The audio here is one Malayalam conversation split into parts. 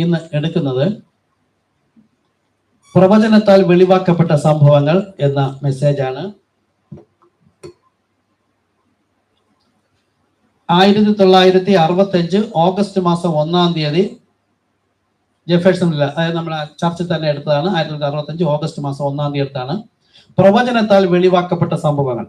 ഇന്ന് എടുക്കുന്നത് പ്രവചനത്താൽ വെളിവാക്കപ്പെട്ട സംഭവങ്ങൾ എന്ന മെസ്സേജാണ്. 1965 ഓഗസ്റ്റ് മാസം 1-ാം തീയതി ജെഫേഴ്സണിൽ, അതായത് നമ്മളെ ചർച്ചിൽ തന്നെ എടുത്തതാണ്. 1965 ഓഗസ്റ്റ് മാസം 1-ാം തീയതി എടുത്താണ് പ്രവചനത്താൽ വെളിവാക്കപ്പെട്ട സംഭവങ്ങൾ.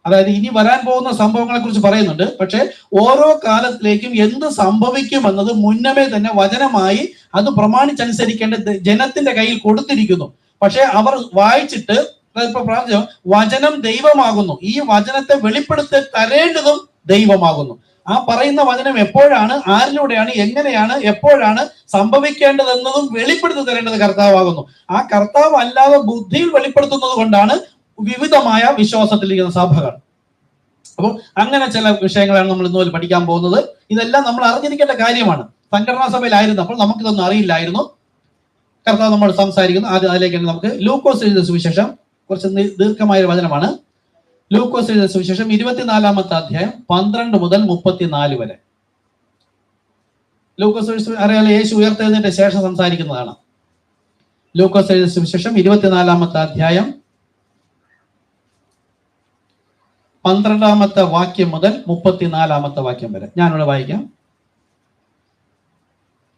അതായത് ഇനി വരാൻ പോകുന്ന സംഭവങ്ങളെ കുറിച്ച് പറയുന്നുണ്ട്. പക്ഷെ ഓരോ കാലത്തിലേക്കും എന്ത് സംഭവിക്കുമെന്നത് മുന്നമേ തന്നെ വചനമായി അത് പ്രമാണിച്ചനുസരിക്കേണ്ട ജനത്തിന്റെ കയ്യിൽ കൊടുത്തിരിക്കുന്നു. പക്ഷെ അവർ വായിച്ചിട്ട് ഇപ്പൊ പ്രാർത്ഥിച്ചു, വചനം ദൈവമാകുന്നു, ഈ വചനത്തെ വെളിപ്പെടുത്തി തരേണ്ടതും ദൈവമാകുന്നു. ആ പറയുന്ന വചനം എപ്പോഴാണ്, ആരിലൂടെയാണ്, എങ്ങനെയാണ്, എപ്പോഴാണ് സംഭവിക്കേണ്ടതെന്നതും വെളിപ്പെടുത്തി തരേണ്ടത് കർത്താവാകുന്നു. ആ കർത്താവ് അല്ലാതെ ബുദ്ധിയിൽ വെളിപ്പെടുത്തുന്നത് കൊണ്ടാണ് വിവിധമായ വിശ്വാസത്തിലിരിക്കുന്ന സഭകൾ. അപ്പോൾ അങ്ങനെ ചില വിഷയങ്ങളാണ് നമ്മൾ ഇന്നുപോലെ പഠിക്കാൻ പോകുന്നത്. ഇതെല്ലാം നമ്മൾ അറിഞ്ഞിരിക്കേണ്ട കാര്യമാണ്. സംഘടനാ സഭയിലായിരുന്നപ്പോൾ നമുക്കിതൊന്നും അറിയില്ലായിരുന്നു. കർത്താവ് നമ്മൾ സംസാരിക്കുന്നു. ആദ്യം അതിലേക്ക് നമുക്ക് ലൂക്കോസ് എഴുതിയ സുവിശേഷം, കുറച്ച് ദീർഘമായ ഒരു വചനമാണ്. ലൂക്കോസ് എഴുതിയ സുവിശേഷം 24-ാമത്തെ അധ്യായം 12 മുതൽ 34 വരെ. ലൂക്കോസ് അറിയാലോ, യേശു ഉയർത്തെഴുന്നേറ്റ ശേഷം സംസാരിക്കുന്നതാണ്. ലൂക്കോസ് എഴുതിയ സുവിശേഷം 24-ാമത്തെ അധ്യായം 12-ാമത്തെ വാക്യം മുതൽ 34-ാമത്തെ വാക്യം വരെ ഞാനിവിടെ വായിക്കാം.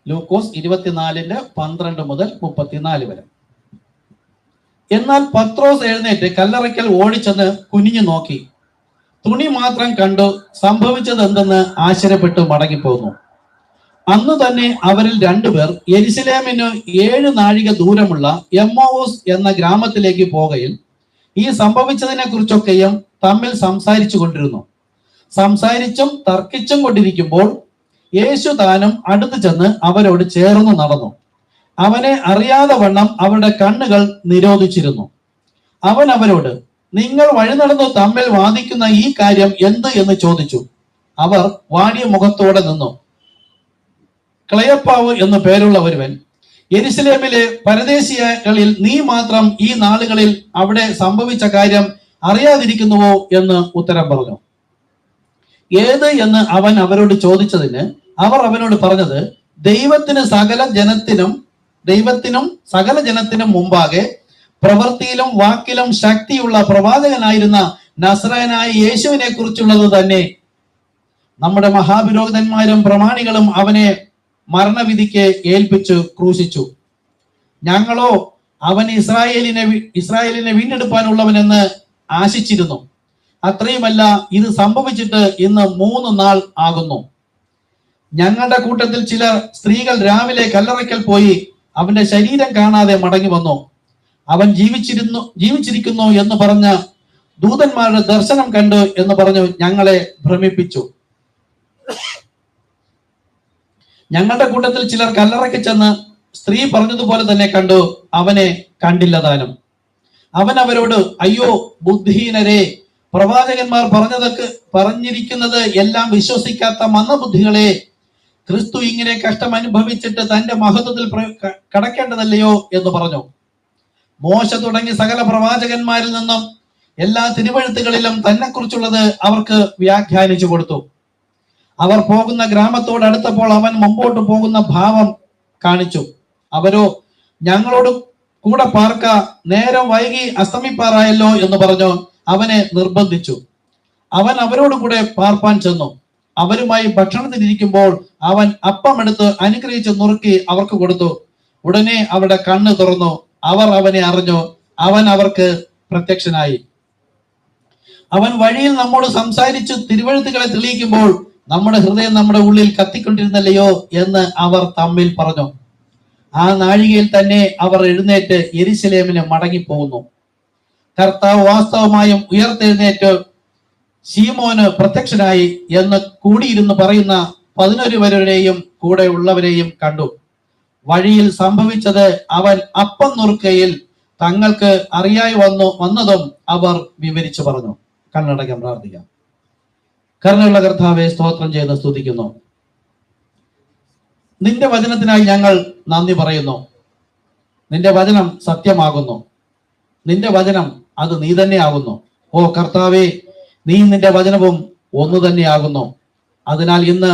ലൂക്കോസ് 24:12 മുതൽ 34 വരെ. എന്നാൽ പത്രോസ് എഴുന്നേറ്റ് കല്ലറയ്ക്കൽ ഓടിച്ചെന്ന് കുനിഞ്ഞു നോക്കി, തുണി മാത്രം കണ്ടു സംഭവിച്ചത് എന്തെന്ന് ആശ്ചര്യപ്പെട്ടു മടങ്ങിപ്പോന്നു. അന്ന് തന്നെ അവരിൽ 2 പേർ യെരുശലേമിന് 7 നാഴിക ദൂരമുള്ള എമ്മോവൂസ് എന്ന ഗ്രാമത്തിലേക്ക് പോകയിൽ ഈ സംഭവിച്ചതിനെ കുറിച്ചൊക്കെയും തമ്മിൽ സംസാരിച്ചു കൊണ്ടിരുന്നു. സംസാരിച്ചും തർക്കിച്ചും കൊണ്ടിരിക്കുമ്പോൾ യേശു താനും അടുത്തു ചെന്ന് അവരോട് ചേർന്ന് നടന്നു. അവനെ അറിയാതെ വണ്ണം അവരുടെ കണ്ണുകൾ നിരോധിച്ചിരുന്നു. അവൻ അവരോട്, നിങ്ങൾ വഴി നടന്നു തമ്മിൽ വാദിക്കുന്ന ഈ കാര്യം എന്ത് എന്ന് ചോദിച്ചു. അവർ വാടിയ മുഖത്തോടെ നിന്നു. ക്ലയപ്പാവ് എന്നു പേരുള്ള ഒരുവൻ, യെരുശലേമിലെ പരദേശികളിൽ നീ മാത്രം ഈ നാളുകളിൽ അവിടെ സംഭവിച്ച കാര്യം അറിയാതിരിക്കുന്നുവോ എന്ന് ഉത്തരം പറഞ്ഞു. ഏത് എന്ന് അവൻ അവരോട് ചോദിച്ചതിന് അവർ അവനോട് പറഞ്ഞത്, ദൈവത്തിനും സകല ജനത്തിനും മുമ്പാകെ പ്രവൃത്തിയിലും വാക്കിലും ശക്തിയുള്ള പ്രവാചകനായിരുന്ന നസ്രായനായ യേശുവിനെ കുറിച്ചുള്ളത് തന്നെ. നമ്മുടെ മഹാപുരോഹിതന്മാരും പ്രമാണികളും അവനെ മരണവിധിക്ക് ഏൽപ്പിച്ചു ക്രൂശിച്ചു. ഞങ്ങളോ അവൻ ഇസ്രായേലിനെ വീണ്ടെടുപ്പാനുള്ളവനെന്ന് ആശിച്ചിരുന്നു. അത്രയുമല്ല, ഇത് സംഭവിച്ചിട്ട് ഇന്ന് 3 നാൾ ആകുന്നു. ഞങ്ങളുടെ കൂട്ടത്തിൽ ചില സ്ത്രീകൾ രാവിലെ കല്ലറയ്ക്കൽ പോയി അവന്റെ ശരീരം കാണാതെ മടങ്ങി വന്നു. അവൻ ജീവിച്ചിരിക്കുന്നു എന്ന് പറഞ്ഞ ദൂതന്മാരുടെ ദർശനം കണ്ടു എന്ന് പറഞ്ഞു ഞങ്ങളെ ഭ്രമിപ്പിച്ചു. ഞങ്ങളുടെ കൂട്ടത്തിൽ ചിലർ കല്ലറയ്ക്ക് ചെന്ന് സ്ത്രീ പറഞ്ഞതുപോലെ തന്നെ കണ്ടു, അവനെ കണ്ടില്ല താനും. അവൻ അവരോട്, അയ്യോ ബുദ്ധിഹീനരെ, പ്രവാചകന്മാർ പറഞ്ഞിരിക്കുന്നത് എല്ലാം വിശ്വസിക്കാത്ത മന്ദബുദ്ധികളെ, ക്രിസ്തു ഇങ്ങനെ കഷ്ടം അനുഭവിച്ചിട്ട് തന്റെ മഹത്വത്തിൽ കടക്കേണ്ടതല്ലയോ എന്ന് പറഞ്ഞു. മോശ തുടങ്ങി സകല പ്രവാചകന്മാരിൽ നിന്നും എല്ലാ തിരുവെഴുത്തുകളിലും തന്നെ കുറിച്ചുള്ളത് അവർക്ക് വ്യാഖ്യാനിച്ചു കൊടുത്തു. അവർ പോകുന്ന ഗ്രാമത്തോട് അടുത്തപ്പോൾ അവൻ മുമ്പോട്ട് പോകുന്ന ഭാവം കാണിച്ചു. അവരോ, ഞങ്ങളോട് കൂടെ പാർക്ക, നേരം വൈകി അസ്തമിപ്പാറായല്ലോ എന്ന് പറഞ്ഞു അവനെ നിർബന്ധിച്ചു. അവൻ അവരോട് കൂടെ പാർപ്പാൻ ചെന്നു. അവരുമായി ഭക്ഷണത്തിനിരിക്കുമ്പോൾ അവൻ അപ്പമെടുത്ത് അനുഗ്രഹിച്ച് നുറുക്കി അവർക്ക് കൊടുത്തു. ഉടനെ അവരുടെ കണ്ണ് തുറന്നു. അവർ അവനെ അറിഞ്ഞു. അവൻ അവർക്ക് പ്രത്യക്ഷനായി. അവൻ വഴിയിൽ നമ്മോട് സംസാരിച്ചു തിരുവെഴുത്തുകളെ തെളിയിക്കുമ്പോൾ നമ്മുടെ ഹൃദയം നമ്മുടെ ഉള്ളിൽ കത്തിക്കൊണ്ടിരുന്നല്ലയോ എന്ന് അവർ തമ്മിൽ പറഞ്ഞു. ആ നാഴികയിൽ തന്നെ അവർ എഴുന്നേറ്റ് യെരുശലേമിന് മടങ്ങിപ്പോകുന്നു. കർത്താവ് വാസ്തവമായും ഉയർത്തെഴുന്നേറ്റ് ശീമോന് പ്രത്യക്ഷനായി എന്ന് കൂടിയിരുന്ന് പറയുന്ന 11 പേരുടെയും കൂടെ ഉള്ളവരെയും കണ്ടു. വഴിയിൽ സംഭവിച്ചത് അവൻ അപ്പം നുറുക്കയിൽ തങ്ങൾക്ക് അറിയായി വന്നതും അവർ വിവരിച്ചു പറഞ്ഞു. കണ്ണടയ്ക്കാൻ പ്രാർത്ഥിക്കാം. കരുണയുള്ള കർത്താവെ, സ്തോത്രം ചെയ്ത് സ്തുതിക്കുന്നു. നിന്റെ വചനത്തിനായി ഞങ്ങൾ നന്ദി പറയുന്നു. നിന്റെ വചനം സത്യമാകുന്നു. നിന്റെ വചനം അത് നീ തന്നെ ആകുന്നു. ഓ കർത്താവെ, നീ നിന്റെ വചനവും ഒന്ന് തന്നെയാകുന്നു. അതിനാൽ ഇന്ന്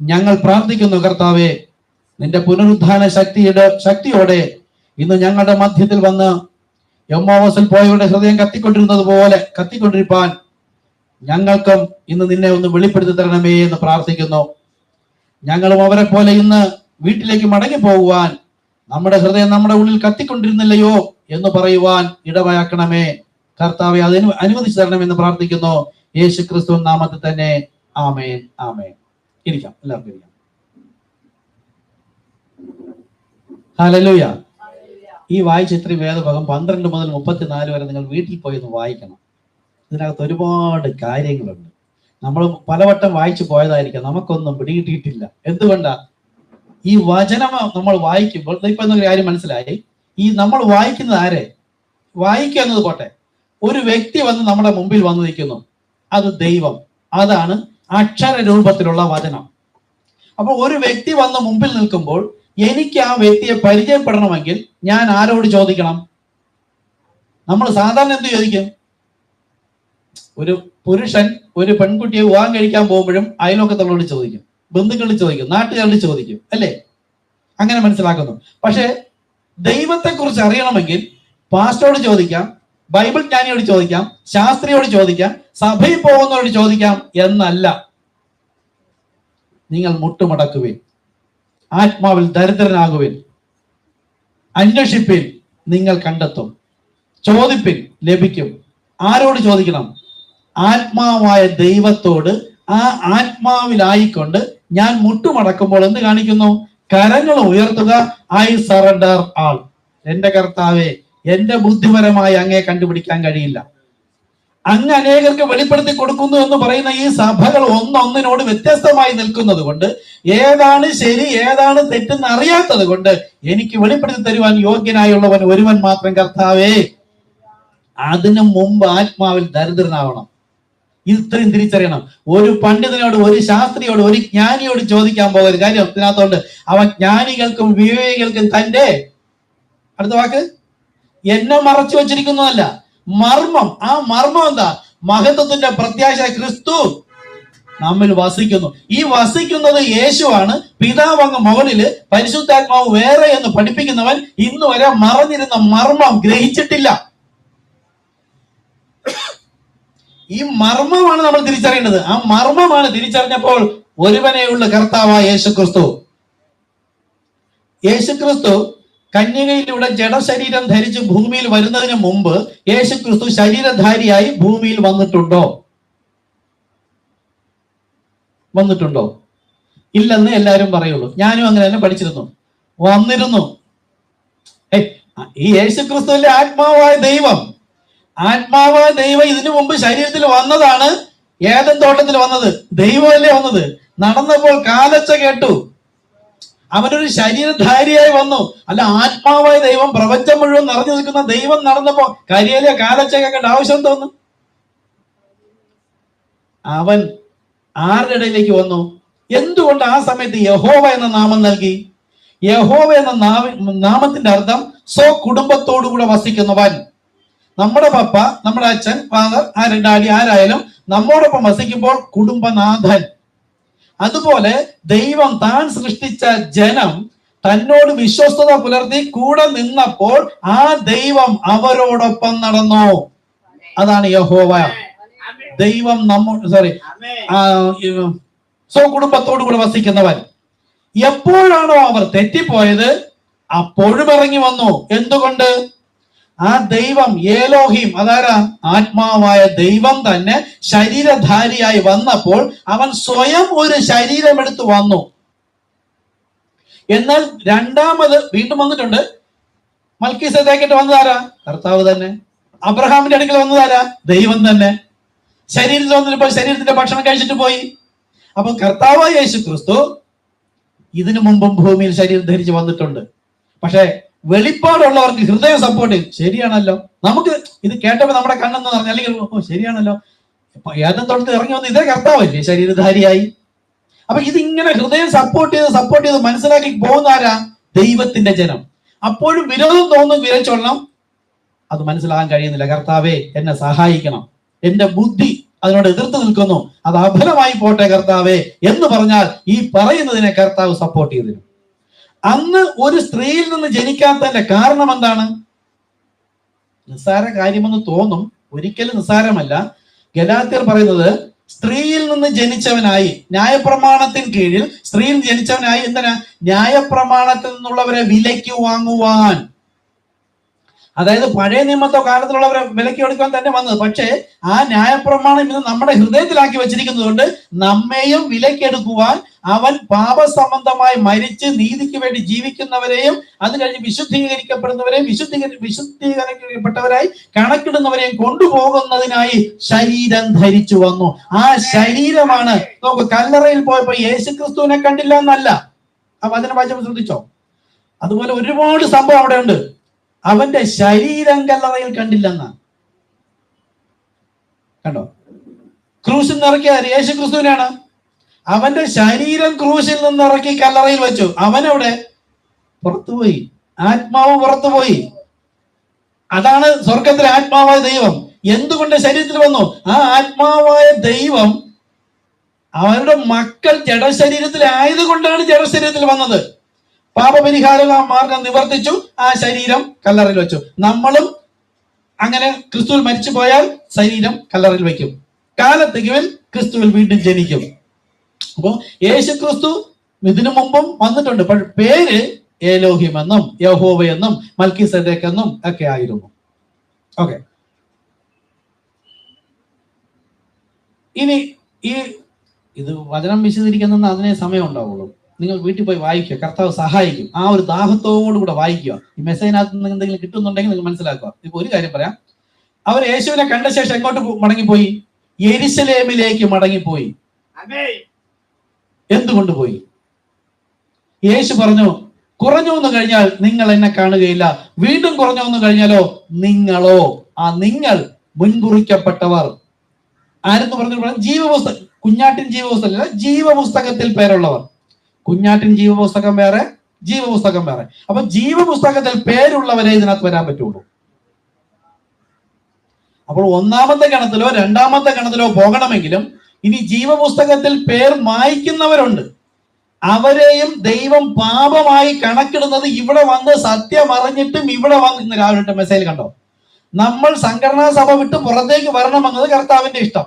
ഞങ്ങൾ പ്രാർത്ഥിക്കുന്നു കർത്താവെ, നിന്റെ പുനരുദ്ധാന ശക്തിയോടെ ഇന്ന് ഞങ്ങളുടെ മധ്യത്തിൽ വന്ന് എമ്മോസിൽ പോയവരുടെ ഹൃദയം കത്തിക്കൊണ്ടിരുന്നത് പോലെ കത്തിക്കൊണ്ടിരിപ്പാൻ ഞങ്ങൾക്കും ഇന്ന് നിന്നെ ഒന്ന് വെളിപ്പെടുത്തി തരണമേ എന്ന് പ്രാർത്ഥിക്കുന്നു. ഞങ്ങളും അവരെ പോലെ ഇന്ന് വീട്ടിലേക്ക് മടങ്ങി പോകുവാൻ നമ്മുടെ ഹൃദയം നമ്മുടെ ഉള്ളിൽ കത്തിക്കൊണ്ടിരുന്നില്ലയോ എന്ന് പറയുവാൻ ഇടവയാക്കണമേ കർത്താവെ. അതിന് അനുവദിച്ചു തരണമെന്ന് പ്രാർത്ഥിക്കുന്നു. യേശു ക്രിസ്തു നാമത്തിൽ തന്നെ. ആമേൻ, ആമേൻ. ഇരിക്കാം, എല്ലാവർക്കും ഇരിക്കാം. ഹല്ലേലൂയ. ഈ വായിച്ച ഇത്രയും വേദഭാഗം 12 മുതൽ 34 വരെ നിങ്ങൾ വീട്ടിൽ പോയി ഒന്ന് വായിക്കണം. ഇതിനകത്ത് ഒരുപാട് കാര്യങ്ങളുണ്ട്. നമ്മൾ പലവട്ടം വായിച്ചു പോയതായിരിക്കാം, നമുക്കൊന്നും പിടികിട്ടിയിട്ടില്ല. എന്തുകൊണ്ടാ? ഈ വചനം നമ്മൾ വായിക്കുമ്പോൾ ഇപ്പൊ എന്നൊരു കാര്യം മനസ്സിലായി. ഈ നമ്മൾ വായിക്കുന്നത് ആരെ? വായിക്കുക എന്നത് പോട്ടെ, ഒരു വ്യക്തി വന്ന് നമ്മുടെ മുമ്പിൽ വന്നു നിൽക്കുന്നു, അത് ദൈവം. അതാണ് അക്ഷര രൂപത്തിലുള്ള വചനം. അപ്പൊ ഒരു വ്യക്തി വന്ന് മുമ്പിൽ നിൽക്കുമ്പോൾ എനിക്ക് ആ വ്യക്തിയെ പരിചയപ്പെടണമെങ്കിൽ ഞാൻ ആരോട് ചോദിക്കണം? നമ്മൾ സാധാരണ എന്ത് ചോദിക്കും? ഒരു പുരുഷൻ ഒരു പെൺകുട്ടിയെ വിവാഹം കഴിക്കാൻ പോകുമ്പോഴും അയൽവക്കത്തുള്ളവരോട് ചോദിക്കും, ബന്ധുക്കളിൽ ചോദിക്കും, നാട്ടുകാരോട് ചോദിക്കും, അല്ലേ? അങ്ങനെ മനസ്സിലാക്കുന്നു. പക്ഷെ ദൈവത്തെ കുറിച്ച് അറിയണമെങ്കിൽ പാസ്റ്ററോട് ചോദിക്കാം, ബൈബിൾ ജ്ഞാനിയോട് ചോദിക്കാം, ശാസ്ത്രിയോട് ചോദിക്കാം, സഭയിൽ പോകുന്നവരോട് ചോദിക്കാം എന്നല്ല. നിങ്ങൾ മുട്ടുമടക്കുവിൻ, ആത്മാവിൽ ദരിദ്രനാകുവിൻ, അന്വേഷിപ്പിൻ, നിങ്ങൾ കണ്ടെത്തും, ചോദിപ്പിൻ, ലഭിക്കും. ആരോട് ചോദിക്കണം? ആത്മാവായ ദൈവത്തോട്. ആ ആത്മാവിലായിക്കൊണ്ട് ഞാൻ മുട്ടുമടക്കുമ്പോൾ എന്ത് കാണിക്കുന്നു? കരങ്ങൾ ഉയർത്തുക. ഐ സറണ്ടർ ആൾ. എന്റെ കർത്താവേ, എന്റെ ബുദ്ധിപരമായി അങ്ങേ കണ്ടുപിടിക്കാൻ കഴിയില്ല, അങ്ങ് അനേകർക്ക് വെളിപ്പെടുത്തി കൊടുക്കുന്നു എന്ന് പറയുന്ന ഈ സഭകൾ ഒന്നൊന്നിനോട് വ്യത്യസ്തമായി നിൽക്കുന്നത് കൊണ്ട്, ഏതാണ് ശരി ഏതാണ് തെറ്റെന്ന് അറിയാത്തത് കൊണ്ട് എനിക്ക് വെളിപ്പെടുത്തി തരുവാൻ യോഗ്യനായുള്ളവൻ ഒരുവൻ മാത്രം, കർത്താവേ. അതിനു മുമ്പ് ആത്മാവിൽ ദരിദ്രനാവണം. ഇത്രയും തിരിച്ചറിയണം. ഒരു പണ്ഡിതനോട്, ഒരു ശാസ്ത്രിയോട്, ഒരു ജ്ഞാനിയോട് ചോദിക്കാൻ പോകരുത്. കാര്യം ഇതിനകത്തോണ്ട് അവൻ ജ്ഞാനികൾക്കും വിവേകികൾക്കും തന്റെ അടുത്ത വാക്ക് എന്നെ മറച്ചു വച്ചിരിക്കുന്നതല്ല, മർമ്മം. ആ മർമ്മം എന്താ? മഹത്വത്തിന്റെ പ്രത്യാശ ക്രിസ്തു നമ്മിൽ വസിക്കുന്നു. ഈ വസിക്കുന്നത് യേശുവാണ്. പിതാവ് അങ്ങ് മുകളില്, പരിശുദ്ധാത്മാവ് വേറെ എന്ന് പഠിപ്പിക്കുന്നവൻ ഇന്ന് വരെ മറഞ്ഞിരുന്ന മർമ്മം ഗ്രഹിച്ചിട്ടില്ല. ഈ മർമ്മമാണ് നമ്മൾ തിരിച്ചറിയേണ്ടത്. ആ മർമ്മമാണ് തിരിച്ചറിഞ്ഞപ്പോൾ ഒരുവനെയുള്ള കർത്താവായ യേശുക്രിസ്തു. യേശുക്രിസ്തു കന്യകയിലൂടെ ജഡശരീരം ധരിച്ച് ഭൂമിയിൽ വരുന്നതിന് മുമ്പ് യേശുക്രിസ്തു ശരീരധാരിയായി ഭൂമിയിൽ വന്നിട്ടുണ്ടോ? ഇല്ലെന്ന് എല്ലാവരും പറയുള്ളൂ. ഞാനും അങ്ങനെ തന്നെ പഠിച്ചിരുന്നു. വന്നിരുന്നു. ഈ യേശുക്രിസ്തുവിന്റെ ആത്മാവായ ദൈവം, ആത്മാവായ ദൈവം ഇതിനു മുമ്പ് ശരീരത്തിൽ വന്നതാണ്. ഏദൻ തോട്ടത്തിൽ വന്നത് ദൈവമല്ലേ വന്നത്? നടന്നപ്പോൾ കാലച്ച കേട്ടു. അവനൊരു ശരീരധാരിയായി വന്നു. അല്ല, ആത്മാവായ ദൈവം, പ്രപഞ്ചം മുഴുവൻ നിറഞ്ഞു നിൽക്കുന്ന ദൈവം നടന്നപ്പോ കരിയിലെ കാലച്ച കേൾക്കേണ്ട ആവശ്യം തോന്നുന്നു? അവൻ ആരുടെ ഇടയിലേക്ക് വന്നു? എന്തുകൊണ്ട് ആ സമയത്ത് യഹോവ എന്ന നാമം നൽകി? യഹോവ എന്ന നാമത്തിന്റെ അർത്ഥം സ്വകുടുംബത്തോടുകൂടെ വസിക്കുന്നവൻ. നമ്മുടെ പപ്പ, നമ്മുടെ അച്ഛൻ, ഫാദർ, ഡാഡി ആരായാലും നമ്മോടൊപ്പം വസിക്കുമ്പോൾ കുടുംബനാഥൻ. അതുപോലെ ദൈവം താൻ സൃഷ്ടിച്ച ജനം തന്നോട് വിശ്വസ്തത പുലർത്തി കൂടെ നിന്നപ്പോൾ ആ ദൈവം അവരോടൊപ്പം നടന്നു. അതാണ് യഹോവ. ദൈവം സ്വകുടുംബത്തോടു കൂടെ വസിക്കുന്നവൻ. എപ്പോഴാണോ അവർ തെറ്റിപ്പോയത് അപ്പോഴും ഇറങ്ങി വന്നു. എന്തുകൊണ്ട്? ആ ദൈവം ഏലോഹിം, അതാരാ? ആത്മാവായ ദൈവം തന്നെ ശരീരധാരിയായി വന്നപ്പോൾ അവൻ സ്വയം ഒരു ശരീരമെടുത്ത് വന്നു. എന്നാൽ രണ്ടാമത് വീണ്ടും വന്നിട്ടുണ്ട്. മൽക്കീസേദെക്കിന്റെ വന്നതാരാ? കർത്താവ് തന്നെ. അബ്രഹാമിന്റെ അടുക്കൽ വന്നതാരാ? ദൈവം തന്നെ. ശരീരത്തിൽ വന്നപ്പോൾ ശരീരത്തിന്റെ ഭക്ഷണം കഴിച്ചിട്ട് പോയി. അപ്പൊ കർത്താവായ യേശു ക്രിസ്തു ഇതിനു മുമ്പും ഭൂമിയിൽ ശരീരം ധരിച്ച് വന്നിട്ടുണ്ട്. പക്ഷെ വെളിപ്പാടുള്ളവർക്ക് ഹൃദയം സപ്പോർട്ട് ചെയ്യും. ശരിയാണല്ലോ, നമുക്ക് ഇത് കേട്ടപ്പോ നമ്മുടെ കണ്ണെന്ന് പറഞ്ഞു, അല്ലെങ്കിൽ ശരിയാണല്ലോ, ഏദൻ തോട്ടത്തിൽ ഇറങ്ങി വന്ന് ഇതേ കർത്താവല്ലേ ശരീരധാരിയായി. അപ്പൊ ഇതിങ്ങനെ ഹൃദയം സപ്പോർട്ട് ചെയ്ത് മനസ്സിലാക്കി പോകുന്ന ആരാ? ദൈവത്തിന്റെ ജനം. അപ്പോഴും വിരോധം തോന്നും, വിരച്ചൊള്ളണം, അത് മനസ്സിലാകാൻ കഴിയുന്നില്ല. കർത്താവേ എന്നെ സഹായിക്കണം, എന്റെ ബുദ്ധി അതിനോട് എതിർത്ത് നിൽക്കുന്നു, അത് അഫലമായി പോട്ടെ കർത്താവേ എന്ന് പറഞ്ഞാൽ ഈ പറയുന്നതിനെ കർത്താവ് സപ്പോർട്ട് ചെയ്തു തരും. അന്ന് ഒരു സ്ത്രീയിൽ നിന്ന് ജനിക്കാത്തതിന്റെ കാരണം എന്താണ്? നിസ്സാര കാര്യമെന്ന് തോന്നും, ഒരിക്കലും നിസ്സാരമല്ല. ഗലാത്യർ പറയുന്നത് സ്ത്രീയിൽ നിന്ന് ജനിച്ചവനായി, ന്യായപ്രമാണത്തിന് കീഴിൽ സ്ത്രീയിൽ ജനിച്ചവനായി. എന്തിനാ? ന്യായപ്രമാണത്തിൽ നിന്നുള്ളവരെ വിലയ്ക്ക് വാങ്ങുവാൻ. അതായത് പഴയ നിയമത്തോ കാലത്തിലുള്ളവരെ വിലയ്ക്ക് എടുക്കാൻ തന്നെ വന്നത്. പക്ഷേ ആ ന്യായപ്രമാണം ഇന്ന് നമ്മുടെ ഹൃദയത്തിലാക്കി വെച്ചിരിക്കുന്നത് കൊണ്ട് നമ്മെയും വിലയ്ക്കെടുക്കുവാൻ അവൻ പാപസംബന്ധമായി മരിച്ച് നീതിക്ക് വേണ്ടി ജീവിക്കുന്നവരെയും അത് കഴിഞ്ഞ് വിശുദ്ധീകരിക്കപ്പെടുന്നവരെയും വിശുദ്ധീകരിക്കപ്പെട്ടവരായി കണക്കിടുന്നവരെയും കൊണ്ടുപോകുന്നതിനായി ശരീരം ധരിച്ചു വന്നു. ആ ശരീരമാണ് നമുക്ക് കല്ലറയിൽ പോയപ്പോ യേശുക്രിസ്തുവിനെ കണ്ടില്ല എന്നല്ല ആ വചനം വായിച്ചപ്പോൾ ശ്രദ്ധിച്ചോ. അതുപോലെ ഒരുപാട് സംഭവം അവിടെ ഉണ്ട്. അവന്റെ ശരീരം കല്ലറയിൽ കണ്ടില്ലെന്നാ. കണ്ടോ? ക്രൂശിൽ നിന്നിറക്കിയ യേശു ക്രിസ്തുവിനാണ്. അവന്റെ ശരീരം ക്രൂശിൽ നിന്നിറക്കി കല്ലറയിൽ വെച്ചു. അവനവിടെ പുറത്തുപോയി, ആത്മാവ് പുറത്തുപോയി. അതാണ് സ്വർഗത്തിലെ ആത്മാവായ ദൈവം. എന്തുകൊണ്ട് ശരീരത്തിൽ വന്നു? ആ ആത്മാവായ ദൈവം അവരുടെ മക്കൾ ജഡശരീരത്തിൽ ആയതുകൊണ്ടാണ് ജഡശരീരത്തിൽ വന്നത്. പാപപരിഹാര മാർഗം നിവർത്തിച്ചു, ആ ശരീരം കല്ലറയിൽ വെച്ചു. നമ്മളും അങ്ങനെ ക്രിസ്തുവിൽ മരിച്ചു പോയാൽ ശരീരം കല്ലറയിൽ വയ്ക്കും. കാലത്തികവിൽ ക്രിസ്തുവിൽ വീണ്ടും ജനിക്കും. അപ്പോ യേശു ക്രിസ്തു ഇതിനു മുമ്പും വന്നിട്ടുണ്ട്. പക്ഷെ പേര് ഏലോഹിം എന്നും യഹോവ എന്നും മൽക്കിസദേക്ക് എന്നും ഒക്കെ ആയിരുന്നു. ഓക്കെ, ഇനി ഇത് വചനം വിശദീകരിക്കുന്ന അതിനെ സമയം ഉണ്ടാവുള്ളൂ. നിങ്ങൾ വീട്ടിൽ പോയി വായിക്കുക, കർത്താവ് സഹായിക്കും. ആ ഒരു ദാഹത്തോടു കൂടെ വായിക്കുക. ഈ മെസ്സേജിനകത്ത് നിന്ന് എന്തെങ്കിലും കിട്ടുന്നുണ്ടെങ്കിൽ നിങ്ങൾ മനസ്സിലാക്കുക. ഇപ്പൊ ഒരു കാര്യം പറയാം. അവർ യേശുവിനെ കണ്ട ശേഷം എങ്ങോട്ട് മടങ്ങിപ്പോയി? യെരുശലേമിലേക്ക് മടങ്ങിപ്പോയി. എന്തുകൊണ്ട് പോയി? യേശു പറഞ്ഞു, കുറഞ്ഞു വന്നു കഴിഞ്ഞാൽ നിങ്ങൾ എന്നെ കാണുകയില്ല, വീണ്ടും കുറഞ്ഞു വന്നു കഴിഞ്ഞാലോ നിങ്ങളോ. ആ നിങ്ങൾ മുൻകുറിക്കപ്പെട്ടവർ. ആരെന്ന് പറഞ്ഞു? ജീവപുസ്തകം, കുഞ്ഞാട്ടിൻ ജീവപുസ്തകം, ജീവപുസ്തകത്തിൽ പേരുള്ളവർ. കുഞ്ഞാട്ടിൻ ജീവപുസ്തകം വേറെ, ജീവപുസ്തകം വേറെ. അപ്പൊ ജീവപുസ്തകത്തിൽ പേരുള്ളവരെ ഇതിനകത്ത് വരാൻ പറ്റുള്ളൂ. അപ്പോൾ ഒന്നാമത്തെ ഗണത്തിലോ രണ്ടാമത്തെ ഗണത്തിലോ പോകണമെങ്കിലും ഇനി ജീവപുസ്തകത്തിൽ പേർ മായ്ക്കുന്നവരുണ്ട്. അവരെയും ദൈവം പാപമായി കണക്കിടുന്നത് ഇവിടെ വന്ന് സത്യം അറിഞ്ഞിട്ടും ഇവിടെ വന്ന്, ഇന്ന് രാവിലെ മെസ്സേജിൽ കണ്ടോ, നമ്മൾ സംഘടനാ സഭ വിട്ട് പുറത്തേക്ക് വരണമെന്നത് കർത്താവിന്റെ ഇഷ്ടം.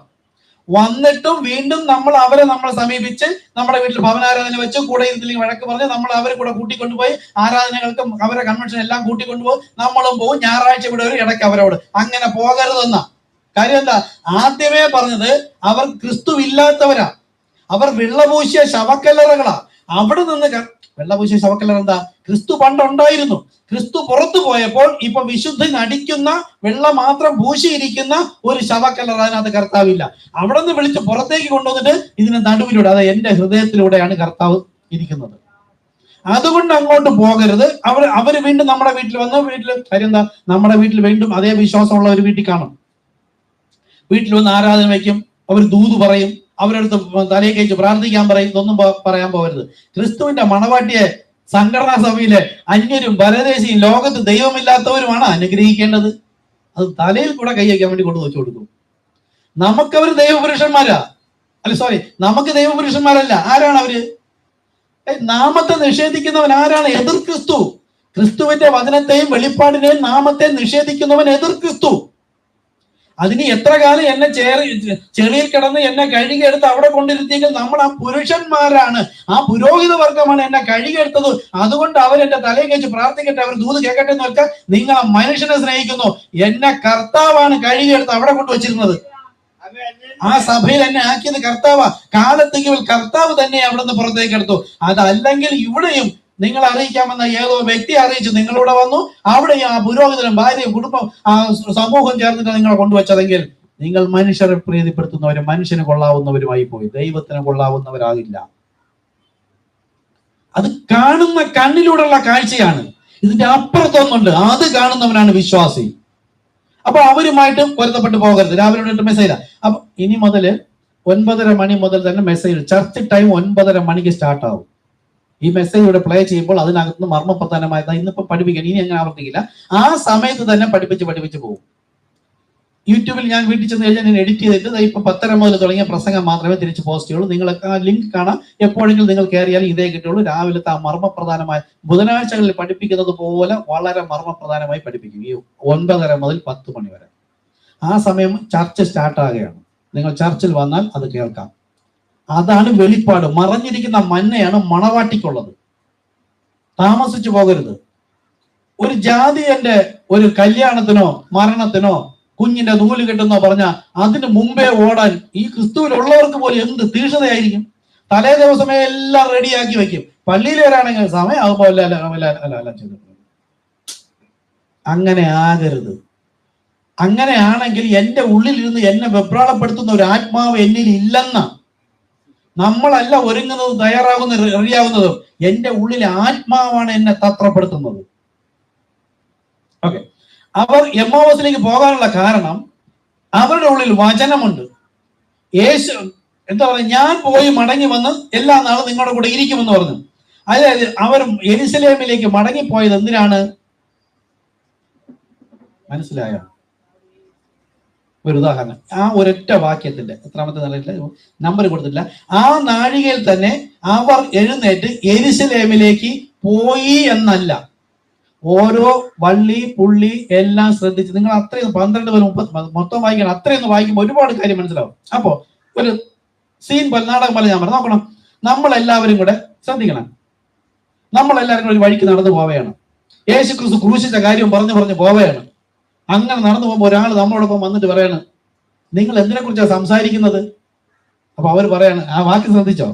വന്നിട്ടും വീണ്ടും നമ്മൾ സമീപിച്ച് നമ്മുടെ വീട്ടിൽ ഭവനാരാധന വെച്ച് കൂടെ ഇരുന്നില്ലെങ്കിൽ വഴക്ക് പറഞ്ഞ് നമ്മൾ അവരെ കൂടെ കൂട്ടിക്കൊണ്ടുപോയി ആരാധനകൾക്കും അവരെ കൺവെൻഷൻ എല്ലാം കൂട്ടിക്കൊണ്ടുപോകും. നമ്മളും പോകും. ഞായറാഴ്ച ഇവിടെ ഒരു ഇടയ്ക്ക് അവരോട്. അങ്ങനെ പോകരുതെന്ന കാര്യം എന്താ? ആദ്യമേ പറഞ്ഞത് അവർ ക്രിസ്തു ഇല്ലാത്തവരാ, അവർ വെള്ളപൂശിയ ശവക്കല്ലറകളാ. അവിടെ നിന്ന് വെള്ളപൂശിയ ശവക്കല്ലറ എന്താ? ക്രിസ്തു പണ്ടുണ്ടായിരുന്നു. ക്രിസ്തു പുറത്തു പോയപ്പോൾ ഇപ്പൊ വിശുദ്ധി നടിക്കുന്ന, വെള്ളം മാത്രം പൂശിയിരിക്കുന്ന ഒരു ശവക്കല്ലറ അതിനകത്ത് കർത്താവില്ല. അവിടെ നിന്ന് വിളിച്ച് പുറത്തേക്ക് കൊണ്ടുവന്നിട്ട് ഇതിന് നടുവിലൂടെ, അതായത് എന്റെ ഹൃദയത്തിലൂടെയാണ് കർത്താവ് ഇരിക്കുന്നത്. അതുകൊണ്ട് അങ്ങോട്ട് പോകരുത്. അവര് വീണ്ടും നമ്മുടെ വീട്ടിൽ വന്ന്, കാര്യം എന്താ? നമ്മുടെ വീട്ടിൽ വീണ്ടും അതേ വിശ്വാസമുള്ള ഒരു വീട്ടിൽ കാണും. വീട്ടിൽ വന്ന് ആരാധന വയ്ക്കും, അവർ ദൂത് പറയും, അവരടുത്ത് തലയെ കഴിച്ച് പ്രാർത്ഥിക്കാൻ പറയും. ഇതൊന്നും പറയാൻ പോകരുത്. ക്രിസ്തുവിന്റെ മണവാട്ടിയെ സംഘടനാ സഭയിലെ അന്യരും പരദേശിയും ലോകത്ത് ദൈവമില്ലാത്തവരുമാണ് അനുഗ്രഹിക്കേണ്ടത്. അത് തലയിൽ കൂടെ കൈ വയ്ക്കാൻ വേണ്ടി കൊണ്ടു വെച്ചു കൊടുക്കും. നമുക്കവർ ദൈവപുരുഷന്മാരാ, നമുക്ക് ദൈവപുരുഷന്മാരല്ല. ആരാണ് അവര്? നാമത്തെ നിഷേധിക്കുന്നവൻ ആരാണ്? എതിർ ക്രിസ്തു. ക്രിസ്തുവിന്റെ വചനത്തെയും വെളിപ്പാടിനെയും നാമത്തെ നിഷേധിക്കുന്നവൻ എതിർ ക്രിസ്തു. അതിന് എത്ര കാലം എന്നെ ചെറിയിൽ കിടന്ന് എന്നെ കഴുകിയെടുത്ത് അവിടെ കൊണ്ടിരുത്തിയെങ്കിൽ നമ്മൾ ആ പുരുഷന്മാരാണ്, ആ പുരോഹിത വർഗമാണ് എന്നെ കഴുകിയെടുത്തത്. അതുകൊണ്ട് അവരെന്റെ തലയിൽ വെച്ച് പ്രാർത്ഥിക്കട്ടെ, അവർ ദൂത് കേൾക്കട്ടെ എന്ന് വെച്ചാൽ നിങ്ങൾ ആ മനുഷ്യനെ സ്നേഹിക്കുന്നു. എന്നെ കർത്താവാണ് കഴുകിയെടുത്ത് അവിടെ കൊണ്ടുവച്ചിരുന്നത്. ആ സഭയിൽ എന്നെ ആക്കിയത് കർത്താവാ. കാലത്തെങ്കിൽ കർത്താവ് തന്നെ അവിടെ നിന്ന് പുറത്തേക്ക് എടുത്തു. അതല്ലെങ്കിൽ ഇവിടെയും നിങ്ങൾ അറിയിക്കാമെന്ന ഏതോ വ്യക്തി അറിയിച്ചു നിങ്ങളിവിടെ വന്നു. അവിടെ ആ പുരോഹിതനും ഭാര്യയും കുടുംബം ആ സമൂഹം ചേർന്നിട്ട് നിങ്ങളെ കൊണ്ടുവച്ചതെങ്കിൽ നിങ്ങൾ മനുഷ്യരെ പ്രീതിപ്പെടുത്തുന്നവരും മനുഷ്യന് കൊള്ളാവുന്നവരുമായി പോയി, ദൈവത്തിന് കൊള്ളാവുന്നവരാകില്ല. അത് കാണുന്ന കണ്ണിലൂടെയുള്ള കാഴ്ചയാണ്. ഇതിന്റെ അപ്പുറത്തൊന്നുണ്ട്, അത് കാണുന്നവനാണ് വിശ്വാസി. അപ്പൊ അവരുമായിട്ട് പൊരുത്തപ്പെട്ടു പോകരുത്. രാവിലെ മെസ്സേജ്. അപ്പൊ ഇനി മുതല് 9:30 മണി മുതൽ തന്നെ മെസ്സേജ്, ചർച്ച് ടൈം 9:30 മണിക്ക് സ്റ്റാർട്ട് ആവും. ഈ മെസ്സേജ് ഇവിടെ പ്ലേ ചെയ്യുമ്പോൾ അതിനകത്ത് മർമ്മപ്രധാനമായത് ഇന്നിപ്പം പഠിപ്പിക്കണം, ഇനി അങ്ങനെ ആവർത്തിക്കില്ല. ആ സമയത്ത് തന്നെ പഠിപ്പിച്ച് പോകും. യൂട്യൂബിൽ ഞാൻ വീട്ടിൽ ചെന്ന് കഴിഞ്ഞാൽ ഞാൻ എഡിറ്റ് ചെയ്തിട്ട് ഇപ്പൊ 10:30 മുതൽ തുടങ്ങിയ പ്രസംഗം മാത്രമേ തിരിച്ച് പോസ്റ്റ് ചെയ്യുള്ളൂ. നിങ്ങൾ ആ ലിങ്ക് കാണാം, എപ്പോഴെങ്കിലും നിങ്ങൾ കയറിയാൽ ഇതേ കിട്ടുള്ളൂ. രാവിലത്തെ ആ മർമ്മപ്രധാനമായ ബുധനാഴ്ചകളിൽ പഠിപ്പിക്കുന്നത് പോലെ വളരെ മർമ്മപ്രധാനമായി പഠിപ്പിക്കും. ഈ 9:30 മുതൽ 10 മണി വരെ ആ സമയം ചർച്ച സ്റ്റാർട്ട് ആകുകയാണ്. നിങ്ങൾ ചർച്ചിൽ വന്നാൽ അത് കേൾക്കാം. അതാണ് വെളിപ്പാട്. മറഞ്ഞിരിക്കുന്ന മന്നയാണ് മണവാട്ടിക്കുള്ളത്. താമസിച്ചു പോകരുത്. ഒരു ജാതിയന്റെ ഒരു കല്യാണത്തിനോ മരണത്തിനോ കുഞ്ഞിന്റെ നൂല് കെട്ടുന്നോ പറഞ്ഞാൽ അതിന് മുമ്പേ ഓടാൻ ഈ ക്രിസ്തുവിലുള്ളവർക്ക് പോലും എന്ത് തീക്ഷ്ണതയായിരിക്കും. തലേ ദിവസമേ എല്ലാം റെഡിയാക്കി വെക്കും. പള്ളിയിൽ വരാണെങ്കിൽ സമയം അതുപോലെ അങ്ങനെ ആകരുത്. അങ്ങനെയാണെങ്കിൽ എന്റെ ഉള്ളിലിരുന്ന് എന്നെ വെപ്രാളപ്പെടുത്തുന്ന ഒരു ആത്മാവ് എന്നിൽ ഇല്ലെന്ന. നമ്മളല്ല ഒരുങ്ങുന്നതും തയ്യാറാകുന്നതും റെഡിയാകുന്നതും, എന്റെ ഉള്ളിലെ ആത്മാവാണ് എന്നെ തത്രപ്പെടുത്തുന്നത്. ഓക്കെ, അവർ എമ്മോസിലേക്ക് പോകാനുള്ള കാരണം അവരുടെ ഉള്ളിൽ വചനമുണ്ട്. യേശു എന്താ പറയുക, ഞാൻ പോയി മടങ്ങി വന്ന് എല്ലാ നാളും നിങ്ങളുടെ കൂടെ ഇരിക്കുമെന്ന് പറഞ്ഞു. അതായത് അവർ യെരുശലേമിലേക്ക് മടങ്ങിപ്പോയത് എന്തിനാണ്? മനസ്സിലായോ? ഒരു ഉദാഹരണം, ആ ഒരൊറ്റ വാക്യത്തിന്റെ എത്രാമത്തെ നിലയില്ല, നമ്പർ കൊടുത്തില്ല. ആ നാഴികയിൽ തന്നെ അവർ എഴുന്നേറ്റ് യെരുശലേമിലേക്ക് പോയി എന്നല്ല, ഓരോ വള്ളി പുള്ളി എല്ലാം ശ്രദ്ധിച്ച് നിങ്ങൾ അത്രയും 12 മുതൽ 30 മൊത്തം വായിക്കണം. അത്രയൊന്ന് വായിക്കുമ്പോൾ ഒരുപാട് കാര്യം മനസ്സിലാവും. അപ്പോ ഒരു സീൻ പോലെ നാടകം പോലെ ഞാൻ പറഞ്ഞു നോക്കണം. നമ്മളെല്ലാവരും കൂടെ ശ്രദ്ധിക്കണം. നമ്മളെല്ലാവരും കൂടെ ഒരു വഴിക്ക് നടന്നു പോവുകയാണ്. യേശു ക്രിസ്തു ക്രൂശിച്ച കാര്യം പറഞ്ഞു പോവുകയാണ്. അങ്ങനെ നടന്നു പോകുമ്പോൾ ഒരാൾ നമ്മളോടൊപ്പം വന്നിട്ട് പറയാണ്, നിങ്ങൾ എന്തിനെ കുറിച്ചാണ് സംസാരിക്കുന്നത്? അപ്പൊ അവർ പറയാണ്, ആ വാക്ക് ശ്രദ്ധിച്ചോ?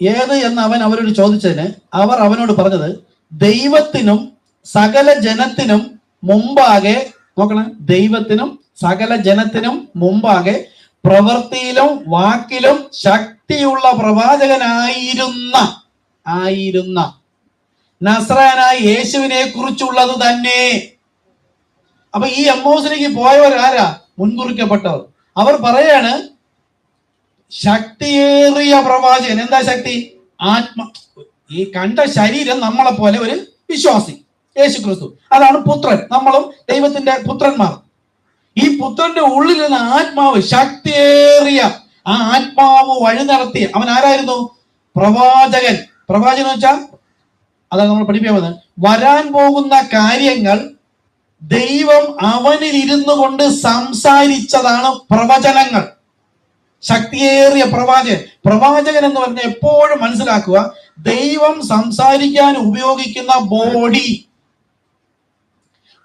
ഏത് എന്ന് അവൻ അവരോട് ചോദിച്ചതിന് അവർ അവനോട് പറഞ്ഞത്, ദൈവത്തിനും സകല ജനത്തിനും മുമ്പാകെ, നോക്കണം, ദൈവത്തിനും സകല ജനത്തിനും മുമ്പാകെ പ്രവൃത്തിയിലും വാക്കിലും ശക്തിയുള്ള പ്രവാചകനായിരുന്ന നസ്രായനായ യേശുവിനെ കുറിച്ചുള്ളത് തന്നെ. അപ്പൊ ഈ എമ്മോസിലേക്ക് പോയവർ ആരാ? മുൻകുറിക്കപ്പെട്ടവർ. അവർ പറയാണ്, ശക്തിയേറിയ പ്രവാചകൻ. എന്താ ശക്തി? ഈ കണ്ട ശരീരം നമ്മളെ പോലെ ഒരു വിശ്വാസി യേശു ക്രിസ്തു, അതാണ് പുത്രൻ. നമ്മളും ദൈവത്തിന്റെ പുത്രന്മാർ. ഈ പുത്രന്റെ ഉള്ളിൽ നിന്ന് ആത്മാവ്, ശക്തിയേറിയ ആ ആത്മാവ് വഴി നടത്തി. അവൻ ആരായിരുന്നു? പ്രവാചകൻ. പ്രവാചകൻ എന്ന് വെച്ചാൽ അതാണ് നമ്മൾ പഠിപ്പിക്കുന്നത്. വരാൻ പോകുന്ന കാര്യങ്ങൾ ദൈവം അവനിൽ ഇരുന്നു കൊണ്ട് സംസാരിച്ചതാണ് പ്രവചനങ്ങൾ. ശക്തിയേറിയ പ്രവാചകൻ എന്ന് പറഞ്ഞാൽ എപ്പോഴും മനസ്സിലാക്കുക, ദൈവം സംസാരിക്കാൻ ഉപയോഗിക്കുന്ന ബോഡി,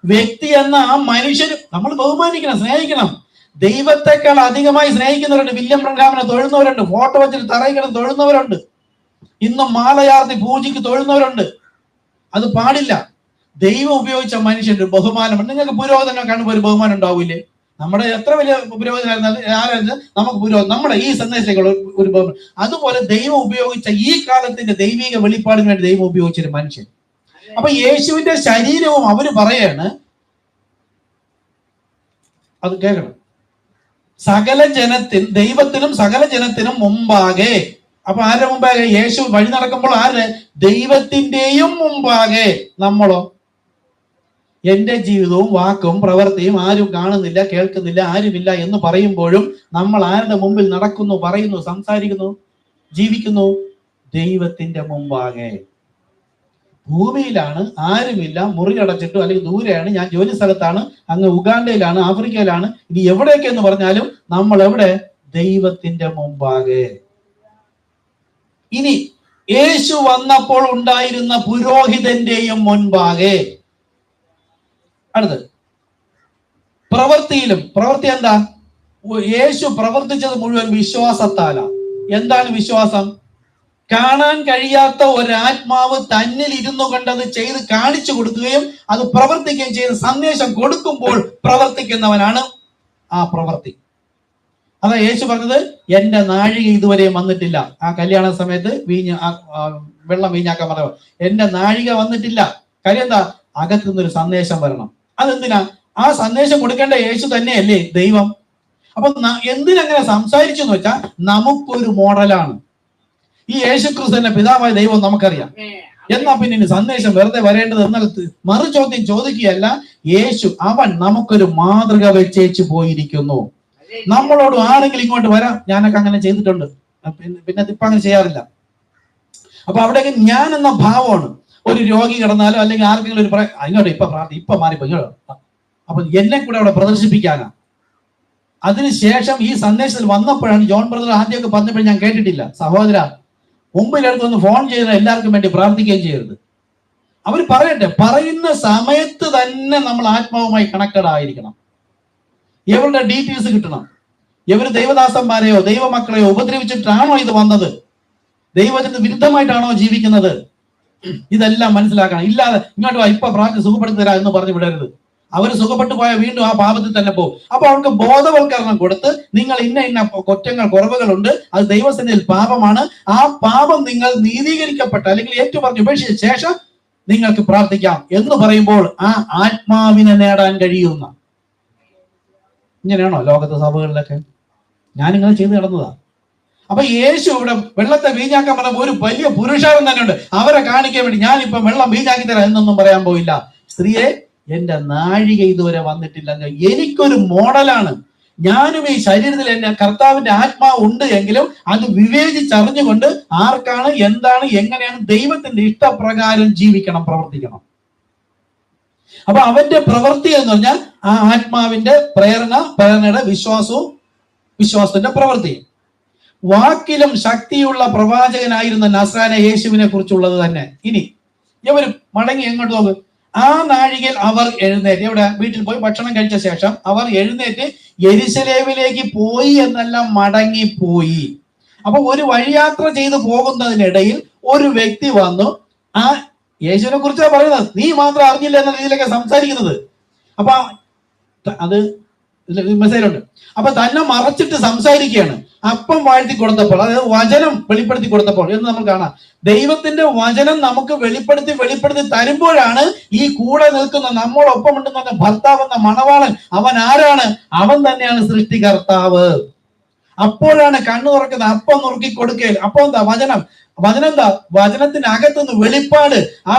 വ്യക്തി എന്ന ആ മനുഷ്യന് നമ്മൾ ബഹുമാനിക്കണം, സ്നേഹിക്കണം. ദൈവത്തെക്കാൾ അധികമായി സ്നേഹിക്കുന്നവരുണ്ട്. വില്യം ബ്രഹാമിനെ തൊഴുന്നവരുണ്ട്, ഫോട്ടോ വെച്ചിട്ട് തറയിക്കണം തൊഴുന്നവരുണ്ട്, ഇന്നും മാലയാർത്തി പൂജയ്ക്ക് തൊഴുന്നവരുണ്ട്. അത് പാടില്ല. ദൈവം ഉപയോഗിച്ച മനുഷ്യന്റെ ബഹുമാനമുണ്ട്. നിങ്ങൾക്ക് പുരോഹിതനെ കാണുമ്പോൾ ഒരു ബഹുമാനം ഉണ്ടാവില്ലേ? നമ്മുടെ എത്ര വലിയ പുരോഹിതനായിരുന്നാലും നമുക്ക് പുരോഹിതൻ, നമ്മുടെ ഈ സന്ദേശത്തിലുള്ള ഒരു ബഹുമാനം. അതുപോലെ ദൈവം ഉപയോഗിച്ച ഈ കാലത്തിന്റെ ദൈവിക വെളിപ്പാടിന് വേണ്ടി ദൈവം ഉപയോഗിച്ചൊരു മനുഷ്യൻ. അപ്പൊ യേശുവിന്റെ ശരീരവും അവര് പറയാണ്, അത് കേൾക്കണം, ദൈവത്തിനും സകല ജനത്തിനും മുമ്പാകെ. അപ്പൊ ആരുടെ മുമ്പാകെ? യേശു വഴി നടക്കുമ്പോൾ ആര്? ദൈവത്തിന്റെയും മുമ്പാകെ. നമ്മളോ? എന്റെ ജീവിതവും വാക്കും പ്രവൃത്തിയും ആരും കാണുന്നില്ല, കേൾക്കുന്നില്ല, ആരുമില്ല എന്ന് പറയുമ്പോഴും നമ്മൾ ആരുടെ മുമ്പിൽ നടക്കുന്നു, പറയുന്നു, സംസാരിക്കുന്നു, ജീവിക്കുന്നു? ദൈവത്തിന്റെ മുമ്പാകെ. ഭൂമിയിലാണ്, ആരുമില്ല, മുറി അടച്ചിട്ടു, അല്ലെങ്കിൽ ദൂരെയാണ്, ഞാൻ ജോലി സ്ഥലത്താണ്, അങ്ങ് ഉഗാണ്ടയിലാണ്, ആഫ്രിക്കയിലാണ്, ഇനി എവിടെയൊക്കെ എന്ന് പറഞ്ഞാലും നമ്മൾ എവിടെ? ദൈവത്തിന്റെ മുമ്പാകെ. ഇനി യേശു വന്നപ്പോൾ ഉണ്ടായിരുന്ന പുരോഹിതന്റെയും മുൻപാകെ. അടുത്ത് പ്രവൃത്തിയിലും. പ്രവൃത്തി എന്താ? യേശു പ്രവർത്തിച്ചത് മുഴുവൻ വിശ്വാസത്താലാ. എന്താണ് വിശ്വാസം? കാണാൻ കഴിയാത്ത ഒരാത്മാവ് തന്നിൽ ഇരുന്നു കൊണ്ടത് ചെയ്ത് കാണിച്ചു കൊടുക്കുകയും അത് പ്രവർത്തിക്കുകയും ചെയ്ത് സന്ദേശം കൊടുക്കുമ്പോൾ പ്രവർത്തിക്കുന്നവനാണ് ആ പ്രവൃത്തി. അതാ യേശു പറഞ്ഞത്, എന്റെ നാഴിക ഇതുവരെ വന്നിട്ടില്ല. ആ കല്യാണ സമയത്ത് വെള്ളം വീഞ്ഞാക്കാൻ പറയുക, എന്റെ നാഴിക വന്നിട്ടില്ല. കാര്യം എന്താ? അകത്തുനിന്നൊരു സന്ദേശം വരണം. അതെന്തിനാ? ആ സന്ദേശം കൊടുക്കേണ്ട യേശു തന്നെയല്ലേ ദൈവം. അപ്പൊ എന്തിനങ്ങനെ സംസാരിച്ചു എന്ന് വെച്ചാൽ നമുക്കൊരു മോഡലാണ്. ഈ യേശുക്രിസ്തു തന്നെ പിതാവായ ദൈവം നമുക്കറിയാം. എന്നാ പിന്നെ ഇനി സന്ദേശം വെറുതെ വരേണ്ടത് എന്നത് മറു ചോദ്യം ചോദിക്കുകയല്ല. യേശു അവൻ നമുക്കൊരു മാതൃക വെച്ചേച്ചു പോയിരിക്കുന്നു. നമ്മളോട് ആരെങ്കിലും ഇങ്ങോട്ട് വരാം, ഞാനൊക്കെ അങ്ങനെ ചെയ്തിട്ടുണ്ട്, പിന്നെ ഇപ്പൊ അങ്ങനെ ചെയ്യാറില്ല. അപ്പൊ അവിടെയൊക്കെ ഞാൻ എന്ന ഭാവമാണ്. ഒരു രോഗി കിടന്നാലോ അല്ലെങ്കിൽ ആർക്കെങ്കിലും ഒരു അങ്ങോട്ട് ഇപ്പൊ മാറിപ്പോ അപ്പൊ എന്നെ കൂടെ അവിടെ പ്രദർശിപ്പിക്കാനാ. അതിനുശേഷം ഈ സന്ദേശത്തിൽ വന്നപ്പോഴാണ് ജോൺ ബ്രദർ ആദ്യമൊക്കെ പറഞ്ഞപ്പോൾ ഞാൻ കേട്ടിട്ടില്ല, സഹോദര മുമ്പിലെടുത്ത് ഒന്ന് ഫോൺ ചെയ്ത് എല്ലാവർക്കും വേണ്ടി പ്രാർത്ഥിക്കുകയും ചെയ്യരുത്. അവർ പറയട്ടെ, പറയുന്ന സമയത്ത് തന്നെ നമ്മൾ ആത്മാവുമായി കണക്റ്റഡ് ആയിരിക്കണം. ഇവരുടെ ഡീറ്റെയിൽസ് കിട്ടണം. ഇവർ ദൈവദാസന്മാരെയോ ദൈവമക്കളെയോ ഉപദ്രവിച്ചിട്ടാണോ ഇത് വന്നത്, ദൈവത്തിന് വിരുദ്ധമായിട്ടാണോ ജീവിക്കുന്നത്, ഇതെല്ലാം മനസ്സിലാക്കണം. ഇല്ലാതെ ഇങ്ങോട്ട് വാ, ഇപ്പൊ പ്രാർത്ഥന സുഖപ്പെടുത്തി തരാം എന്ന് പറഞ്ഞു വിടരുത്. അവർ സുഖപ്പെട്ടു പോയാൽ വീണ്ടും ആ പാപത്തിൽ തന്നെ പോകും. അപ്പൊ അവർക്ക് ബോധവൽക്കരണം കൊടുത്ത്, നിങ്ങൾ ഇന്ന കുറ്റങ്ങൾ കുറവുകളുണ്ട്, അത് ദൈവസന്നിധിയിൽ പാപമാണ്, ആ പാപം നിങ്ങൾ നീതീകരിക്കപ്പെട്ട അല്ലെങ്കിൽ ഏറ്റുപറഞ്ഞ് ഉപേക്ഷിച്ച ശേഷം നിങ്ങൾക്ക് പ്രാർത്ഥിക്കാം എന്ന് പറയുമ്പോൾ ആ ആത്മാവിനെ നേടാൻ കഴിയുന്ന. ഇങ്ങനെയാണോ ലോകത്തെ സഭകളിലൊക്കെ? ഞാനിങ്ങനെ ചെയ്ത് നടന്നതാ. അപ്പൊ യേശു ഇവിടെ വെള്ളത്തെ വീഞ്ഞാക്കാൻ പറഞ്ഞ ഒരു വലിയ പുരുഷാരം തന്നെ ഉണ്ട്. അവരെ കാണിക്കാൻ വേണ്ടി ഞാനിപ്പം വെള്ളം വീഞ്ഞാക്കി തരാം എന്നൊന്നും പറയാൻ പോയില്ല. സ്ത്രീയെ, എന്റെ നാഴിക ഇതുവരെ വന്നിട്ടില്ല. എനിക്കൊരു മോഡലാണ്. ഞാനും ഈ ശരീരത്തിൽ എന്റെ കർത്താവിന്റെ ആത്മാവ് ഉണ്ട് എങ്കിലും അത് വിവേചിച്ചറിഞ്ഞുകൊണ്ട് ആർക്കാണ്, എന്താണ്, എങ്ങനെയാണ് ദൈവത്തിന്റെ ഇഷ്ടപ്രകാരം ജീവിക്കണം, പ്രവർത്തിക്കണം. അപ്പൊ അവന്റെ പ്രവൃത്തി എന്ന് പറഞ്ഞാൽ ആ ആത്മാവിന്റെ പ്രേരണയുടെ വിശ്വാസത്തിന്റെ പ്രവൃത്തി. വാക്കിലും ശക്തിയുള്ള പ്രവാചകനായിരുന്ന നസ്രാന യേശുവിനെ കുറിച്ചുള്ളത് തന്നെ. ഇനി ഇവർ മടങ്ങി എങ്ങോട്ട് നോക്കും? ആ നാഴികയിൽ അവർ എഴുന്നേറ്റ്, ഇവിടെ വീട്ടിൽ പോയി ഭക്ഷണം കഴിച്ച ശേഷം അവർ എഴുന്നേറ്റ് യെരുശലേമിലേക്ക് പോയി എന്നെല്ലാം മടങ്ങിപ്പോയി. അപ്പൊ ഒരു വഴിയാത്ര ചെയ്ത് പോകുന്നതിനിടയിൽ ഒരു വ്യക്തി വന്നു. ആ യേശുവിനെ കുറിച്ചാണ് പറയുന്നത്, നീ മാത്രം അറിഞ്ഞില്ല എന്ന രീതിയിലൊക്കെ സംസാരിക്കുന്നത്. അപ്പൊ അത് മെസ്സേജുണ്ട്. അപ്പൊ തന്നെ മറച്ചിട്ട് സംസാരിക്കുകയാണ്. അപ്പം വാഴ്ത്തി കൊടുത്തപ്പോൾ, അതായത് വചനം വെളിപ്പെടുത്തി കൊടുത്തപ്പോൾ എന്ന് നമ്മൾ കാണാം. ദൈവത്തിന്റെ വചനം നമുക്ക് വെളിപ്പെടുത്തി തരുമ്പോഴാണ് ഈ കൂടെ നിൽക്കുന്ന നമ്മളൊപ്പം ഉണ്ടെന്ന ഭർത്താവ് എന്ന മണവാളൻ, അവൻ ആരാണ്? അവൻ തന്നെയാണ് സൃഷ്ടികർത്താവ്. അപ്പോഴാണ് കണ്ണു തുറക്കുന്നത്, അപ്പം നുറുക്കി കൊടുക്കൽ. അപ്പൊ എന്താ? വചനം എന്താ? വചനത്തിനകത്തുനിന്ന് വെളിപ്പാട്. ആ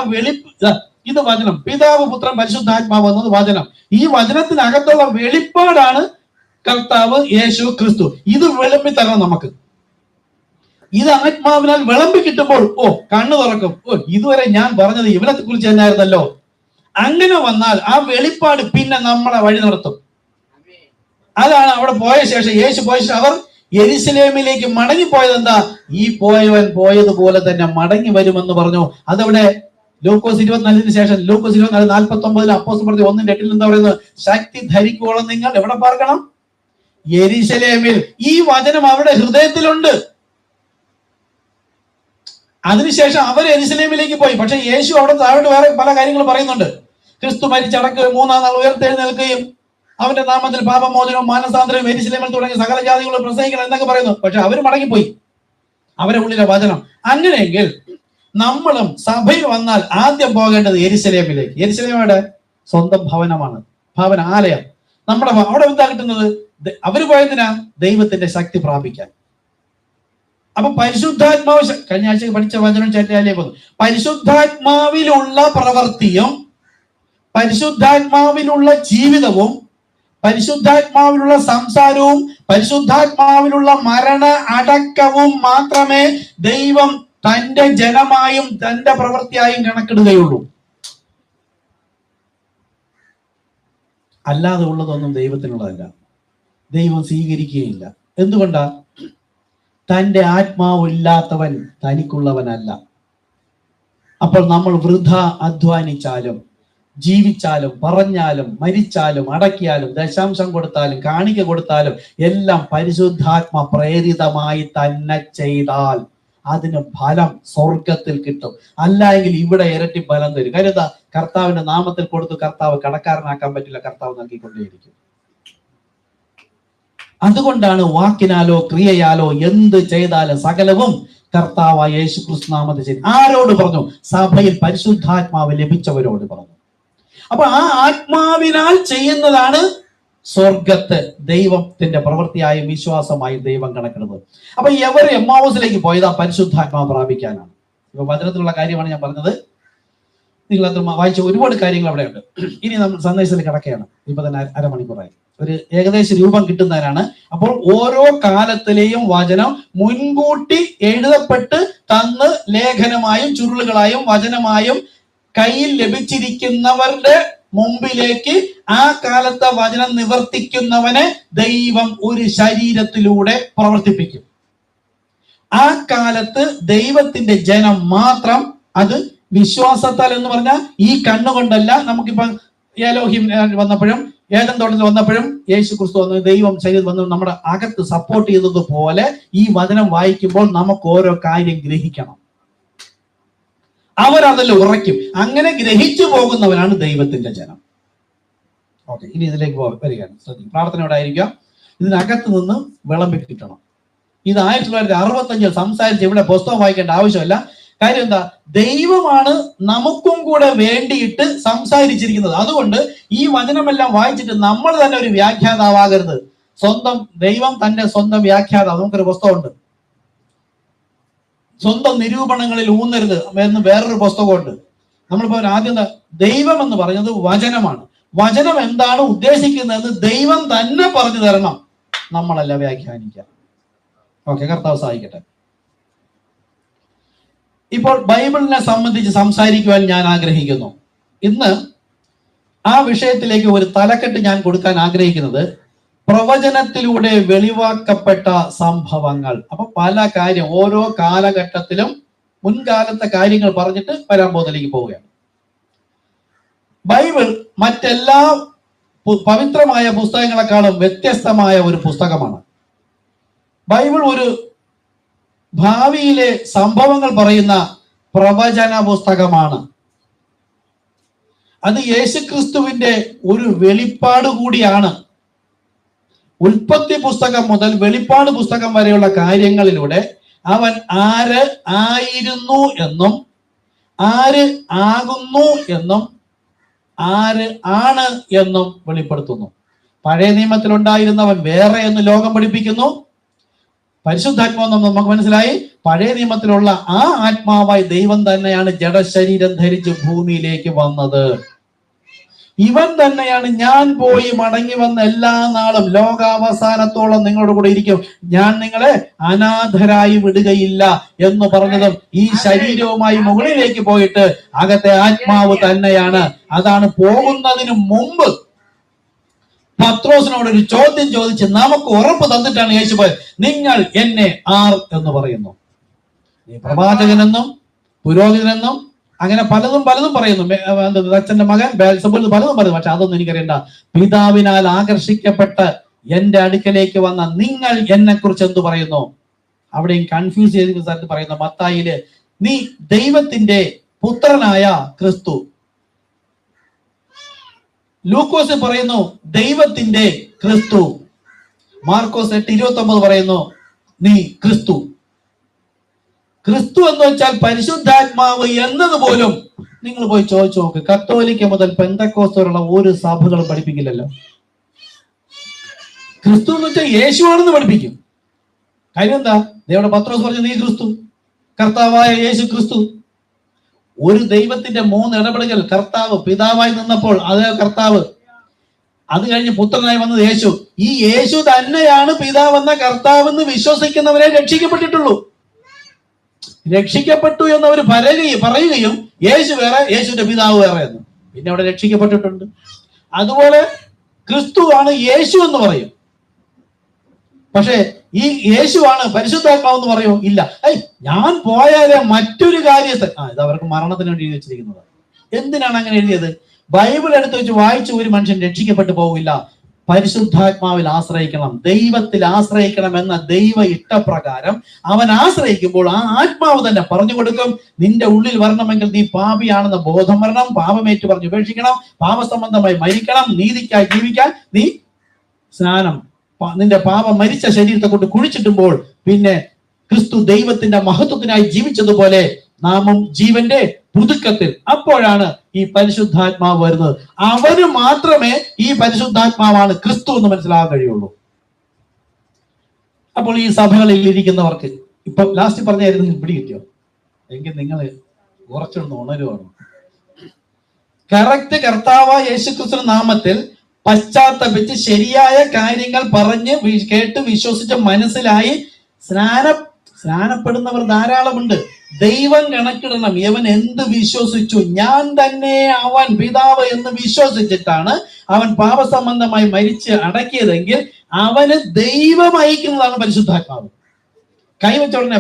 ഇത് വചനം, പിതാവ് പുത്രൻ പരിശുദ്ധാത്മാവ് എന്നത് വചനം. ഈ വചനത്തിനകത്തുള്ള വെളിപ്പാടാണ് കർത്താവ് യേശു ക്രിസ്തു. ഇത് വിളമ്പി തരണം നമുക്ക്. ഇത് ആത്മാവിനാൽ വിളമ്പി കിട്ടുമ്പോൾ കണ്ണു തുറക്കും. ഇതുവരെ ഞാൻ പറഞ്ഞത് ഇവനെ കുറിച്ച് തന്നെയായിരുന്നല്ലോ. അങ്ങനെ വന്നാൽ ആ വെളിപ്പാട് പിന്നെ നമ്മളെ വഴി നടത്തും. അതാണ് അവിടെ പോയ ശേഷം, യേശു പോയ ശേഷം അവർ യെരുശലേമിലേക്ക് മടങ്ങിപ്പോയത്. എന്താ? ഈ പോയവൻ പോയതുപോലെ തന്നെ മടങ്ങി വരുമെന്ന് പറഞ്ഞു. അതവിടെ ലൂക്കോസ് 24 ശേഷം, ലൂക്കോസ് 24:49 അപ്പോസ്തലർ പറഞ്ഞു 1:8 എന്താ പറയുന്നത്? ശക്തി ധരിക്കോളം നിങ്ങൾ എവിടെ പാർക്കണം? യെരുശലേമിൽ. ഈ വചനം അവരുടെ ഹൃദയത്തിലുണ്ട്. അതിനുശേഷം അവർ യെരുശലേമിലേക്ക് പോയി. പക്ഷെ യേശു അവിടെ താഴോട്ട് വേറെ പല കാര്യങ്ങളും പറയുന്നുണ്ട്. ക്രിസ്തു മരിച്ചടക്കുകയും 3-ാം നാൾ ഉയർത്തെഴുന്നേൽക്കുകയും അവന്റെ നാമത്തിൽ പാപമോചനവും മാനസാന്തരവും യെരുശലേമിൽ തുടങ്ങിയ സകല ജാതികളും പ്രസംഗിക്കണം എന്നൊക്കെ പറയുന്നു. പക്ഷെ അവർ മടങ്ങിപ്പോയി, അവരെ ഉള്ളിലെ വചനം. അങ്ങനെയെങ്കിൽ നമ്മളും സഭയിൽ വന്നാൽ ആദ്യം പോകേണ്ടത് യെരുശലേമിലേക്ക്. യെരുശലേമയുടെ സ്വന്തം ഭവനമാണ്, ഭവന ആലയം. നമ്മുടെ അവിടെ എന്താ കിട്ടുന്നത്? അവര് പോയതിനാ ദൈവത്തിന്റെ ശക്തി പ്രാപിക്കാൻ. അപ്പൊ പരിശുദ്ധാത്മാവ്, കഴിഞ്ഞ ആഴ്ച പഠിച്ച വചനം ചേറ്റാലേ പോകുന്നു. പരിശുദ്ധാത്മാവിലുള്ള പ്രവൃത്തിയും പരിശുദ്ധാത്മാവിലുള്ള ജീവിതവും പരിശുദ്ധാത്മാവിലുള്ള സംസാരവും പരിശുദ്ധാത്മാവിലുള്ള മരണ അടക്കവും മാത്രമേ ദൈവം തന്റെ ജനമായും തന്റെ പ്രവൃത്തിയായും കണക്കിടുകയുള്ളൂ. അല്ലാതെ ഉള്ളതൊന്നും ദൈവത്തിനുള്ളതല്ല, ദൈവം സ്വീകരിക്കുകയില്ല. എന്തുകൊണ്ടാ? തന്റെ ആത്മാവില്ലാത്തവൻ തനിക്കുള്ളവനല്ല. അപ്പോൾ നമ്മൾ വൃഥ അധ്വാനിച്ചാലും ജീവിച്ചാലും പറഞ്ഞാലും മരിച്ചാലും അടക്കിയാലും ദശാംശം കൊടുത്താലും കാണിക കൊടുത്താലും എല്ലാം പരിശുദ്ധാത്മ പ്രേരിതമായി തന്നെ ചെയ്താൽ അതിന് ഫലം സ്വർഗത്തിൽ കിട്ടും. അല്ല എങ്കിൽ ഇവിടെ ഇരട്ടി ഫലം തരും. കരുത, കർത്താവിന്റെ നാമത്തിൽ കൊടുത്തു കർത്താവ് കടക്കാരനാക്കാൻ പറ്റില്ല, കർത്താവ് നൽകിക്കൊണ്ടേയിരിക്കും. അതുകൊണ്ടാണ് വാക്കിനാലോ ക്രിയയാലോ എന്ത് ചെയ്താലും സകലവും കർത്താവായ യേശു ക്രിസ്തു നാമത്തിൽ ചെയ്തു. ആരോട് പറഞ്ഞു? സഭയിൽ പരിശുദ്ധാത്മാവ് ലഭിച്ചവരോട് പറഞ്ഞു. അപ്പൊ ആ ആത്മാവിനാൽ ചെയ്യുന്നതാണ് സ്വർഗത്ത് ദൈവത്തിന്റെ പ്രവൃത്തിയായും വിശ്വാസമായും ദൈവം കണക്കിടുന്നത്. അപ്പൊ എവർ എമ്മാവൂസിലേക്ക് പോയത് ആ പരിശുദ്ധാത്മാവ് പ്രാപിക്കാനാണ്. ഇപ്പൊ വചനത്തിലുള്ള കാര്യമാണ് ഞാൻ പറഞ്ഞത്. നിങ്ങൾ അത് വായിച്ച ഒരുപാട് കാര്യങ്ങൾ അവിടെയുണ്ട്. ഇനി നമ്മൾ സന്ദേശത്തിൽ കിടക്കുകയാണ്. ഇപ്പൊ തന്നെ അരമണിക്കൂറായി. ഒരു ഏകദേശ രൂപം കിട്ടുന്നതിനാണ്. അപ്പോൾ ഓരോ കാലത്തിലെയും വചനം മുൻകൂട്ടി എഴുതപ്പെട്ട് തന്ന് ലേഖനമായും ചുരുളുകളായും വചനമായും കയ്യിൽ ലഭിച്ചിരിക്കുന്നവരുടെ മുമ്പിലേക്ക് ആ കാലത്തെ വചനം നിവർത്തിക്കുന്നവനെ ദൈവം ഒരു ശരീരത്തിലൂടെ പ്രവർത്തിപ്പിക്കും. ആ കാലത്ത് ദൈവത്തിന്റെ ജനം മാത്രം, അത് വിശ്വാസത്താൽ എന്ന് പറഞ്ഞാൽ ഈ കണ്ണുകൊണ്ടല്ല. നമുക്കിപ്പം ഏലോഹിം വന്നപ്പോഴും ഏദൻ തോട്ടത്തിൽ വന്നപ്പോഴും യേശു ക്രിസ്തു വന്ന് ദൈവം ശരീരം വന്ന് നമ്മുടെ അകത്ത് സപ്പോർട്ട് ചെയ്തതുപോലെ ഈ വചനം വായിക്കുമ്പോൾ നമുക്ക് ഓരോ കാര്യം ഗ്രഹിക്കണം. അവരതിൽ ഉറയ്ക്കും. അങ്ങനെ ഗ്രഹിച്ചു പോകുന്നവനാണ് ദൈവത്തിന്റെ ജനം. ഓക്കെ, ഇനി ഇതിലേക്ക് വരികയാണ്. ശ്രദ്ധിക്കും, പ്രാർത്ഥനയോടായിരിക്കാം. ഇതിനകത്ത് നിന്ന് വിളമ്പി കിട്ടണം. ഇത് 1965 സംസാരിച്ച് ഇവിടെ പുസ്തകം വായിക്കേണ്ട ആവശ്യമില്ല. കാര്യം എന്താ? ദൈവമാണ് നമുക്കും കൂടെ വേണ്ടിയിട്ട് സംസാരിച്ചിരിക്കുന്നത്. അതുകൊണ്ട് ഈ വചനമെല്ലാം വായിച്ചിട്ട് നമ്മൾ തന്നെ ഒരു വ്യാഖ്യാതാവാകരുത്. സ്വന്തം ദൈവം തന്റെ സ്വന്തം വ്യാഖ്യാതാവ്. നമുക്കൊരു പുസ്തകമുണ്ട്, സ്വന്തം നിരൂപണങ്ങളിൽ ഊന്നരുത് എന്ന് വേറൊരു പുസ്തകമുണ്ട്. നമ്മളിപ്പോ ആദ്യം ദൈവം എന്ന് പറയുന്നത് വചനമാണ്. വചനം എന്താണ് ഉദ്ദേശിക്കുന്നതെന്ന് ദൈവം തന്നെ പറഞ്ഞു തരണം, നമ്മളല്ല വ്യാഖ്യാനിക്കാം. ഓക്കെ, കർത്താവ് സഹായിക്കട്ടെ. ഇപ്പോൾ ബൈബിളിനെ സംബന്ധിച്ച് സംസാരിക്കുവാൻ ഞാൻ ആഗ്രഹിക്കുന്നു. ഇന്ന് ആ വിഷയത്തിലേക്ക് ഒരു തലക്കെട്ട് ഞാൻ കൊടുക്കാൻ ആഗ്രഹിക്കുന്നത് പ്രവചനത്തിലൂടെ വെളിവാക്കപ്പെട്ട സംഭവങ്ങൾ. അപ്പൊ പല കാര്യം ഓരോ കാലഘട്ടത്തിലും മുൻകാലത്തെ കാര്യങ്ങൾ പറഞ്ഞിട്ട് വരാൻ പോകുന്നതിലേക്ക് പോവുകയാണ്. ബൈബിൾ മറ്റെല്ലാ പവിത്രമായ പുസ്തകങ്ങളെക്കാളും വ്യത്യസ്തമായ ഒരു പുസ്തകമാണ്. ബൈബിൾ ഒരു ഭാവിയിലെ സംഭവങ്ങൾ പറയുന്ന പ്രവചന പുസ്തകമാണ്. അത് യേശുക്രിസ്തുവിന്റെ ഒരു വെളിപ്പാട് കൂടിയാണ്. ഉൽപ്പത്തി പുസ്തകം മുതൽ വെളിപ്പാട് പുസ്തകം വരെയുള്ള കാര്യങ്ങളിലൂടെ അവൻ ആര് ആയിരുന്നു എന്നും ആര് ആകുന്നു എന്നും ആര് ആണ് എന്നും വെളിപ്പെടുത്തുന്നു. പഴയ നിയമത്തിലുണ്ടായിരുന്നവൻ വേറെ എന്ന് ലോകം പഠിപ്പിക്കുന്നു. പരിശുദ്ധാത്മാവ് നമുക്ക് മനസ്സിലായി. പഴയ നിയമത്തിലുള്ള ആ ആത്മാവായി ദൈവം തന്നെയാണ് ജഡശരീരം ധരിച്ച് ഭൂമിയിലേക്ക് വന്നത്. ഇവൻ തന്നെയാണ് ഞാൻ പോയി മടങ്ങി വന്ന എല്ലാ നാളും ലോകാവസാനത്തോളം നിങ്ങളുടെ കൂടെ ഇരിക്കും, ഞാൻ നിങ്ങളെ അനാഥരായി വിടുകയില്ല എന്ന് പറഞ്ഞതും ഈ ശരീരവുമായി മുകളിലേക്ക് പോയിട്ട് അകത്തെ ആത്മാവ് തന്നെയാണ്. അതാണ് പോകുന്നതിന് മുമ്പ് പത്രോസിനോട് ഒരു ചോദ്യം ചോദിച്ച് നമുക്ക് ഉറപ്പ് തന്നിട്ടാണ് യേശു പോയത്. നിങ്ങൾ എന്നെ ആർ എന്ന് പറയുന്നു? നീ പ്രവാചകനെന്നും പുരോഹിതനെന്നും അങ്ങനെ പലതും പറയുന്നു. അച്ഛന്റെ മകൻ ബേൽസബൂൽ പലതും പറയുന്നു. പക്ഷെ അതൊന്നും എനിക്കറിയണ്ട. പിതാവിനാൽ ആകർഷിക്കപ്പെട്ട് എന്റെ അടുക്കലേക്ക് വന്ന നിങ്ങൾ എന്നെ കുറിച്ച് എന്ത് പറയുന്നു? അവിടെയും കൺഫ്യൂസ് ചെയ്ത സ്ഥലത്ത് പറയുന്നു. മത്തായില് നീ ദൈവത്തിന്റെ പുത്രനായ ക്രിസ്തു. ലൂക്കോസ് പറയുന്നു ദൈവത്തിന്റെ ക്രിസ്തു. മാർക്കോസ് 8:29 പറയുന്നു നീ ക്രിസ്തു. ക്രിസ്തു എന്ന് വെച്ചാൽ പരിശുദ്ധാത്മാവ് എന്നതുപോലും നിങ്ങൾ പോയി ചോദിച്ചു നോക്ക്. കത്തോലിക്ക മുതൽ പെന്തക്കോസ്ത് വരെയുള്ള ഒരു സഭകളും പഠിപ്പിക്കില്ലല്ലോ. ക്രിസ്തു എന്ന് വെച്ചാൽ യേശുവാണെന്ന് പഠിപ്പിക്കും. കാര്യം എന്താ? ദൈവയുടെ പത്രോസ് പറഞ്ഞു നീ ക്രിസ്തു, കർത്താവായ യേശു ക്രിസ്തു. ഒരു ദൈവത്തിന്റെ 3 ഇടപെടലുകൾ. കർത്താവ് പിതാവായി നിന്നപ്പോൾ അതേ കർത്താവ്, അത് കഴിഞ്ഞ് പുത്രനായി വന്നത് യേശു. ഈ യേശു തന്നെയാണ് പിതാവെന്ന കർത്താവെന്ന് വിശ്വസിക്കുന്നവരെ രക്ഷിക്കപ്പെട്ടിട്ടുള്ളൂ. രക്ഷിക്കപ്പെട്ടു എന്നവർ പറയുകയും യേശു വേറെ യേശുവിന്റെ പിതാവ് വേറെ എന്ന് പിന്നെ അവിടെ രക്ഷിക്കപ്പെട്ടിട്ടുണ്ട്. അതുപോലെ ക്രിസ്തു ആണ് യേശു എന്ന് പറയും. പക്ഷെ ഈ യേശുവാണ് പരിശുദ്ധാത്മാവ് എന്ന് പറയോ? ഇല്ല. ഞാൻ പോയാലേ മറ്റൊരു കാര്യത്തെ ഇത് അവർക്ക് മരണത്തിന് വേണ്ടി എഴുതി വെച്ചിരിക്കുന്നത്. എന്തിനാണ് അങ്ങനെ എഴുതിയത്? ബൈബിൾ എടുത്ത് വെച്ച് വായിച്ച് ഒരു മനുഷ്യൻ രക്ഷിക്കപ്പെട്ടു പോവില്ല. പരിശുദ്ധാത്മാവിൽ ആശ്രയിക്കണം, ദൈവത്തിൽ ആശ്രയിക്കണം എന്ന ദൈവ ഇഷ്ടപ്രകാരം അവൻ ആശ്രയിക്കുമ്പോൾ ആ ആത്മാവ് തന്നെ പറഞ്ഞു കൊടുക്കും. നിന്റെ ഉള്ളിൽ വരണമെങ്കിൽ നീ പാപിയാണെന്ന ബോധം വരണം, പാപമേറ്റു പറഞ്ഞ് ഉപേക്ഷിക്കണം, പാപസംബന്ധമായി മരിക്കണം, നീതിക്കായി ജീവിക്കാൻ നീ സ്നാനം, നിന്റെ പാപം മരിച്ച ശരീരത്തെ കൊണ്ട് കുഴിച്ചിട്ടുമ്പോൾ പിന്നെ ക്രിസ്തു ദൈവത്തിന്റെ മഹത്വത്തിനായി ജീവിച്ചതുപോലെ നാമും ജീവന്റെ പുതുക്കത്തിൽ. അപ്പോഴാണ് ഈ പരിശുദ്ധാത്മാവ് വരുന്നത്. അവന് മാത്രമേ ഈ പരിശുദ്ധാത്മാവാണ് ക്രിസ്തു എന്ന് മനസ്സിലാകാൻ കഴിയുള്ളൂ. അപ്പോൾ ഈ സഭകളിൽ ഇരിക്കുന്നവർക്ക് ഇപ്പൊ ലാസ്റ്റ് പറഞ്ഞായിരുന്നു പിടി കിട്ടിയോ? എങ്കിൽ നിങ്ങൾ കുറച്ചൊന്ന് ഉണരുവാണ്. കറക്റ്റ് കർത്താവായ യേശുക്രിസ്തു നാമത്തിൽ പശ്ചാത്തപിച്ച് ശരിയായ കാര്യങ്ങൾ പറഞ്ഞ് കേട്ട് വിശ്വസിച്ച് മനസ്സിലായി സ്നാനപ്പെടുന്നവർ ധാരാളമുണ്ട്. ദൈവം കണക്കിടണം. ഇവൻ എന്ത് വിശ്വസിച്ചു? ഞാൻ തന്നെ അവൻ പിതാവ് എന്ന് വിശ്വസിച്ചിട്ടാണ് അവൻ പാപസംബന്ധമായി മരിച്ച് അടക്കിയതെങ്കിൽ അവന് ദൈവം അയക്കുന്നതാണ് പരിശുദ്ധാത്മാവ്. കൈവച്ച ഉടനെ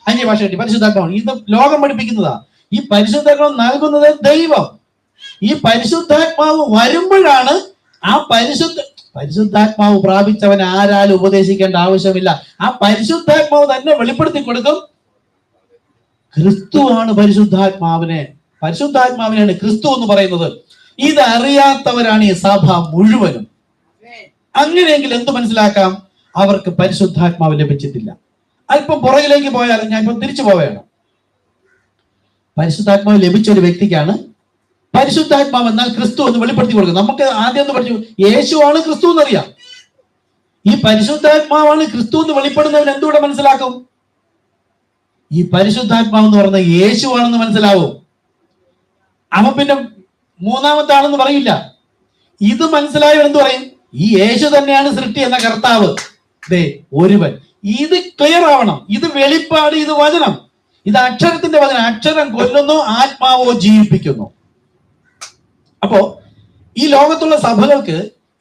അന്യഭാഷ കിട്ടി പരിശുദ്ധാത്മാവ്. ഇത് ലോകം പഠിപ്പിക്കുന്നതാ. ഈ പരിശുദ്ധാത്മാവ് നൽകുന്നത് ദൈവം. ഈ പരിശുദ്ധാത്മാവ് വരുമ്പോഴാണ് ആ പരിശുദ്ധാത്മാവ് പ്രാപിച്ചവൻ ആരാലും ഉപദേശിക്കേണ്ട ആവശ്യമില്ല. ആ പരിശുദ്ധാത്മാവ് തന്നെ വെളിപ്പെടുത്തി കൊടുക്കും. ക്രിസ്തുവാണ് പരിശുദ്ധാത്മാവിനെയാണ് ക്രിസ്തു എന്ന് പറയുന്നത്. ഇതറിയാത്തവരാണ് ഈ സഭ മുഴുവനും. അങ്ങനെയെങ്കിൽ എന്ത് മനസ്സിലാക്കാം? അവർക്ക് പരിശുദ്ധാത്മാവ് ലഭിച്ചിട്ടില്ല. അല്പം പുറകിലേക്ക് പോയാൽ, ഞാൻ ഇപ്പം തിരിച്ചു പോവുകയാണ്. പരിശുദ്ധാത്മാവ് ലഭിച്ച ഒരു വ്യക്തിക്കാണ് പരിശുദ്ധാത്മാവ് എന്നാൽ ക്രിസ്തു എന്ന് വെളിപ്പെടുത്തി കൊടുക്കുന്നത്. നമുക്ക് ആദ്യം ഒന്ന് പഠിച്ചു, യേശുവാണ് ക്രിസ്തു എന്നറിയാം. ഈ പരിശുദ്ധാത്മാവാണ് ക്രിസ്തു എന്ന് വെളിപ്പെടുന്നവൻ എന്തുകൂടെ മനസ്സിലാക്കും? ഈ പരിശുദ്ധാത്മാവ് എന്ന് പറയുന്നത് യേശുവാണെന്ന് മനസ്സിലാവും. അവൻ പിന്നെ മൂന്നാമത്തെ ആളെന്ന് പറയില്ല. ഇത് മനസ്സിലായവൻ എന്ത് പറയും? ഈ യേശു തന്നെയാണ് സൃഷ്ടി എന്ന കർത്താവ് ഒരുവൻ. ഇത് ക്ലിയർ ആവണം. ഇത് വെളിപ്പാട്, ഇത് വചനം, ഇത് അക്ഷരത്തിന്റെ വചനം. അക്ഷരം കൊല്ലുന്നു, ആത്മാവോ ജീവിപ്പിക്കുന്നു. അപ്പോ ഈ ലോകത്തുള്ള സഭകൾക്ക്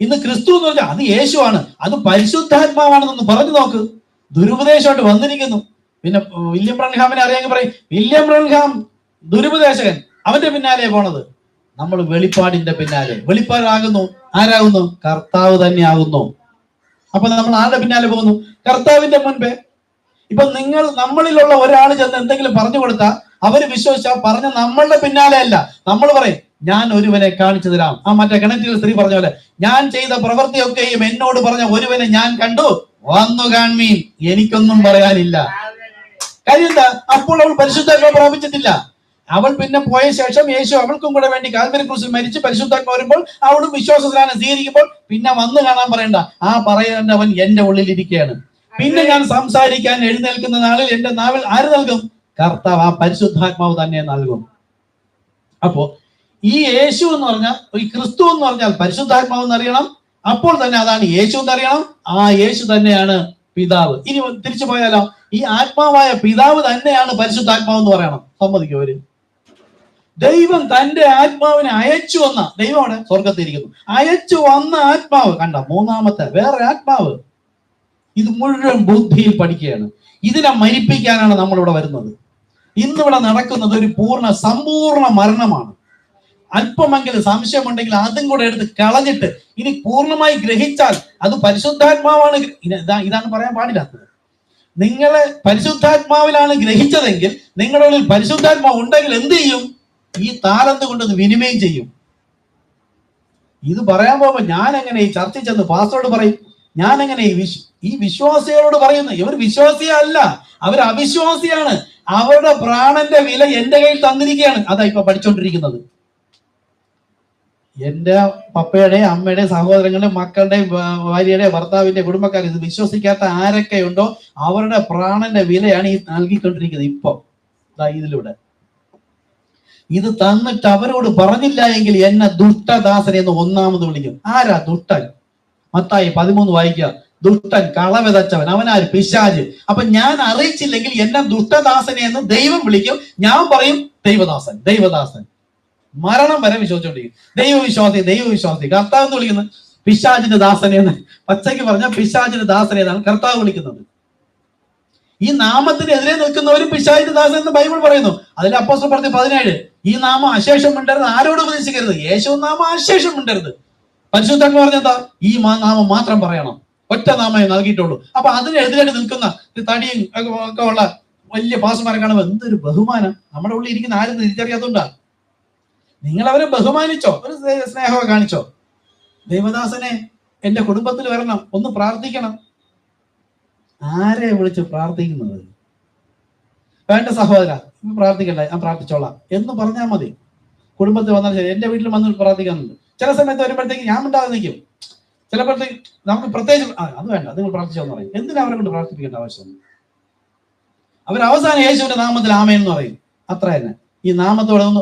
ഇന്ന് ക്രിസ്തു എന്ന് പറഞ്ഞാൽ അത് യേശുവാണ്, അത് പരിശുദ്ധാത്മാവാണെന്നൊന്ന് പറഞ്ഞു നോക്ക്. ദുരുപദേശമായിട്ട് വന്നിരിക്കുന്നു. പിന്നെ വില്യം ബ്രൺഹാമിനെ അറിയാമെങ്കിൽ പറയും, വില്യം ബ്രൺഹാം ദുരുപദേശകൻ, അവന്റെ പിന്നാലെ പോണത്. നമ്മൾ വെളിപ്പാടിന്റെ പിന്നാലെ. വെളിപ്പാടാകുന്നു ആരാകുന്നു? കർത്താവ് തന്നെ ആകുന്നു. അപ്പൊ നമ്മൾ ആരുടെ പിന്നാലെ പോകുന്നു? കർത്താവിന്റെ മുൻപേ. ഇപ്പൊ നമ്മളിലുള്ള ഒരാൾ ചെന്ന് എന്തെങ്കിലും പറഞ്ഞു കൊടുത്താൽ അവര് വിശ്വസിച്ചാൽ പറഞ്ഞ നമ്മളുടെ പിന്നാലെ അല്ല. നമ്മൾ പറയും, ഞാൻ ഒരുവനെ കാണിച്ചു തരാം. ആ മറ്റേ കിണറ്റിൽ സ്ത്രീ പറഞ്ഞ പോലെ, ഞാൻ ചെയ്ത പ്രവൃത്തിയൊക്കെയും എന്നോട് പറഞ്ഞ ഒരുവനെ ഞാൻ കണ്ടു, വന്നു കാൺമീൻ, എനിക്കൊന്നും പറയാനില്ല. കാര്യം എന്താ? അപ്പോൾ അവൾ പരിശുദ്ധാത്മാവ് പ്രാപിച്ചിട്ടില്ല. അവൾ പിന്നെ പോയ ശേഷം യേശു അവൾക്കും കൂടെ വേണ്ടി കാൽവരി ക്രൂശിൽ മരിച്ച് പരിശുദ്ധാത്മാവ് വരുമ്പോൾ അവളും വിശ്വാസത്തിലാണ് സ്വീകരിക്കുമ്പോൾ പിന്നെ വന്ന് കാണാൻ പറയണ്ട. ആ പറയേണ്ടവൻ എന്റെ ഉള്ളിൽ ഇരിക്കുകയാണ്. പിന്നെ ഞാൻ സംസാരിക്കാൻ എഴുന്നേൽക്കുന്ന നാളിൽ എന്റെ നാവിൽ ആര് നൽകും? കർത്താവ്, ആ പരിശുദ്ധാത്മാവ് തന്നെ നൽകും. അപ്പോ ഈ യേശു എന്ന് പറഞ്ഞാൽ, ഈ ക്രിസ്തു എന്ന് പറഞ്ഞാൽ പരിശുദ്ധാത്മാവ് എന്നറിയണം. അപ്പോൾ തന്നെ അതാണ് യേശു എന്നറിയണം. ആ യേശു തന്നെയാണ് പിതാവ്. ഇനി തിരിച്ചു പോയാലോ, ഈ ആത്മാവായ പിതാവ് തന്നെയാണ് പരിശുദ്ധാത്മാവ് എന്ന് പറയണം. സമ്മതിക്കും അവര്? ദൈവം തന്റെ ആത്മാവിനെ അയച്ചു വന്ന, ദൈവമാണ് സ്വർഗത്തിരിക്കുന്നു, അയച്ചു വന്ന ആത്മാവ് കണ്ട മൂന്നാമത്തെ വേറെ ആത്മാവ്. ഇത് മുഴുവൻ ബുദ്ധിയിൽ പഠിക്കുകയാണ്. ഇതിനെ മരിപ്പിക്കാനാണ് നമ്മളിവിടെ വരുന്നത്. ഇന്നിവിടെ നടക്കുന്നത് ഒരു സമ്പൂർണ്ണ മരണമാണ്. അല്പമെങ്കിലും സംശയമുണ്ടെങ്കിൽ അതും കൂടെ എടുത്ത് കളഞ്ഞിട്ട് ഇനി പൂർണ്ണമായി ഗ്രഹിച്ചാൽ അത് പരിശുദ്ധാത്മാവാണ്. ഇതാണ് പറയാൻ പാടില്ലാത്തത്. നിങ്ങളെ പരിശുദ്ധാത്മാവിലാണ് ഗ്രഹിച്ചതെങ്കിൽ, നിങ്ങളുടെ ഉള്ളിൽ പരിശുദ്ധാത്മാവ് ഉണ്ടെങ്കിൽ എന്ത് ചെയ്യും? ഈ താലന്ത് കൊണ്ടൊന്ന് വിനിമയം ചെയ്യും. ഇത് പറയാൻ പോകുമ്പോ ഞാൻ എങ്ങനെ ഈ ചർച്ചയിൽ ചെന്ന് പാസ്റ്ററോട് പറയും? ഞാൻ എങ്ങനെ ഈ വിശ്വാസികളോട് പറയുന്നു? ഇവർ വിശ്വാസിയല്ല, അവർ അവിശ്വാസിയാണ്. അവരുടെ പ്രാണന്റെ വില എന്റെ കയ്യിൽ തന്നിരിക്കുകയാണ്. അതാ ഇപ്പൊ പഠിച്ചുകൊണ്ടിരിക്കുന്നത്. എന്റെ പപ്പയുടെ, അമ്മയുടെ, സഹോദരങ്ങളുടെ, മക്കളുടെ, ഭാര്യയുടെ, ഭർത്താവിന്റെ, കുടുംബക്കാർ ഇത് വിശ്വസിക്കാത്ത ആരൊക്കെ ഉണ്ടോ അവരുടെ പ്രാണന്റെ വിലയാണ് ഈ നൽകിക്കൊണ്ടിരിക്കുന്നത്. ഇപ്പൊ ഇതിലൂടെ ഇത് തന്നിട്ട് അവരോട് പറഞ്ഞില്ല എങ്കിൽ എന്നെ ദുഷ്ടദാസൻ എന്ന് ഒന്നാമത് വിളിക്കും. ആരാ ദുഷ്ടൻ? മത്തായി 13 വായിക്കുക. ദുഷ്ടൻ, കളവിതച്ചവൻ, അവനാര്? പിശാച്. അപ്പൊ ഞാൻ അറിയിച്ചില്ലെങ്കിൽ എന്നെ ദുഷ്ടദാസനെ എന്ന് ദൈവം വിളിക്കും. ഞാൻ പറയും ദൈവദാസൻ, ദൈവദാസൻ. മരണം വരെ വിശ്വസിച്ചോണ്ടിരിക്കും. ദൈവവിശ്വാസി. കർത്താവ് എന്ന് വിളിക്കുന്നത് പിശാചിന്റെ ദാസനെ എന്ന് പച്ചയ്ക്ക് പറഞ്ഞാൽ പിശാചിന്റെ ദാസനെ എന്നാണ് കർത്താവ് വിളിക്കുന്നത്. ഈ നാമത്തിനെതിരെ നിൽക്കുന്നവരും പിശാചിന്റെ ദാസൻ എന്ന് ബൈബിൾ പറയുന്നു. അതിൽ അപ്പോസ്തലർ പറഞ്ഞ 17, ഈ നാമം അശേഷം മിണ്ടരുത്, ആരോട് ഉപദേശിക്കരുത്. യേശു നാമം അശേഷം മിണ്ടരുത്. പരിശുദ്ധാത്മാവ് പറഞ്ഞെന്താ? ഈ നാമം മാത്രം പറയണം, ഒറ്റ നാമേ നൽകിയിട്ടുള്ളൂ. അപ്പൊ അതിനെതിരായിട്ട് നിൽക്കുന്ന തടിയും ഒക്കെ ഉള്ള വലിയ പാസ്മാരെ കാണുമ്പോൾ എന്തൊരു ബഹുമാനം. നമ്മുടെ ഉള്ളിൽ ഇരിക്കുന്ന ആരും തിരിച്ചറിയാത്തോണ്ടാ. നിങ്ങൾ അവരെ ബഹുമാനിച്ചോ, ഒരു സ്നേഹമൊക്കെ കാണിച്ചോ? ദൈവദാസനെ എന്റെ കുടുംബത്തിൽ വരണം, ഒന്ന് പ്രാർത്ഥിക്കണം. ആരെ വിളിച്ച് പ്രാർത്ഥിക്കുന്നത്? വേണ്ട സഹോദര പ്രാർത്ഥിക്കണ്ട, ഞാൻ പ്രാർത്ഥിച്ചോളാം എന്ന് പറഞ്ഞാൽ മതി. കുടുംബത്തിൽ വന്നാൽ ശരി, എന്റെ വീട്ടിൽ വന്ന് പ്രാർത്ഥിക്കാനുണ്ട്. ചില സമയത്ത് വരുമ്പോഴത്തേക്ക് ഞാൻ മിണ്ടാതെ നിൽക്കും. ചിലപ്പോഴത്തേക്ക് നമുക്ക് പ്രത്യേകിച്ച് അത് വേണ്ട, നിങ്ങൾ പ്രാർത്ഥിച്ചോന്ന് പറയും. എന്തിനാ അവരെ കൊണ്ട് പ്രാർത്ഥിപ്പിക്കേണ്ട ആവശ്യം? അവർ അവസാനം യേശുവിന്റെ നാമത്തിൽ ആമേൻ എന്ന് പറയും. അത്ര തന്നെ. ഈ നാമത്തോടെ ഒന്ന്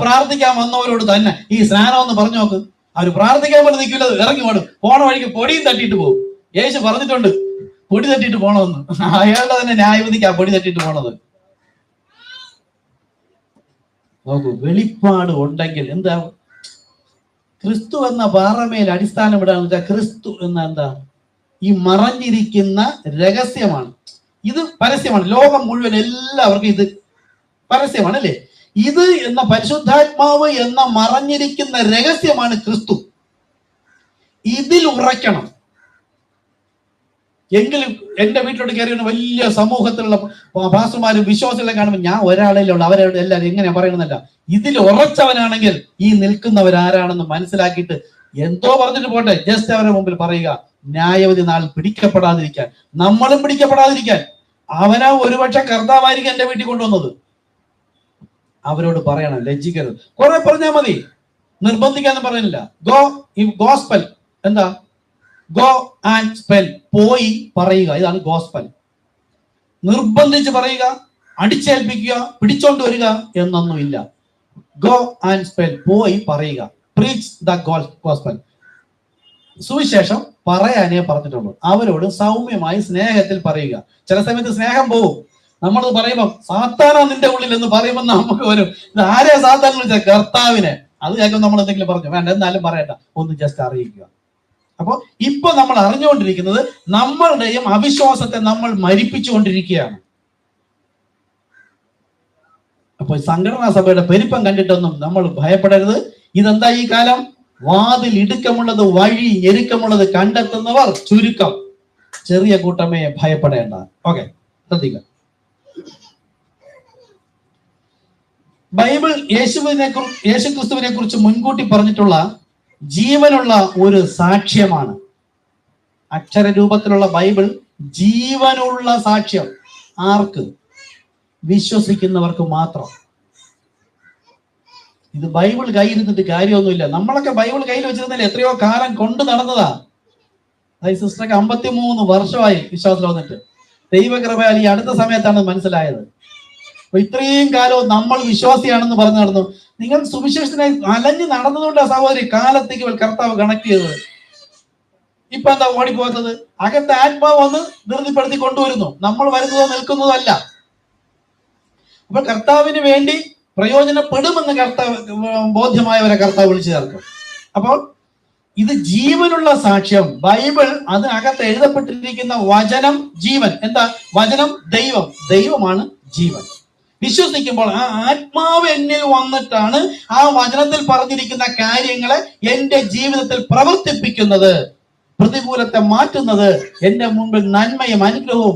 പ്രാർത്ഥിക്കാൻ വന്നവരോട് തന്നെ ഈ സ്നാനം ഒന്ന് പറഞ്ഞു നോക്ക്. അവർ പ്രാർത്ഥിക്കാൻ വേണ്ടി നിൽക്കില്ല, ഇറങ്ങി പോടും. പോണ വഴിക്ക് പൊടിയും തട്ടിയിട്ട് പോകും. യേശു പറഞ്ഞിട്ടുണ്ട് പൊടി തട്ടിയിട്ട് പോണമെന്ന്. അയാളുടെ തന്നെ ന്യായവിധിക്കാ പൊടി തട്ടിയിട്ട് പോണത്. നോക്കൂ, വെളിപ്പാട് ഉണ്ടെങ്കിൽ എന്താ? ക്രിസ്തു എന്ന പാറമേൽ അടിസ്ഥാനം ഇടാന്ന് വെച്ചാൽ ക്രിസ്തു എന്ന എന്താ? ഈ മറഞ്ഞിരിക്കുന്ന രഹസ്യമാണ്. ഇത് പരസ്യമാണ്. ലോകം മുഴുവൻ എല്ലാവർക്കും ഇത് പരസ്യമാണ് അല്ലേ? ഇത് എന്ന പരിശുദ്ധാത്മാവ് എന്ന മറഞ്ഞിരിക്കുന്ന രഹസ്യമാണ് ക്രിസ്തു. ഇതിൽ ഉറയ്ക്കണം. എങ്കിലും എന്റെ വീട്ടിലോട്ട് കയറി വലിയ സമൂഹത്തിലുള്ള പാസ്റ്റർമാരും വിശ്വാസികളെ കാണുമ്പോൾ ഞാൻ ഒരാളല്ലേ ഉള്ളൂ, അവരോട് എല്ലാവരും എങ്ങനെയാ പറയണമെന്നല്ല. ഇതിൽ ഉറച്ചവനാണെങ്കിൽ ഈ നിൽക്കുന്നവരാരാണെന്ന് മനസ്സിലാക്കിയിട്ട് എന്തോ പറഞ്ഞിട്ട് പോട്ടെ, ജസ്റ്റ് അവരുടെ മുമ്പിൽ പറയുക, ന്യായവിധി നാൾ പിടിക്കപ്പെടാതിരിക്കാൻ, നമ്മളും പിടിക്കപ്പെടാതിരിക്കാൻ. അവനാ ഒരുപക്ഷെ കർത്താവായിരിക്കും എന്റെ വീട്ടിൽ കൊണ്ടുവന്നത്. അവരോട് പറയണം, ലജ്ജിക്കരുത്. കുറെ പറഞ്ഞാൽ മതി, നിർബന്ധിക്കാന്ന് പറയുന്നില്ല. ഗോസ്പൽ എന്താ? ഗോ ആൻഡ് സ്പെൽ, പോയി പറയുക. ഇതാണ് ഗോസ്പൽ. നിർബന്ധിച്ച് പറയുക, അടിച്ചേൽപ്പിക്കുക, പിടിച്ചോണ്ട് വരിക എന്നൊന്നുമില്ല. ഗോ ആൻഡ് സ്പെൽ, പോയി പറയുക. Preach the gospel. സുവിശേഷം പറയാനേ പറഞ്ഞിട്ടുള്ളൂ. അവരോട് സൗമ്യമായി സ്നേഹത്തിൽ പറയുക. ചില സമയത്ത് സ്നേഹം പോവും. നമ്മളത് പറയുമ്പോൾ സാത്താനാ നിന്റെ ഉള്ളിൽ എന്ന് പറയുമ്പോൾ നമുക്ക് വരും, ഇത് ആരെയാ സാത്താൻ വിളിച്ച? കർത്താവിനെ. അത് കേൾക്കും നമ്മൾ എന്തെങ്കിലും പറഞ്ഞു, വേണ്ട എന്നാലും പറയണ്ട, ഒന്ന് ജസ്റ്റ് അറിയിക്കുക. അപ്പൊ ഇപ്പൊ നമ്മൾ അറിഞ്ഞുകൊണ്ടിരിക്കുന്നത് നമ്മളുടെയും അവിശ്വാസത്തെ നമ്മൾ മരിപ്പിച്ചുകൊണ്ടിരിക്കുകയാണ്. അപ്പൊ സംഘടനാ സഭയുടെ പെരുപ്പം കണ്ടിട്ടൊന്നും നമ്മൾ ഭയപ്പെടരുത്. ഇതെന്താ ഈ കാലം? വാതിൽ ഇടുക്കമുള്ളത്, വഴി ഞെരുക്കമുള്ളത് കണ്ടെത്തുന്നവർ ചുരുക്കം, ചെറിയ കൂട്ടമേ ഭയപ്പെടേണ്ട. ഓക്കെ, ശ്രദ്ധിക്കുക. ബൈബിൾ യേശുക്രിസ്തുവിനെ കുറിച്ച് മുൻകൂട്ടി പറഞ്ഞിട്ടുള്ള ജീവനുള്ള ഒരു സാക്ഷ്യമാണ്. അക്ഷരരൂപത്തിലുള്ള ബൈബിൾ ജീവനുള്ള സാക്ഷ്യം. ആർക്ക്? വിശ്വസിക്കുന്നവർക്ക് മാത്രം. ഇത് ബൈബിൾ കയ്യിരുന്നിട്ട് കാര്യമൊന്നുമില്ല. നമ്മളൊക്കെ ബൈബിൾ കയ്യിൽ വെച്ചിരുന്നില്ല, എത്രയോ കാലം കൊണ്ട് നടന്നതാ. അതായത് സിസ്റ്റർക്ക് 53 വർഷമായി വിശ്വാസത്തിൽ വന്നിട്ട്. ദൈവകൃപയാൽ ഈ അടുത്ത സമയത്താണ് മനസ്സിലായത്. അപ്പൊ ഇത്രയും കാലവും നമ്മൾ വിശ്വാസിയാണെന്ന് പറഞ്ഞു നടന്നു. നിങ്ങൾ സുവിശേഷത്തിനായി അലഞ്ഞു നടന്നതുകൊണ്ടാണ് സഹോദരി കാലത്തേക്ക് കർത്താവ് കണക്ട് ചെയ്തത്. ഇപ്പൊ എന്താ ഓടിപ്പോകുന്നത്? അകത്തെ ആത്മാവ് വന്ന് ധൃതിപ്പെടുത്തി കൊണ്ടുവരുന്നു. നമ്മൾ വരുന്നതോ നിൽക്കുന്നതോ അല്ല. അപ്പൊ കർത്താവിന് വേണ്ടി പ്രയോജനപ്പെടുമെന്ന് ബോധ്യമായവരെ കർത്താവ് വിളിച്ചു ചേർക്കും. അപ്പോൾ ഇത് ജീവനുള്ള സാക്ഷ്യം. ബൈബിൾ അതിനകത്ത് എഴുതപ്പെട്ടിരിക്കുന്ന വചനം ജീവൻ. എന്താ വചനം? ദൈവം. ദൈവമാണ് ജീവൻ. വിശ്വസിക്കുമ്പോൾ ആ ആത്മാവ് എന്നിൽ വന്നിട്ടാണ് ആ വചനത്തിൽ പറഞ്ഞിരിക്കുന്ന കാര്യങ്ങളെ എന്റെ ജീവിതത്തിൽ പ്രവർത്തിപ്പിക്കുന്നത്, പ്രതികൂലത്തെ മാറ്റുന്നത്, എന്റെ മുമ്പിൽ നന്മയും അനുഗ്രഹവും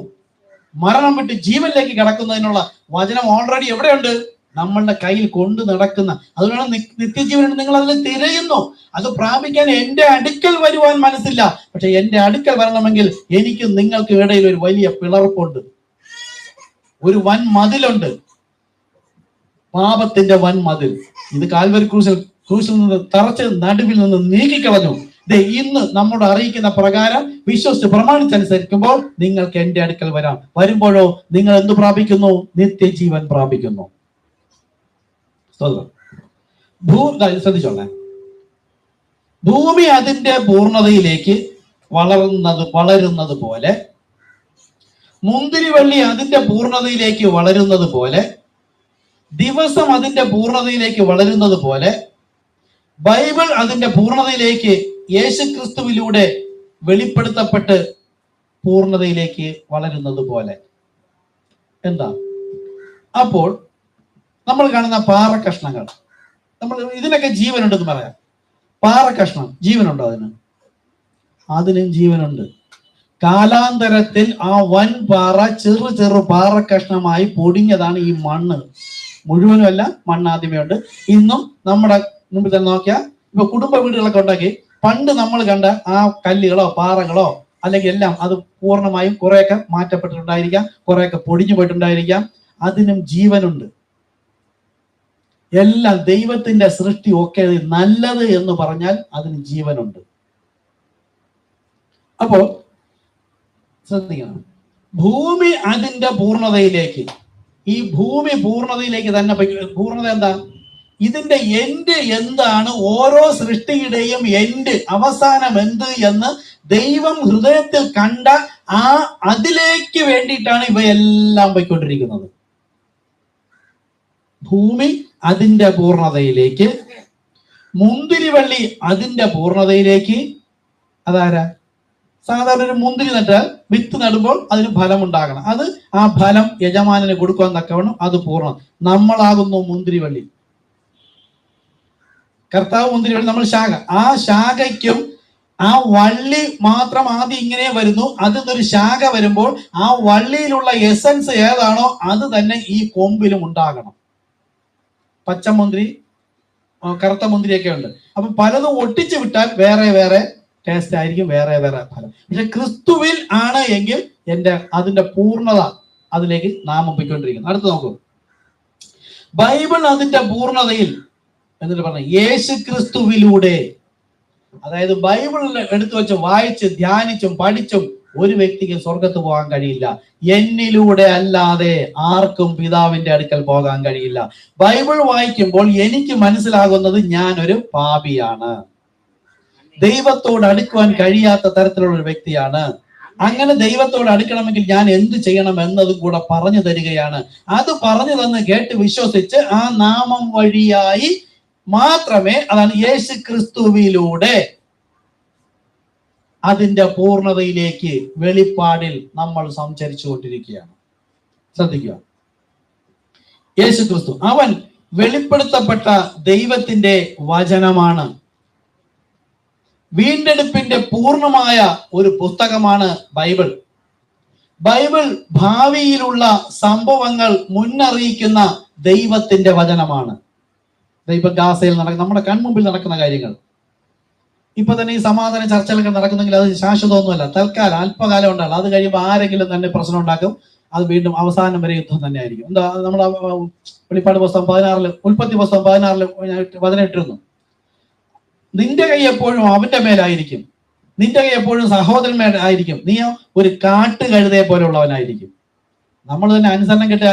മരണം വിട്ട് ജീവനിലേക്ക് കടക്കുന്നതിനുള്ള വചനം ഓൾറെഡി എവിടെയുണ്ട്? നമ്മളുടെ കയ്യിൽ കൊണ്ടു നടക്കുന്ന. അതുകൊണ്ടാണ് നിത്യജീവൻ നിങ്ങൾ അതിൽ തിരയുന്നു. അത് പ്രാപിക്കാൻ എന്റെ അടുക്കൽ വരുവാൻ മനസ്സില്ല. പക്ഷെ എന്റെ അടുക്കൽ വരണമെങ്കിൽ എനിക്ക് നിങ്ങൾക്ക് ഇടയിൽ ഒരു വലിയ പിളർപ്പുണ്ട്, ഒരു വൻ മതിലുണ്ട്, പാപത്തിന്റെ വൻ മതിൽ. ഇത് കാൽവരി ക്രൂശിൽ നിന്ന് തറച്ച് നടുവിൽ നിന്ന് നീക്കിക്കളഞ്ഞു. ഇന്ന് നമ്മോട് അറിയിക്കുന്ന പ്രകാരം വിശ്വസിച്ച് പ്രമാണിച്ചനുസരിക്കുമ്പോൾ നിങ്ങൾക്ക് എന്റെ അടുക്കൽ വരാം. വരുമ്പോഴോ നിങ്ങൾ എന്ത് പ്രാപിക്കുന്നു? നിത്യജീവൻ പ്രാപിക്കുന്നു. ശ്രദ്ധിച്ചോളെ, ഭൂമി അതിന്റെ പൂർണ്ണതയിലേക്ക് വളരുന്നത് പോലെ, മുന്തിരിവള്ളി അതിന്റെ പൂർണ്ണതയിലേക്ക് വളരുന്നത് പോലെ, ദിവസം അതിന്റെ പൂർണ്ണതയിലേക്ക് വളരുന്നത് പോലെ, ബൈബിൾ അതിന്റെ പൂർണ്ണതയിലേക്ക് യേശുക്രിസ്തുവിലൂടെ വെളിപ്പെടുത്തപ്പെട്ട് പൂർണ്ണതയിലേക്ക് വളരുന്നത് പോലെ. എന്താ? അപ്പോൾ നമ്മൾ കാണുന്ന പാറക്കഷ്ണങ്ങൾ, നമ്മൾ ഇതിനൊക്കെ ജീവനുണ്ടെന്ന് പറയാം. പാറക്കഷ്ണം ജീവനുണ്ടോ? അതിനും ജീവനുണ്ട്. കാലാന്തരത്തിൽ ആ വൻ പാറ ചെറു പാറക്കഷ്ണമായി പൊടിഞ്ഞതാണ് ഈ മണ്ണ്. മുഴുവനും അല്ല, മണ്ണ് ആദ്യമേ ഉണ്ട്. ഇന്നും നമ്മുടെ മുമ്പിൽ തന്നെ നോക്കിയാൽ ഇപ്പൊ കുടുംബ വീടുകളൊക്കെ ഉണ്ടാക്കി പണ്ട് നമ്മൾ കണ്ട ആ കല്ലുകളോ പാറകളോ അല്ലെങ്കിൽ എല്ലാം അത് പൂർണ്ണമായും കുറെയൊക്കെ മാറ്റപ്പെട്ടിട്ടുണ്ടായിരിക്കാം, കുറെയൊക്കെ പൊടിഞ്ഞു പോയിട്ടുണ്ടായിരിക്കാം. അതിനും ജീവനുണ്ട്. എല്ലാം ദൈവത്തിന്റെ സൃഷ്ടി ഒക്കെ നല്ലത് എന്ന് പറഞ്ഞാൽ അതിന് ജീവനുണ്ട്. അപ്പോ ശ്രദ്ധിക്കണം, ഭൂമി അതിന്റെ പൂർണ്ണതയിലേക്ക്, ഈ ഭൂമി പൂർണ്ണതയിലേക്ക് തന്നെ. പൂർണ്ണത എന്താ? ഇതിന്റെ എൻഡ് എന്താണ്? ഓരോ സൃഷ്ടിയുടെയും എൻഡ്, അവസാനം എന്ത് എന്ന് ദൈവം ഹൃദയത്തിൽ കണ്ട അതിലേക്ക് വേണ്ടിയിട്ടാണ് ഇവയെല്ലാം പോയിക്കൊണ്ടിരിക്കുന്നത്. ഭൂമി അതിന്റെ പൂർണ്ണതയിലേക്ക്, മുന്തിരിവള്ളി അതിന്റെ പൂർണ്ണതയിലേക്ക്. അതാരാ? സാധാരണ ഒരു മുന്തിരി നട്ടാൽ വിത്ത് നടുമ്പോൾ അതിന് ഫലം ഉണ്ടാകണം. അത് ആ ഫലം യജമാനന് കൊടുക്കാൻ തക്കവണ്ണം അത് പൂർണ്ണം. നമ്മളാകുന്നു മുന്തിരിവള്ളി, കർത്താവ് മുന്തിരിവള്ളി, നമ്മൾ ശാഖ. ആ ശാഖയ്ക്കും ആ വള്ളി മാത്രം ആദ്യം ഇങ്ങനെ വരുന്നു, അതിന്നൊരു ശാഖ വരുമ്പോൾ ആ വള്ളിയിലുള്ള എസൻസ് ഏതാണോ അത് തന്നെ ഈ കൊമ്പിലും ഉണ്ടാകണം. പച്ചമുന്തിരി, കറുത്ത മുന്തിരിയൊക്കെ ഉണ്ട്. അപ്പൊ പലതും ഒട്ടിച്ചു വിട്ടാൽ വേറെ വേറെ ടേസ്റ്റ് ആയിരിക്കും, വേറെ വേറെ ഫലം. പക്ഷെ ക്രിസ്തുവിൽ ആണ് എങ്കിൽ അതിന്റെ പൂർണ്ണത അതിലേക്ക് നാം ഒപ്പിക്കൊണ്ടിരിക്കുന്നു. അടുത്ത് നോക്കൂ, ബൈബിൾ അതിന്റെ പൂർണ്ണതയിൽ എന്നിട്ട് പറഞ്ഞു യേശു ക്രിസ്തുവിലൂടെ. അതായത് ബൈബിളിൽ എടുത്തു വെച്ച് വായിച്ച് ധ്യാനിച്ചും പഠിച്ചും ഒരു വ്യക്തിക്ക് സ്വർഗത്ത് പോകാൻ കഴിയില്ല. എന്നിലൂടെ അല്ലാതെ ആർക്കും പിതാവിന്റെ അടുക്കൽ പോകാൻ കഴിയില്ല. ബൈബിൾ വായിക്കുമ്പോൾ എനിക്ക് മനസ്സിലാകുന്നത് ഞാനൊരു പാപിയാണ്, ദൈവത്തോട് അടുക്കുവാൻ കഴിയാത്ത തരത്തിലുള്ള ഒരു വ്യക്തിയാണ്. അങ്ങനെ ദൈവത്തോട് അടുക്കണമെങ്കിൽ ഞാൻ എന്ത് ചെയ്യണം എന്നതും കൂടെ പറഞ്ഞു തരികയാണ്. അത് പറഞ്ഞു തന്ന് കേട്ട് വിശ്വസിച്ച് ആ നാമം വഴിയായി മാത്രമേ, അതാണ് യേശു ക്രിസ്തുവിലൂടെ അതിന്റെ പൂർണ്ണതയിലേക്ക്, വെളിപ്പാടിൽ നമ്മൾ സംചരിച്ചു കൊണ്ടിരിക്കുകയാണ്. ശ്രദ്ധിക്കുക, യേശു ക്രിസ്തു അവൻ വെളിപ്പെടുത്തപ്പെട്ട ദൈവത്തിന്റെ വചനമാണ്. വീണ്ടെടുപ്പിന്റെ പൂർണ്ണമായ ഒരു പുസ്തകമാണ് ബൈബിൾ. ബൈബിൾ ഭാവിയിലുള്ള സംഭവങ്ങൾ മുന്നറിയിക്കുന്ന ദൈവത്തിന്റെ വചനമാണ്. ഇപ്പൊ ഗാസയിൽ നമ്മുടെ കൺമുമ്പിൽ നടക്കുന്ന കാര്യങ്ങൾ, ഇപ്പൊ തന്നെ ഈ സമാധാന ചർച്ചകളൊക്കെ നടക്കുന്നെങ്കിൽ അത് ശാശ്വതമൊന്നുമല്ല, തൽക്കാലം അല്പകാലം ഉണ്ടാകും. അത് കഴിയുമ്പോൾ ആരെങ്കിലും തന്നെ പ്രശ്നം ഉണ്ടാക്കും, അത് വീണ്ടും അവസാനം വരെ യുദ്ധം തന്നെ ആയിരിക്കും. എന്താ നമ്മുടെ വെളിപ്പാട് പുസ്തകം 16 ഉൽപ്പത്തി പുസ്തകം 16 18 നിന്റെ കൈ എപ്പോഴും അവന്റെ മേലായിരിക്കും, നിന്റെ കൈ എപ്പോഴും സഹോദരന്മാരായിരിക്കും, നീ ഒരു കാട്ടുകഴുതയെ പോലെ ഉള്ളവനായിരിക്കും. നമ്മൾ തന്നെ അനുസരണം കിട്ടിയ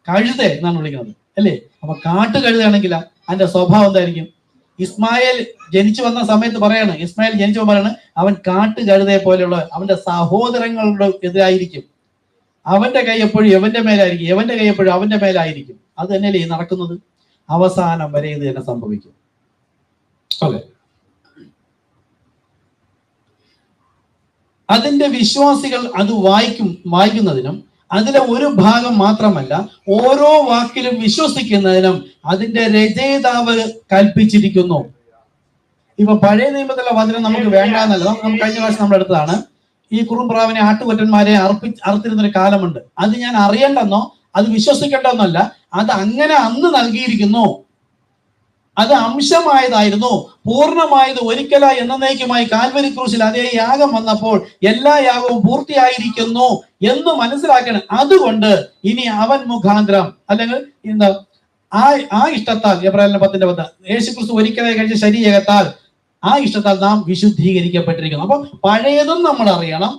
കഴുത എന്നാണ് വിളിക്കുന്നത്, അല്ലേ? അപ്പൊ കാട്ടുകഴുതയാണെങ്കിൽ അതിന്റെ സ്വഭാവം എന്തായിരിക്കും? ഇസ്മായേൽ ജനിച്ചു വന്ന സമയത്ത് പറയാണ്, ഇസ്മായേൽ ജനിച്ചു പറയാണ് അവൻ കാട്ടുകഴുതയെ പോലെയുള്ള അവന്റെ സഹോദരങ്ങളുടെ എതിരായിരിക്കും. അവന്റെ കൈ എപ്പോഴും എവന്റെ മേലായിരിക്കും, എവന്റെ കൈ എപ്പോഴും അവന്റെ മേലായിരിക്കും. അത് തന്നെയല്ലേ ഈ നടക്കുന്നത്? അവസാനം വരെ ഇത് തന്നെ സംഭവിക്കും. ഓക്കെ, അതിന്റെ വിശ്വാസികൾ അത് വായിക്കുന്നതിനും അതിലെ ഒരു ഭാഗം മാത്രമല്ല ഓരോ വാക്കിലും വിശ്വസിക്കുന്നതിനും അതിന്റെ രചയിതാവ് കൽപ്പിച്ചിരിക്കുന്നു. ഇപ്പൊ പഴയ നിയമത്തിലെ വചനം നമുക്ക് വേണ്ടാന്നല്ല, നമുക്ക് കഴിഞ്ഞ പ്രാവശ്യം നമ്മൾ എടുത്തതാണ്. ഈ കുറുംപ്രാവിനെ ആട്ടുകൊറ്റന്മാരെ അറുത്തിരുന്നൊരു കാലമുണ്ട്. അത് ഞാൻ അറിയണ്ടെന്നോ അത് വിശ്വസിക്കേണ്ടെന്നല്ല, അത് അങ്ങനെ അന്ന് നൽകിയിരിക്കുന്നു. അത് അംശമായതായിരുന്നു, പൂർണ്ണമായത് ഒരിക്കലായി എന്നേക്കുമായി കാൽവരി ക്രൂശിൽ അതേ യാഗം വന്നപ്പോൾ എല്ലാ യാഗവും പൂർത്തിയായിരിക്കുന്നു എന്ന് മനസ്സിലാക്കണം. അതുകൊണ്ട് ഇനി അവൻ മുഖാന്തരം അല്ലെങ്കിൽ എന്താ ആ ഇഷ്ടത്താൽ, എബ്രായർ 10:10 യേശുക്രിസ്തു ഒരിക്കലായി കഴിച്ച ശരീരത്താൽ ആ ഇഷ്ടത്താൽ നാം വിശുദ്ധീകരിക്കപ്പെട്ടിരിക്കുന്നു. അപ്പൊ പഴയതും നമ്മൾ അറിയണം,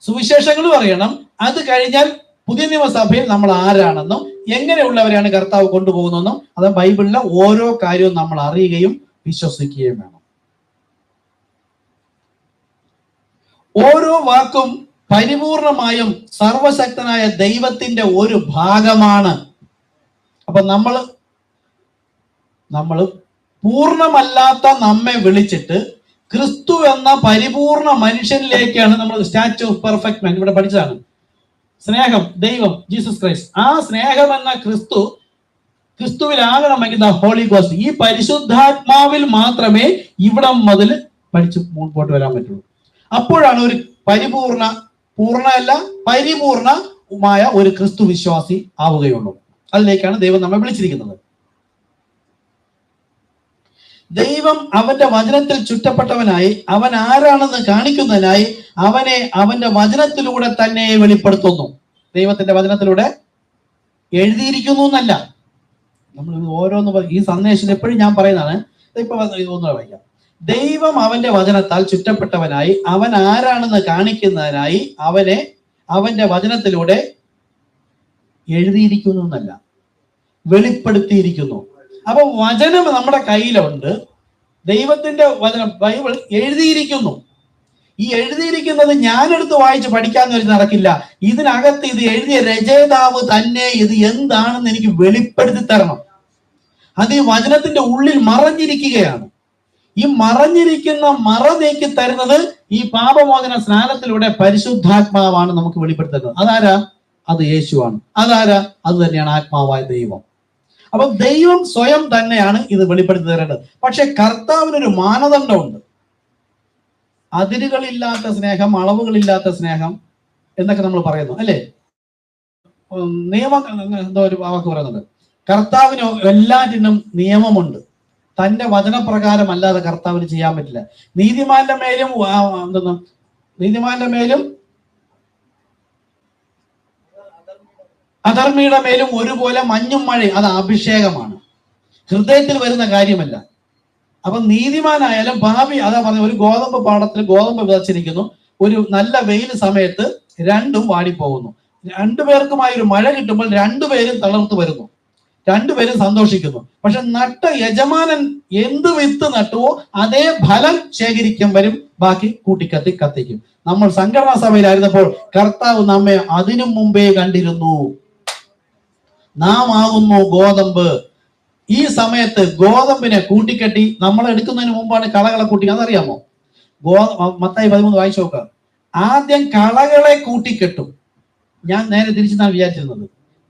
സുവിശേഷങ്ങളും അറിയണം. അത് കഴിഞ്ഞാൽ പുതിയ നിയമസഭയിൽ നമ്മൾ ആരാണെന്നും എങ്ങനെയുള്ളവരെയാണ് കർത്താവ് കൊണ്ടുപോകുന്നതെന്നും അത് ബൈബിളിലെ ഓരോ കാര്യവും നമ്മൾ അറിയുകയും വിശ്വസിക്കുകയും വേണം. ഓരോ വാക്കും പരിപൂർണമായും സർവശക്തനായ ദൈവത്തിന്റെ ഒരു ഭാഗമാണ്. അപ്പൊ നമ്മൾ പൂർണ്ണമല്ലാത്ത നമ്മെ വിളിച്ചിട്ട് ക്രിസ്തു എന്ന പരിപൂർണ മനുഷ്യനിലേക്കാണ് നമ്മൾ സ്റ്റാച്യു ഓഫ് പെർഫെക്റ്റ് മാൻ ഇവിടെ പഠിച്ചതാണ്. സ്നേഹം, ദൈവം, ജീസസ് ക്രൈസ്റ്റ്. ആ സ്നേഹം എന്ന ക്രിസ്തുവിലാകണമെങ്കിൽ ദ ഹോളി ഗോസ്റ്റ്, ഈ പരിശുദ്ധാത്മാവിൽ മാത്രമേ ഇവിടം മുതൽ പഠിച്ച് മുൻപോട്ട് വരാൻ പറ്റുള്ളൂ. അപ്പോഴാണ് ഒരു പരിപൂർണമായ ഒരു ക്രിസ്തു വിശ്വാസി ആവുകയുള്ളൂ. അതിലേക്കാണ് ദൈവം നമ്മെ വിളിച്ചിരിക്കുന്നത്. ദൈവം അവന്റെ വചനത്തിൽ ചുറ്റപ്പെട്ടവനായി അവൻ ആരാണെന്ന് കാണിക്കുന്നതിനായി അവനെ അവന്റെ വചനത്തിലൂടെ തന്നെ വെളിപ്പെടുത്തുന്നു. ദൈവത്തിന്റെ വചനത്തിലൂടെ എഴുതിയിരിക്കുന്നു എന്നല്ല. നമ്മൾ ഓരോന്ന് ഈ സന്ദേശം എപ്പോഴും ഞാൻ പറയുന്നതാണ്. ഇപ്പൊ ഒന്ന് പറയാം. ദൈവം അവന്റെ വചനത്താൽ ചുറ്റപ്പെട്ടവനായി അവൻ ആരാണെന്ന് കാണിക്കുന്നതിനായി അവനെ അവന്റെ വചനത്തിലൂടെ എഴുതിയിരിക്കുന്നു എന്നല്ല, വെളിപ്പെടുത്തിയിരിക്കുന്നു. അപ്പൊ വചനം നമ്മുടെ കയ്യിലുണ്ട്. ദൈവത്തിന്റെ വചനം ബൈബിൾ എഴുതിയിരിക്കുന്നു. ഈ എഴുതിയിരിക്കുന്നത് ഞാനെടുത്ത് വായിച്ച് പഠിക്കാന്ന് വെച്ച് നടക്കില്ല. ഇതിനകത്ത് ഇത് എഴുതിയ രചയിതാവ് തന്നെ ഇത് എന്താണെന്ന് എനിക്ക് വെളിപ്പെടുത്തി തരണം. അത് ഈ വചനത്തിന്റെ ഉള്ളിൽ മറഞ്ഞിരിക്കുകയാണ്. ഈ മറഞ്ഞിരിക്കുന്ന മറ നീക്കി തരുന്നത് ഈ പാപമോചന സ്നാനത്തിലൂടെ പരിശുദ്ധാത്മാവാണ് നമുക്ക് വെളിപ്പെടുത്തുന്നത്. അതാരാ? അത് യേശുവാണ്. അതാരാ? അത് തന്നെയാണ് ആത്മാവായ ദൈവം. അപ്പൊ ദൈവം സ്വയം തന്നെയാണ് ഇത് വെളിപ്പെടുത്തി തരേണ്ടത്. പക്ഷെ കർത്താവിനൊരു മാനദണ്ഡമുണ്ട്. അതിരുകളില്ലാത്ത സ്നേഹം, അളവുകളില്ലാത്ത സ്നേഹം എന്നൊക്കെ നമ്മൾ പറയുന്നു അല്ലേ? നിയമം എന്തോ ഒരു വാക്ക് പറയുന്നത്. കർത്താവിന് എല്ലാറ്റിനും നിയമമുണ്ട്. തന്റെ വചനപ്രകാരം അല്ലാതെ കർത്താവിന് ചെയ്യാൻ പറ്റില്ല. നീതിമാന്റെ മേലും അധർമ്മിയുടെ മേലും ഒരുപോലെ മഞ്ഞും മഴയും. അത് അഭിഷേകമാണ്, ഹൃദയത്തിൽ വരുന്ന കാര്യമല്ല. അപ്പൊ നീതിമാനായാലും ഭാവി, അതാ പറഞ്ഞ, ഒരു ഗോതമ്പ് പാടത്തിൽ ഗോതമ്പ് വിതച്ചിരിക്കുന്നു. ഒരു നല്ല വെയിൽ സമയത്ത് രണ്ടും വാടിപ്പോകുന്നു. രണ്ടുപേർക്കുമായി ഒരു മഴ കിട്ടുമ്പോൾ രണ്ടുപേരും തളർത്തു വരുന്നു, രണ്ടുപേരും സന്തോഷിക്കുന്നു. പക്ഷെ നട്ട യജമാനൻ എന്ത് വിത്ത് നട്ടുവോ അതേ ഫലം ശേഖരിക്കും വരും, ബാക്കി കത്തിക്കും. നമ്മൾ സംഘടനാ സഭയിലായിരുന്നപ്പോൾ കർത്താവ് നമ്മെ അതിനു മുമ്പേ കണ്ടിരുന്നു. നാം ആകുന്നു ഗോതമ്പ്. ഈ സമയത്ത് ഗോതമ്പിനെ കൂട്ടിക്കെട്ടി നമ്മൾ എടുക്കുന്നതിന് മുമ്പാണ് കളകളെ കൂട്ടി. അതറിയാമോ? മത്തായി 13 വായിച്ചു നോക്കുക. ആദ്യം കളകളെ കൂട്ടിക്കെട്ടും. ഞാൻ നേരെ തിരിച്ചെന്നാണ് വിചാരിച്ചിരുന്നത്.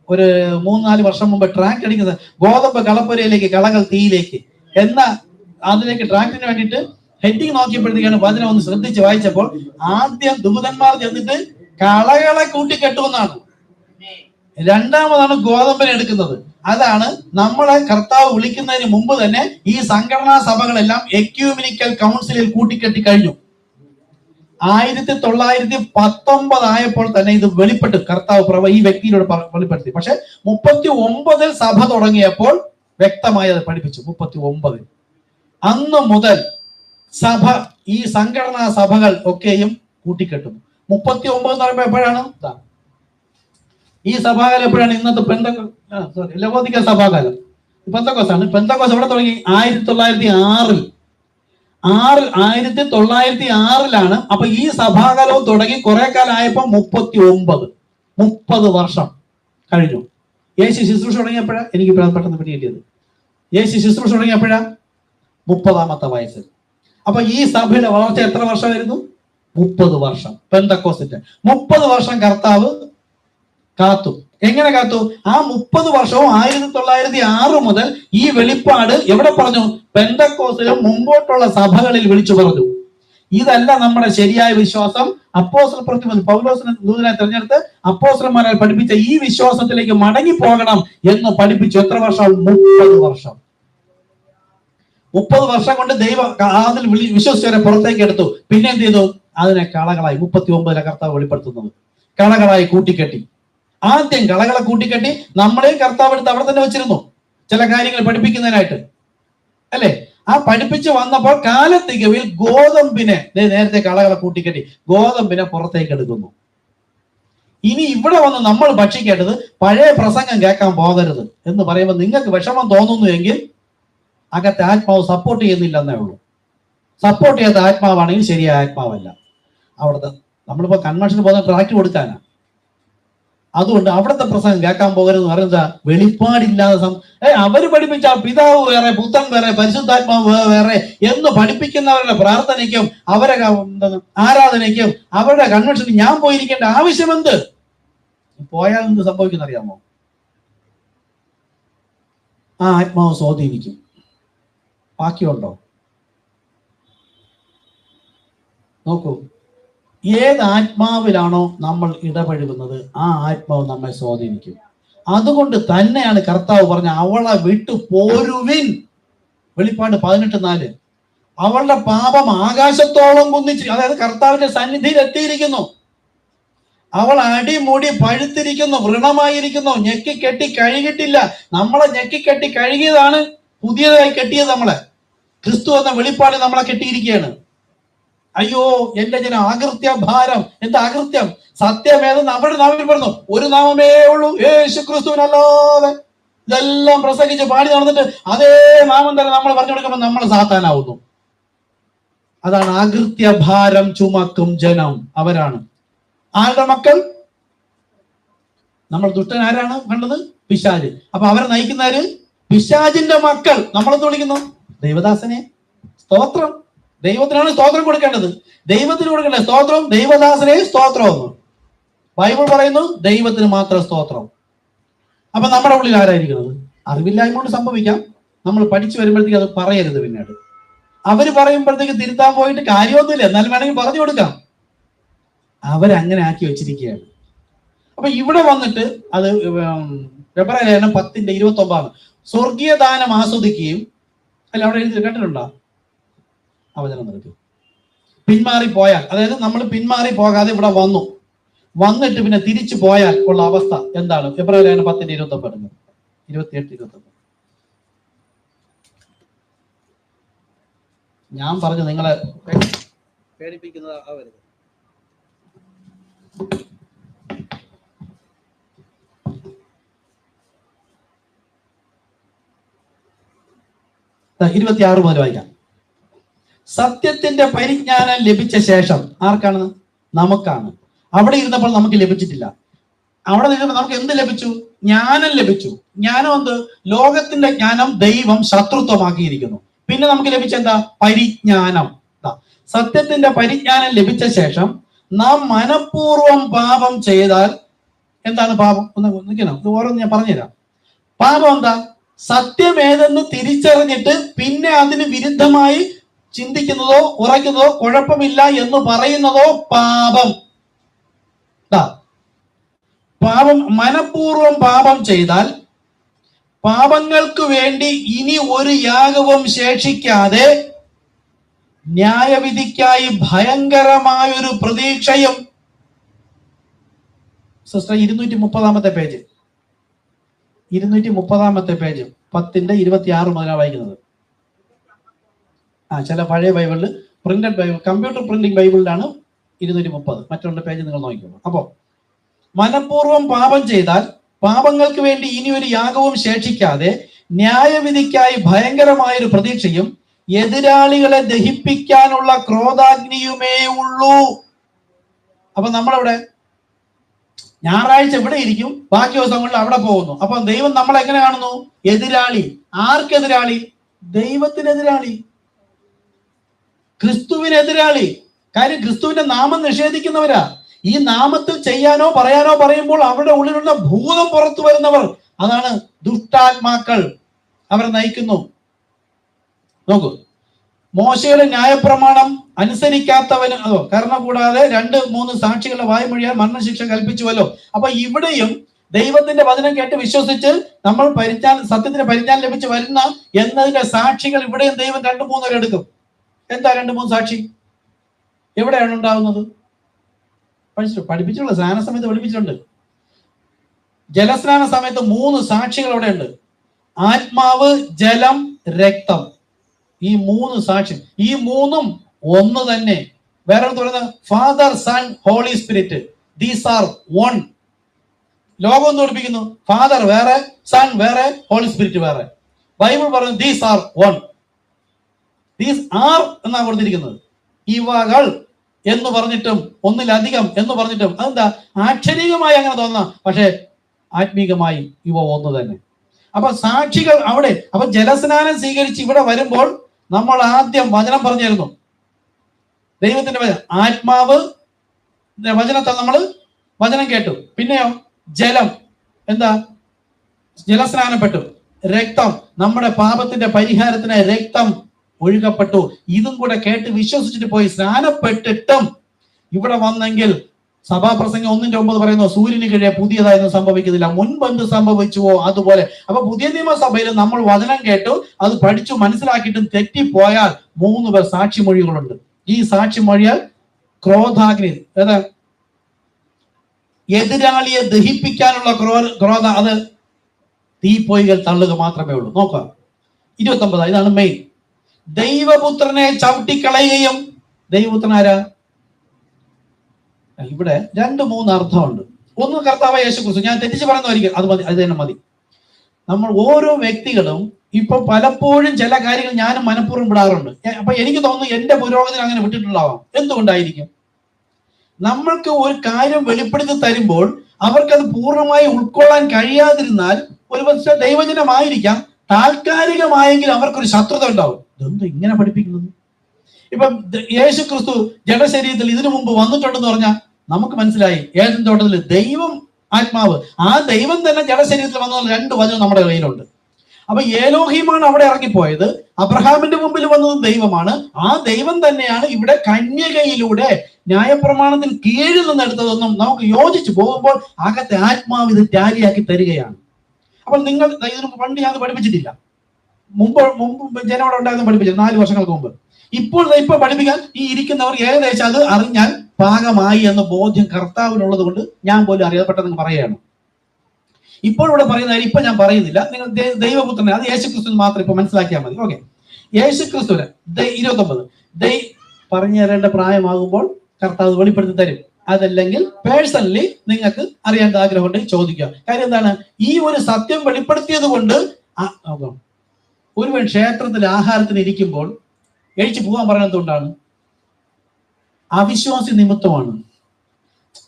ഒരു 3-4 വർഷം മുമ്പ് ട്രാക്ട് അടിക്കുന്നത് ഗോതമ്പ് കളപ്പുരയിലേക്ക്, കളകൾ തീയിലേക്ക് എന്ന അതിലേക്ക് ട്രാക്ടിന് വേണ്ടിയിട്ട് ഹെഡിങ് നോക്കിയപ്പോഴത്തേക്കാണ് വചനം ഒന്ന് ശ്രദ്ധിച്ച് വായിച്ചപ്പോൾ ആദ്യം ദൂതന്മാർ ചെന്നിട്ട് കളകളെ കൂട്ടിക്കെട്ടുമെന്നാണ്. രണ്ടാമതാണ് ഗോതമ്പിനെ എടുക്കുന്നത്. അതാണ് നമ്മളെ കർത്താവ് വിളിക്കുന്നതിന് മുമ്പ് തന്നെ ഈ സംഘടനാ സഭകളെല്ലാം എക്യൂമിനിക്കൽ കൗൺസിലിൽ കൂട്ടിക്കെട്ടി കഴിഞ്ഞു. 1919 ആയപ്പോൾ തന്നെ ഇത് വെളിപ്പെട്ടു. കർത്താവ് ഈ വ്യക്തിയിലൂടെ വെളിപ്പെടുത്തി. പക്ഷെ 39 സഭ തുടങ്ങിയപ്പോൾ വ്യക്തമായി അത് പഠിപ്പിച്ചു. 39 അന്ന് മുതൽ സഭ, ഈ സംഘടനാ സഭകൾ ഒക്കെയും കൂട്ടിക്കെട്ടുന്നു. 39 എന്ന് പറയുമ്പോൾ എപ്പോഴാണ്? ഈ സഭാകാലം എപ്പോഴാണ്? ഇന്നത്തെ ലവോദിക്ക സഭാകാലം. പെന്തക്കോസ്താണ്. പെന്തക്കോസ് എവിടെ തുടങ്ങി? 1906. 1906 അപ്പൊ ഈ സഭാകാലവും തുടങ്ങി കുറെ കാലം ആയപ്പോ 30 വർഷം കഴിഞ്ഞു. യേശു ശുശ്രൂഷ തുടങ്ങിയപ്പോഴാ? എനിക്ക് പെട്ടെന്ന് പിടികിട്ടിയത്. യേശു ശുശ്രൂഷ തുടങ്ങിയപ്പോഴാ? 30ാമത്തെ വയസ്സിൽ. അപ്പൊ ഈ സഭയുടെ വളർച്ച എത്ര വർഷമായിരുന്നു? 30 വർഷം. പെന്തക്കോസിന്റെ 30 വർഷം കർത്താവ് കാത്തു. എങ്ങനെ കാത്തു? ആ 30 വർഷവും 1906 മുതൽ ഈ വെളിപ്പാട് എവിടെ പറഞ്ഞു? പെന്തക്കോസിലും മുമ്പോട്ടുള്ള സഭകളിൽ വിളിച്ചു പറഞ്ഞു. ഇതല്ല നമ്മുടെ ശരിയായ വിശ്വാസം. അപ്പോസ്തല പ്രവൃത്തി പൗലോസിനെ ദൂതനെ തെരഞ്ഞെടുത്ത് അപ്പോസ്തലന്മാരെ പഠിപ്പിച്ച ഈ വിശ്വാസത്തിലേക്ക് മടങ്ങി പോകണം എന്ന് പഠിപ്പിച്ചു. എത്ര വർഷം? 30 വർഷം. 30 വർഷം കൊണ്ട് ദൈവം അതിൽ വിശ്വസിച്ചവരെ പുറത്തേക്ക് എടുത്തു. പിന്നെ എന്ത് ചെയ്തു? അതിനെ കളകളായി 39 കർത്താവ് വെളിപ്പെടുത്തുന്നത് കളകളായി കൂട്ടിക്കെട്ടി. ആദ്യം കളകളെ കൂട്ടിക്കെട്ടി നമ്മളെ കർത്താവ് എടുത്ത് അവിടെ തന്നെ വെച്ചിരുന്നു ചില കാര്യങ്ങൾ പഠിപ്പിക്കുന്നതിനായിട്ട് അല്ലെ. ആ പഠിപ്പിച്ച് വന്നപ്പോൾ കാലത്തികവിൽ ഗോതമ്പിനെ, നേരത്തെ കളകളെ കൂട്ടിക്കെട്ടി ഗോതമ്പിനെ പുറത്തേക്ക് എടുക്കുന്നു. ഇനി ഇവിടെ വന്ന് നമ്മൾ ഭക്ഷിക്കേണ്ടത് പഴയ പ്രസംഗം കേൾക്കാൻ പോകരുത് എന്ന് പറയുമ്പോൾ നിങ്ങൾക്ക് വിഷമം തോന്നുന്നു എങ്കിൽ അകത്തെ ആത്മാവ് സപ്പോർട്ട് ചെയ്യുന്നില്ലെന്നേ ഉള്ളൂ. സപ്പോർട്ട് ചെയ്യാത്ത ആത്മാവാണെങ്കിൽ ശരിയായ ആത്മാവല്ല. അവിടുത്തെ നമ്മളിപ്പോ കൺവെൻഷന് പോകുന്ന ട്രാക്ട് കൊടുക്കാനാ. അതുകൊണ്ട് അവിടുത്തെ പ്രസംഗം കേൾക്കാൻ പോകരുത് എന്ന് പറയുന്നത് വെളിപ്പാടില്ലാതെ അവര് പഠിപ്പിച്ച പിതാവ് വേറെ, പുത്രൻ വേറെ, പരിശുദ്ധാത്മാവ് വേറെ എന്ന് പഠിപ്പിക്കുന്നവരുടെ പ്രാർത്ഥനയ്ക്കും അവരെ ആരാധനയ്ക്കും അവരുടെ കൺവെൻഷന് ഞാൻ പോയിരിക്കേണ്ട ആവശ്യമെന്ത്? പോയാൽ എന്ത് സംഭവിക്കുന്ന അറിയാമോ? ആ ആത്മാവ് സ്വാധീനിക്കും. ബാക്കിയുണ്ടോ? നോക്കൂ, ഏത് ആത്മാവിലാണോ നമ്മൾ ഇടപഴകുന്നത് ആ ആത്മാവ് നമ്മെ സ്വാധീനിക്കും. അതുകൊണ്ട് തന്നെയാണ് കർത്താവ് പറഞ്ഞ അവളെ വിട്ടു പോരുവിൻ. വെളിപ്പാട് 18:4. അവളുടെ പാപം ആകാശത്തോളം കുന്നിച്ച്, അതായത് കർത്താവിന്റെ സന്നിധിയിൽ എത്തിയിരിക്കുന്നു. അവൾ അടിമുടി പഴുത്തിരിക്കുന്നു, വ്രണമായിരിക്കുന്നു, ഞെക്കിക്കെട്ടി കഴുകിയിട്ടില്ല. നമ്മളെ ഞെക്കിക്കെട്ടി കഴുകിയതാണ്, പുതിയതായി കെട്ടിയത് നമ്മളെ. ക്രിസ്തു എന്ന വെളിപ്പാട് നമ്മളെ കെട്ടിയിരിക്കുകയാണ്. അയ്യോ എന്റെ ജനം അകൃത്യ ഭാരം. എന്താ അകൃത്യം? സത്യമേതെന്ന് അവരുടെ നാവിൽ പറഞ്ഞു. ഒരു നാമമേ ഉള്ളൂ, യേശു ക്രിസ്തുവിനല്ലാതെ. ഇതെല്ലാം പ്രസംഗിച്ച് പാടി നടന്നിട്ട് അതേ നാമം തന്നെ നമ്മൾ പറഞ്ഞു കൊടുക്കുമ്പോൾ നമ്മൾ സാത്താനാവുന്നു. അതാണ് അകൃത്യ ഭാരം ചുമക്കും ജനം. അവരാണ് ആരുടെ മക്കൾ? നമ്മൾ ദുഷ്ടൻ ആരാണ് കണ്ടത്? പിശാച്. അപ്പൊ അവരെ നയിക്കുന്നവര് പിശാചിന്റെ മക്കൾ. നമ്മളെന്ന് വിളിക്കുന്നു ദൈവദാസനെ. സ്തോത്രം. ദൈവത്തിനാണ് സ്തോത്രം കൊടുക്കേണ്ടത്. ദൈവത്തിന് കൊടുക്കേണ്ടത് സ്തോത്രം. ദൈവദാസനെ സ്തോത്രം എന്ന് ബൈബിൾ പറയുന്നു. ദൈവത്തിന് മാത്രം സ്തോത്രം. അപ്പൊ നമ്മുടെ ഉള്ളിൽ ആരായിരിക്കുന്നത്? അറിവില്ലായ്മ കൊണ്ട് സംഭവിക്കാം. നമ്മൾ പഠിച്ചു വരുമ്പോഴത്തേക്ക് അത് പറയരുത്. പിന്നീട് അവര് പറയുമ്പോഴത്തേക്ക് തിരുത്താൻ പോയിട്ട് കാര്യമൊന്നുമില്ല. എന്നാലും വേണമെങ്കിൽ പറഞ്ഞു കൊടുക്കാം. അവരങ്ങനെ ആക്കി വെച്ചിരിക്കുകയാണ്. അപ്പൊ ഇവിടെ വന്നിട്ട് അത് എബ്രായലേഖനം 10:29 സ്വർഗീയ ദാനം ആസ്വദിക്കുകയും അല്ല, അവിടെ എഴുതി കേട്ടിട്ടുണ്ടോ? അവചനം നടക്കും. പിന്മാറിപ്പോയാൽ, അതായത് നമ്മൾ പിന്മാറി പോകാതെ ഇവിടെ വന്നിട്ട് പിന്നെ തിരിച്ചു പോയാൽ ഉള്ള അവസ്ഥ എന്താണ്? എബ്രായലേഖനം 10:29 28-29. ഞാൻ പറഞ്ഞു നിങ്ങളെ പേടിപ്പിക്കുന്നതാവരുത്. ഇരുപത്തി 26 മുതൽ വായിക്കാം. സത്യത്തിന്റെ പരിജ്ഞാനം ലഭിച്ച ശേഷം ആർക്കാണ്? നമുക്കാണ്. അവിടെ ഇരുന്നപ്പോൾ നമുക്ക് ലഭിച്ചിട്ടില്ല. അവിടെ നിന്നപ്പോൾ നമുക്ക് എന്ത് ലഭിച്ചു? ജ്ഞാനം ലഭിച്ചു. ജ്ഞാനം എന്ത്? ലോകത്തിന്റെ ജ്ഞാനം ദൈവം ശത്രുത്വമാക്കിയിരിക്കുന്നു. പിന്നെ നമുക്ക് ലഭിച്ച എന്താ? പരിജ്ഞാനം. സത്യത്തിന്റെ പരിജ്ഞാനം ലഭിച്ച ശേഷം നാം മനഃപൂർവ്വം പാപം ചെയ്താൽ എന്താണ് പാപം? ഒന്ന് നിൽക്കണം, ഇത് ഓരോന്ന് ഞാൻ പറഞ്ഞുതരാം. പാപം എന്താ? സത്യം ഏതെന്ന് തിരിച്ചറിഞ്ഞിട്ട് പിന്നെ അതിന് വിരുദ്ധമായി ചിന്തിക്കുന്നതോ ഉറയ്ക്കുന്നതോ കുഴപ്പമില്ല എന്ന് പറയുന്നതോ പാപം. പാപം. മനഃപൂർവ്വം പാപം ചെയ്താൽ പാപങ്ങൾക്ക് വേണ്ടി ഇനി ഒരു യാഗവും ശേഷിക്കാതെ ന്യായവിധിക്കായി ഭയങ്കരമായൊരു പ്രതീക്ഷയും. സിസ്റ്റർ 230 പേജ് 230 പേജ് 10:26 മുതലാണ് വായിക്കുന്നത്. ചില പഴയ ബൈബിളിൽ പ്രിന്റഡ് ബൈബിൾ, കമ്പ്യൂട്ടർ പ്രിന്റിംഗ് ബൈബിളിലാണ് 230. മറ്റുള്ള പേജ് നിങ്ങൾ നോക്കിക്കോളൂ. അപ്പോ മനഃപൂർവ്വം പാപം ചെയ്താൽ പാപങ്ങൾക്ക് വേണ്ടി ഇനി ഒരു യാഗവും ശേഷിക്കാതെ ന്യായവിധിക്കായി ഭയങ്കരമായൊരു പ്രതീക്ഷയും എതിരാളികളെ ദഹിപ്പിക്കാനുള്ള ക്രോധാഗ്നിയുമേ ഉള്ളൂ. അപ്പൊ നമ്മളവിടെ ഞായറാഴ്ച ഇവിടെ ഇരിക്കും, ബാക്കി ദിവസങ്ങളിൽ അവിടെ പോകുന്നു. അപ്പൊ ദൈവം നമ്മളെ എങ്ങനെ കാണുന്നു? എതിരാളി. ആർക്കെതിരാളി? ദൈവത്തിനെതിരാളി, ക്രിസ്തുവിനെതിരാളി. കാര്യം ക്രിസ്തുവിന്റെ നാമം നിഷേധിക്കുന്നവരാ. ഈ നാമത്തിൽ ചെയ്യാനോ പറയാനോ പറയുമ്പോൾ അവരുടെ ഉള്ളിലുള്ള ഭൂതം പുറത്തു വരുന്നവർ. അതാണ് ദുഷ്ടാത്മാക്കൾ. അവരെ നയിക്കുന്നു. നോക്കൂ, മോശയുടെ ന്യായപ്രമാണം അനുസരിക്കാത്തവന് കരുണ കൂടാതെ 2-3 സാക്ഷികളുടെ വായ്മൊഴിയാൽ മരണശിക്ഷ കൽപ്പിച്ചുവല്ലോ. അപ്പൊ ഇവിടെയും ദൈവത്തിന്റെ വചനം കേട്ട് വിശ്വസിച്ച് നമ്മൾ സത്യത്തിന് പരിജ്ഞാനം ലഭിച്ച് വരുന്ന എന്നതിന്റെ സാക്ഷികൾ ഇവിടെയും ദൈവം 2-3 പേരെ എടുക്കും. എന്താ 2-3 സാക്ഷി? എവിടെയാണ് ഉണ്ടാവുന്നത്? പഠിപ്പിച്ചിട്ടുള്ള സ്നാന സമയത്ത് പഠിപ്പിച്ചിട്ടുണ്ട്. ജലസ്നാന സമയത്ത് 3 സാക്ഷികൾ അവിടെ ഉണ്ട്. ആത്മാവ്, ജലം, രക്തം. ഈ 3 സാക്ഷി. ഈ 3ഉം ഒന്ന് തന്നെ. വേറെ പറയുന്നത് father, son, holy spirit. These are one. ലോകം ഒന്ന് പഠിപ്പിക്കുന്നു ഫാദർ വേറെ, സൺ വേറെ, ഹോളി സ്പിരിറ്റ് വേറെ. ബൈബിൾ പറയുന്നത് these are one. These are എന്നാണ് കൊടുത്തിരിക്കുന്നത്. ഇവകൾ എന്ന് പറഞ്ഞിട്ടും ഒന്നിലധികം എന്ന് പറഞ്ഞിട്ടും അതെന്താ? ആക്ഷരികമായി അങ്ങനെ തോന്നാം, പക്ഷെ ആത്മീകമായി ഇവ ഒന്ന് തന്നെ. അപ്പൊ സാക്ഷികൾ അവിടെ. അപ്പൊ ജലസ്നാനം സ്വീകരിച്ച് ഇവിടെ വരുമ്പോൾ നമ്മൾ ആദ്യം വചനം പറഞ്ഞിരുന്നു. ദൈവത്തിന്റെ വചനം, ആത്മാവ്, വചനത്തെ നമ്മൾ വചനം കേട്ടു. പിന്നെയോ ജലം, എന്താ? ജലസ്നാനപ്പെട്ടു. രക്തം, നമ്മുടെ പാപത്തിന്റെ പരിഹാരത്തിന് രക്തം ഒഴുകപ്പെട്ടു. ഇതും കൂടെ കേട്ട് വിശ്വസിച്ചിട്ട് പോയി സ്നാനപ്പെട്ടിട്ടും ഇവിടെ വന്നെങ്കിൽ സഭാപ്രസംഗം 1:9 പറയുന്നു, സൂര്യന് കീഴെ പുതിയതായൊന്നും സംഭവിക്കുന്നില്ല, മുൻപെന്ത് സംഭവിച്ചുവോ അതുപോലെ. അപ്പൊ പുതിയ നിയമസഭയിൽ നമ്മൾ വചനം കേട്ടു, അത് പഠിച്ചു മനസ്സിലാക്കിയിട്ടും തെറ്റിപ്പോയാൽ 3 പേർ സാക്ഷിമൊഴികളുണ്ട്. ഈ സാക്ഷിമൊഴിയാൽ ക്രോധാഗ്നി, എതിരാളിയെ ദഹിപ്പിക്കാനുള്ള ക്രോധ അത് തീപ്പൊയ്കൾ തള്ളുക മാത്രമേ ഉള്ളൂ. നോക്കാം 29, ഇതാണ് മെയിൻ. ദൈവപുത്രനെ ചവിട്ടിക്കളയുകയും, ദൈവപുത്രൻ ആരാ? ഇവിടെ 2-3 അർത്ഥമുണ്ട്. ഒന്ന് കർത്താവായ യേശു ക്രിസ്തു. ഞാൻ തെറ്റിച്ച് പറയുന്നവരിക്കും അത് മതി, അത് തന്നെ മതി. നമ്മൾ ഓരോ വ്യക്തികളും ഇപ്പൊ പലപ്പോഴും ചില കാര്യങ്ങൾ ഞാനും മനഃപൂർവ്വം വിടാറുണ്ട്. അപ്പൊ എനിക്ക് തോന്നുന്നു എന്റെ പുരോഗതി അങ്ങനെ വിട്ടിട്ടുണ്ടാവാം. എന്തുകൊണ്ടായിരിക്കും? നമ്മൾക്ക് ഒരു കാര്യം വെളിപ്പെടുത്തി തരുമ്പോൾ അവർക്കത് പൂർണ്ണമായി ഉൾക്കൊള്ളാൻ കഴിയാതിരുന്നാൽ ഒരു പക്ഷേ ദൈവജനമായിരിക്കാം, താൽക്കാലികമായെങ്കിൽ അവർക്കൊരു ശത്രുത ഉണ്ടാവും. ഇതെന്താ ഇങ്ങനെ പഠിപ്പിക്കുന്നത്? ഇപ്പം യേശു ക്രിസ്തു ജഡശരീരത്തിൽ ഇതിനു മുമ്പ് വന്നിട്ടുണ്ടെന്ന് പറഞ്ഞാൽ നമുക്ക് മനസ്സിലായി ഏദൻ തോട്ടത്തിൽ ദൈവം ആത്മാവ്, ആ ദൈവം തന്നെ ജഡശരീരത്തിൽ വന്ന 2 വചനം നമ്മുടെ കയ്യിലുണ്ട്. അപ്പൊ ഏലോഹീമാണ് അവിടെ ഇറങ്ങിപ്പോയത്, അബ്രഹാമിന്റെ മുമ്പിൽ വന്നത് ദൈവമാണ്. ആ ദൈവം തന്നെയാണ് ഇവിടെ കന്യകയിലൂടെ ന്യായപ്രമാണത്തിന് കീഴിൽ നിന്ന് എടുത്തതെന്നും നമുക്ക് യോജിച്ചു പോകുമ്പോൾ അകത്തെ ആത്മാവ് ഇത് ടാലിയാക്കി തരികയാണ്. അപ്പോൾ നിങ്ങൾ ഇതിന് പണ്ട് ഞാൻ പഠിപ്പിച്ചിട്ടില്ല, മുമ്പ് ജനോടെ ഉണ്ടായിരുന്നു പഠിപ്പിച്ചത് 4 വർഷങ്ങൾക്ക് മുമ്പ്. ഇപ്പൊ പഠിപ്പിക്കാൻ ഈ ഇരിക്കുന്നവർ ഏകദേശം അത് അറിഞ്ഞാൽ പാകമായി എന്ന ബോധ്യം കർത്താവിനുള്ളത് കൊണ്ട് ഞാൻ പോലും അറിയപ്പെട്ടെന്ന് പറയുകയാണ്. ഇപ്പോൾ ഇവിടെ പറയുന്ന ഇപ്പൊ ഞാൻ പറയുന്നില്ല, നിങ്ങൾ ദൈവപുത്രനെ, അത് യേശുക്രിസ്തു മാത്രം ഇപ്പൊ മനസ്സിലാക്കിയാൽ മതി. ഓക്കെ, യേശുക്രിസ്തുവിനെ 29 പറഞ്ഞു തരേണ്ട പ്രായമാകുമ്പോൾ കർത്താവ് വെളിപ്പെടുത്തി തരും. അതല്ലെങ്കിൽ പേഴ്സണലി നിങ്ങൾക്ക് അറിയേണ്ട ആഗ്രഹമുണ്ടെങ്കിൽ ചോദിക്കുക. കാര്യം എന്താണ്? ഈ ഒരു സത്യം വെളിപ്പെടുത്തിയത് കൊണ്ട് ഒരുവൻ ക്ഷേത്രത്തിൽ ആഹാരത്തിന് ഇരിക്കുമ്പോൾ കഴിച്ചു പോകാൻ പറയുന്നത് കൊണ്ടാണ്, അവിശ്വാസി നിമിത്തമാണ്.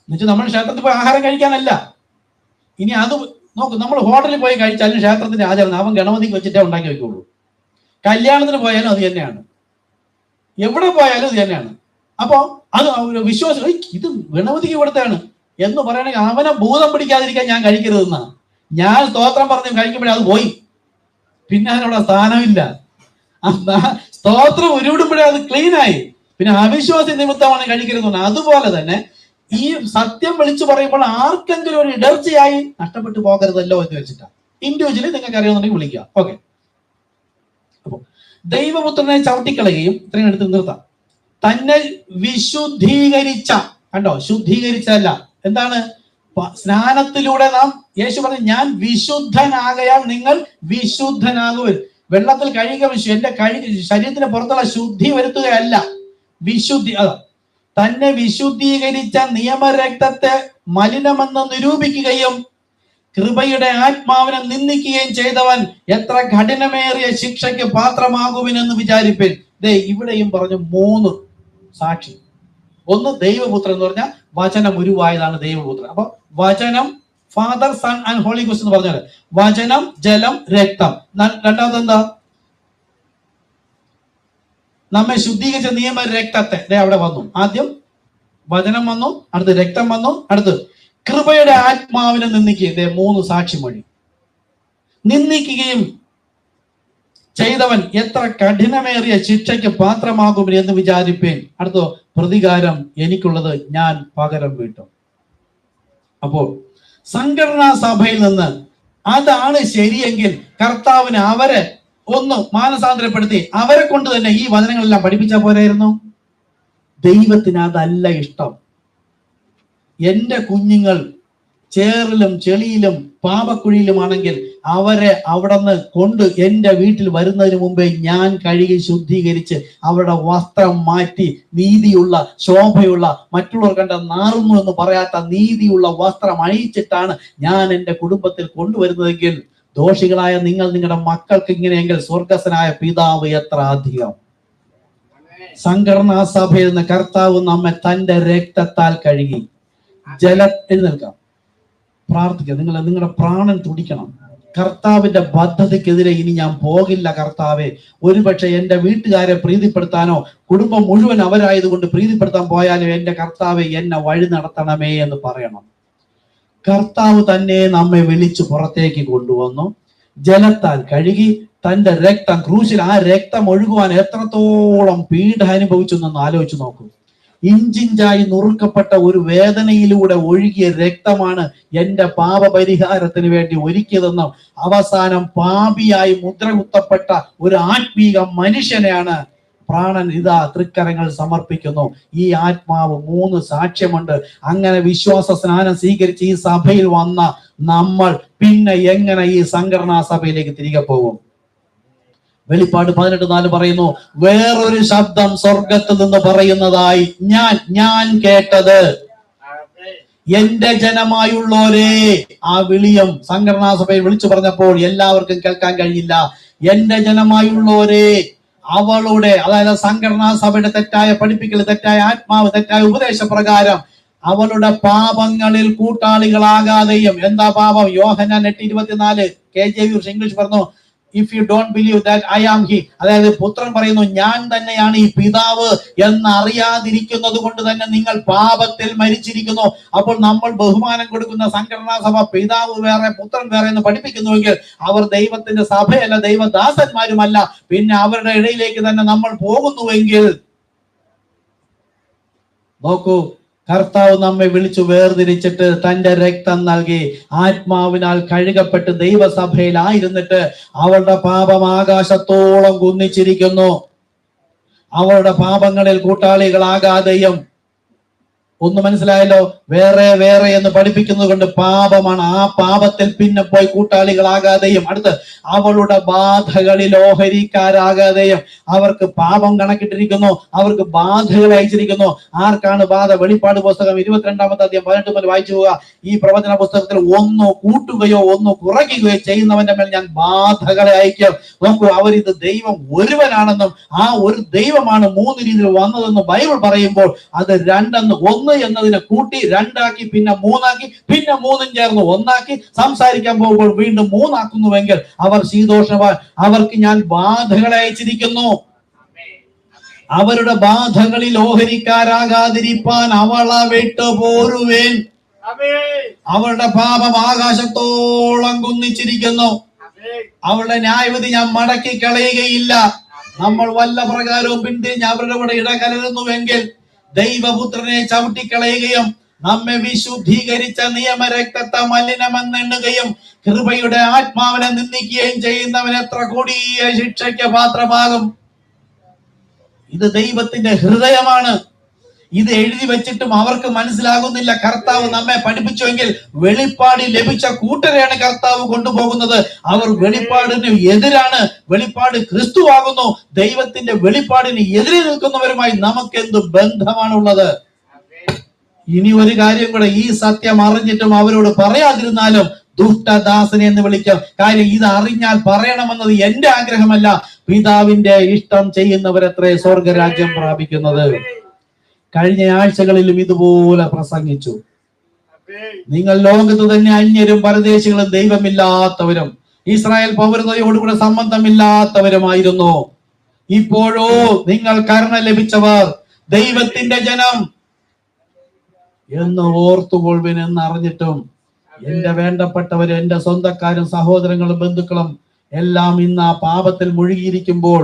എന്നുവെച്ചാൽ നമ്മൾ ക്ഷേത്രത്തിൽ പോയി ആഹാരം കഴിക്കാനല്ല. ഇനി അത് നോക്കും, നമ്മൾ ഹോട്ടലിൽ പോയി കഴിച്ചാലും ക്ഷേത്രത്തിന്റെ ആചരണം അവൻ ഗണപതിക്ക് വെച്ചിട്ടേ ഉണ്ടാക്കി വെക്കുള്ളൂ. കല്യാണത്തിന് പോയാലും അത് തന്നെയാണ്, എവിടെ പോയാലും ഇത് തന്നെയാണ്. അപ്പൊ അത് വിശ്വാസം, ഇത് ഗണപതിക്ക് കൊടുത്താണ് എന്ന് പറയണെങ്കിൽ അവനെ ഭൂതം പിടിക്കാതിരിക്കാൻ ഞാൻ കഴിക്കരുതെന്നാ. ഞാൻ സ്തോത്രം പറഞ്ഞ് കഴിക്കുമ്പോഴേ അത് പോയി, പിന്നെ അതിനുള്ള സ്ഥാനമില്ല. സ്തോത്രം ഉരുവിടുമ്പോഴേ അത് ക്ലീനായി, പിന്നെ അവിശ്വാസി നിമിത്തമാണ് കഴിക്കരുതെന്ന്. അതുപോലെ തന്നെ ഈ സത്യം വിളിച്ചു പറയുമ്പോൾ ആർക്കെങ്കിലും ഒരു ഇടർച്ചയായി നഷ്ടപ്പെട്ടു പോകരുതല്ലോ എന്ന് വെച്ചിട്ടാണ്. ഇൻഡിവിജ്വലി നിങ്ങൾക്ക് അറിയാവുന്നുണ്ടെങ്കിൽ വിളിക്കുക. ഓക്കെ, അപ്പൊ ദൈവപുത്രനെ ചവിട്ടിക്കളയുകയും, ഇത്രയും എടുത്ത് നിർത്താം. തന്നെ വിശുദ്ധീകരിച്ച, കണ്ടോ, ശുദ്ധീകരിച്ചല്ല, എന്താണ്? സ്നാനത്തിലൂടെ നാം, യേശു പറഞ്ഞു ഞാൻ വിശുദ്ധനാകയാൽ നിങ്ങൾ വിശുദ്ധനാകുവൻ. വെള്ളത്തിൽ കഴുകുക, എന്റെ ശരീരത്തിന് പുറത്തുള്ള ശുദ്ധി വരുത്തുകയല്ല, വിശുദ്ധി. അതാ തന്നെ വിശുദ്ധീകരിച്ച നിയമരക്തത്തെ മലിനമെന്ന് നിരൂപിക്കുകയും കൃപയുടെ ആത്മാവിനെ നിന്ദിക്കുകയും ചെയ്തവൻ എത്ര കഠിനമേറിയ ശിക്ഷയ്ക്ക് പാത്രമാകുമെന്ന് വിചാരിപ്പിൻ. ഇവിടെയും പറഞ്ഞു 3 സാക്ഷി. ഒന്ന് ദൈവപുത്രൻ എന്ന് പറഞ്ഞാൽ വചനം ഉരുവായതാണ് ദൈവപുത്രൻ. അപ്പൊ വചനം, father, son and holy ghost എന്ന് പറഞ്ഞാൽ വചനം, ജലം, രക്തം. രണ്ടാമത് എന്താ? നമ്മെ ശുദ്ധീകരിച്ച നിയമ രക്തത്തെ അവിടെ വന്നു. ആദ്യം വചനം വന്നു, അടുത്ത് രക്തം വന്നു, അടുത്ത് കൃപയുടെ ആത്മാവിനെ നിന്ദിക്കുകയും 3 സാക്ഷിമൊഴി. നിന്ദിക്കുകയും ചെയ്തവൻ എത്ര കഠിനമേറിയ ശിക്ഷയ്ക്ക് പാത്രമാകും എന്ന് വിചാരിപ്പേൻ. അടുത്തോ പ്രതികാരം എനിക്കുള്ളത്, ഞാൻ പകരം വീട്ടും. അപ്പോൾ സംഘടനാ സഭയിൽ നിന്ന് അതാണ് ശരിയെങ്കിൽ കർത്താവിന് അവരെ ഒന്ന് മാനസാന്തരപ്പെടുത്തി അവരെ കൊണ്ട് തന്നെ ഈ വചനങ്ങളെല്ലാം പഠിപ്പിച്ചാൽ പോരായിരുന്നു? ദൈവത്തിന് അതല്ല ഇഷ്ടം. എന്റെ കുഞ്ഞുങ്ങൾ ചേറിലും ചെളിയിലും പാപക്കുഴിയിലുമാണെങ്കിൽ അവരെ അവിടെ നിന്ന് കൊണ്ട് എന്റെ വീട്ടിൽ വരുന്നതിന് മുമ്പേ ഞാൻ കഴുകി ശുദ്ധീകരിച്ച് അവരുടെ വസ്ത്രം മാറ്റി നീതിയുള്ള, ശോഭയുള്ള, മറ്റുള്ളവർ കണ്ട നാറുന്നു എന്ന് പറയാത്ത നീതിയുള്ള വസ്ത്രം അണിയിച്ചിട്ടാണ് ഞാൻ എന്റെ കുടുംബത്തിൽ കൊണ്ടുവരുന്നതെങ്കിൽ ദോഷികളായ നിങ്ങൾ നിങ്ങളുടെ മക്കൾക്ക് ഇങ്ങനെയെങ്കിൽ സ്വർഗസ്ഥനായ പിതാവ് എത്ര അധികം. സംഘടനാ സഭയിൽ നിന്ന് കർത്താവ് നമ്മെ തന്റെ രക്തത്താൽ കഴുകി. എഴുന്നേൽക്കാം, പ്രാർത്ഥിക്കുക. നിങ്ങളുടെ പ്രാണൻ തുടിക്കണം. കർത്താവിന്റെ പദ്ധതിക്കെതിരെ ഇനി ഞാൻ പോകില്ല കർത്താവെ. ഒരുപക്ഷെ എന്റെ വീട്ടുകാരെ പ്രീതിപ്പെടുത്താനോ കുടുംബം മുഴുവൻ അവരായതുകൊണ്ട് പ്രീതിപ്പെടുത്താൻ പോയാലും എന്റെ കർത്താവെ എന്നെ വഴി നടത്തണമേ എന്ന് പറയണം. കർത്താവ് തന്നെ നമ്മെ വിളിച്ചു പുറത്തേക്ക് കൊണ്ടുവന്നു, ജലത്താൽ കഴുകി, തന്റെ രക്തം ക്രൂശിൽ, ആ രക്തം ഒഴുകുവാൻ എത്രത്തോളം പീഡ അനുഭവിച്ചെന്നൊന്ന് ആലോചിച്ച് നോക്കൂ. ഇഞ്ചിഞ്ചായി നുറുക്കപ്പെട്ട ഒരു വേദനയിലൂടെ ഒഴുകിയ രക്തമാണ് എന്റെ പാപപരിഹാരത്തിന് വേണ്ടി ഒരുക്കിയതെന്നും അവസാനം പാപിയായി മുദ്ര കുത്തപ്പെട്ട ഒരു ആത്മീക മനുഷ്യനെയാണ് പ്രാണൻ ഇതാ തൃക്കരങ്ങൾ സമർപ്പിക്കുന്നു. ഈ ആത്മാവ് 3 സാക്ഷ്യമുണ്ട്. അങ്ങനെ വിശ്വാസ സ്നാനം സ്വീകരിച്ച് ഈ സഭയിൽ വന്ന നമ്മൾ പിന്നെ എങ്ങനെ ഈ സംഘടനാ സഭയിലേക്ക് തിരികെ പോകും? വെളിപ്പാട് 18:4 പറയുന്നു, വേറൊരു ശബ്ദം സ്വർഗത്തിൽ നിന്ന് പറയുന്നതായി ഞാൻ കേട്ടത്, എന്റെ ജനമായുള്ളോരേ. ആ വിളിയം സംഘടനാ സഭയിൽ വിളിച്ചു പറഞ്ഞപ്പോൾ എല്ലാവർക്കും കേൾക്കാൻ കഴിയില്ല. എന്റെ ജനമായുള്ളോരേ, അവളുടെ, അതായത് സംഘടനാ സഭയുടെ തെറ്റായ പഠിപ്പിക്കൽ, തെറ്റായ ആത്മാവ്, തെറ്റായ ഉപദേശപ്രകാരം അവളുടെ പാപങ്ങളിൽ കൂട്ടാളികളാകാതെയും. എന്താ പാപം? യോഹന്നാൻ 8:24 KJV ഇംഗ്ലീഷ് പറഞ്ഞു, if you don't believe that I am he, അതായത് പുത്രൻ പറയുന്നു ഞാൻ തന്നെയാണ് ഈ പിതാവ് എന്ന് അറിയാതിരിക്കുന്നത് കൊണ്ട് തന്നെ നിങ്ങൾ പാപത്തിൽ മരിച്ചിരിക്കുന്നു. അപ്പോൾ നമ്മൾ ബഹുമാനം കൊടുക്കുന്ന സംഘടനാ സഭ പിതാവ് വേറെ പുത്രൻ വേറെ എന്ന് പഠിപ്പിക്കുന്നുവെങ്കിൽ അവർ ദൈവത്തിന്റെ സഭയല്ല, ദൈവദാസന്മാരുമല്ല. പിന്നെ അവരുടെ ഇടയിലേക്ക് തന്നെ നമ്മൾ പോകുന്നുവെങ്കിൽ നോക്കൂ, കർത്താവ് നമ്മെ വിളിച്ചു വേർതിരിച്ചിട്ട് തന്റെ രക്തം നൽകി ആത്മാവിനാൽ കഴുകപ്പെട്ട് ദൈവസഭയിലായിരുന്നിട്ട് അവളുടെ പാപം ആകാശത്തോളം കുന്നിച്ചിരിക്കുന്നു. അവളുടെ പാപങ്ങളിൽ കൂട്ടാളികളാകാതെയും. ഒന്ന് മനസ്സിലായല്ലോ? വേറെ വേറെ എന്ന് പഠിപ്പിക്കുന്നത് കൊണ്ട് പാപമാണ്. ആ പാപത്തിൽ പിന്നെ പോയി കൂട്ടാളികളാകാതെയും. അടുത്ത്, അവളുടെ ബാധകളിൽ ഓഹരിക്കാരാകാതെയും. അവർക്ക് പാപം കണക്കിട്ടിരിക്കുന്നു, അവർക്ക് ബാധകൾ അയച്ചിരിക്കുന്നു. ആർക്കാണ് ബാധ? വെളിപ്പാട് പുസ്തകം 22-ാമത്തെ അധ്യായം 18 മുതൽ വായിച്ചു പോവുക. ഈ പ്രവചന പുസ്തകത്തിൽ ഒന്ന് കൂട്ടുകയോ ഒന്ന് കുറയ്ക്കുകയോ ചെയ്യുന്നവന്റെ മേൽ ഞാൻ ബാധകളെ അയക്കും. നോക്കൂ, അവരിത് ദൈവം ഒരുവനാണെന്നും ആ ഒരു ദൈവമാണ് 3 രീതിയിൽ വന്നതെന്ന് ബൈബിൾ പറയുമ്പോൾ അത് 2 എന്നതിനെ കൂട്ടി 2 പിന്നെ 3 പിന്നെ 3 ചേർന്ന് 1 സംസാരിക്കാൻ പോകുമ്പോൾ വീണ്ടും 3 അവർ ശീതോഷവാൻ. അവർക്ക് ഞാൻ ബാധകളെ അയച്ചിരിക്കുന്നു. അവരുടെ ബാധകളിൽ ഓഹരിക്കാരാകാതിരിപ്പാൻ അവളെ വിട്ടു പോരുവേൻ. അവളുടെ പാപം ആകാശത്തോളം കുന്നിച്ചിരിക്കുന്നു. അവളുടെ ന്യായവിധി ഞാൻ മടക്കി കളയുകയില്ല. നമ്മൾ വല്ല പ്രകാരവും പിന്തിരിഞ്ഞ് അവരുടെ കൂടെ ഇടകലരുന്നുവെങ്കിൽ ദൈവപുത്രനെ ചവിട്ടിക്കളയുകയും നമ്മെ വിശുദ്ധീകരിച്ച നിയമരക്തത്തെ മലിനമെന്നെണ്ണുകയും കൃപയുടെ ആത്മാവിനെ നിന്ദിക്കുകയും ചെയ്യുന്നവൻ എത്ര കൊടിയ ശിക്ഷയ്ക്ക് പാത്രമാകും. ഇത് ദൈവത്തിന്റെ ഹൃദയമാണ്. ഇത് എഴുതി വെച്ചിട്ടും അവർക്ക് മനസ്സിലാകുന്നില്ല. കർത്താവ് നമ്മെ പഠിപ്പിച്ചുവെങ്കിൽ വെളിപ്പാടിൽ ലഭിച്ച കൂട്ടരെയാണ് കർത്താവ് കൊണ്ടുപോകുന്നത്. അവർ വെളിപ്പാടിന് എതിരാണ്. വെളിപ്പാട് ക്രിസ്തുവാകുന്നു. ദൈവത്തിന്റെ വെളിപ്പാടിന് എതിരെ നിൽക്കുന്നവരുമായി നമുക്ക് എന്ത് ബന്ധമാണുള്ളത്? ഇനി ഒരു കാര്യം കൂടെ, ഈ സത്യം അറിഞ്ഞിട്ടും അവരോട് പറയാതിരുന്നാലും ദുഷ്ടദാസനെ എന്ന് വിളിക്കും. കാര്യം ഇത് അറിഞ്ഞാൽ പറയണമെന്നത് എന്റെ ആഗ്രഹമല്ല, പിതാവിന്റെ ഇഷ്ടം ചെയ്യുന്നവരത്രേ സ്വർഗരാജ്യം പ്രാപിക്കുന്നത്. കഴിഞ്ഞ ആഴ്ചകളിലും ഇതുപോലെ പ്രസംഗിച്ചു. നിങ്ങൾ ലോകത്ത് തന്നെ അന്യരും പരദേശികളും ദൈവമില്ലാത്തവരും ഇസ്രായേൽ പൗരതയോടുകൂടെ സംബന്ധമില്ലാത്തവരുമായിരുന്നു. ഇപ്പോഴോ നിങ്ങൾ കരുണ ലഭിച്ചവർ, ദൈവത്തിന്റെ ജനം എന്ന് ഓർത്തുകൊള്ളുവിൻ എന്നറിഞ്ഞിട്ടും എന്റെ വേണ്ടപ്പെട്ടവരും എന്റെ സ്വന്തക്കാരും സഹോദരങ്ങളും ബന്ധുക്കളും എല്ലാം ഇന്ന് ആ പാപത്തിൽ മുഴുകിയിരിക്കുമ്പോൾ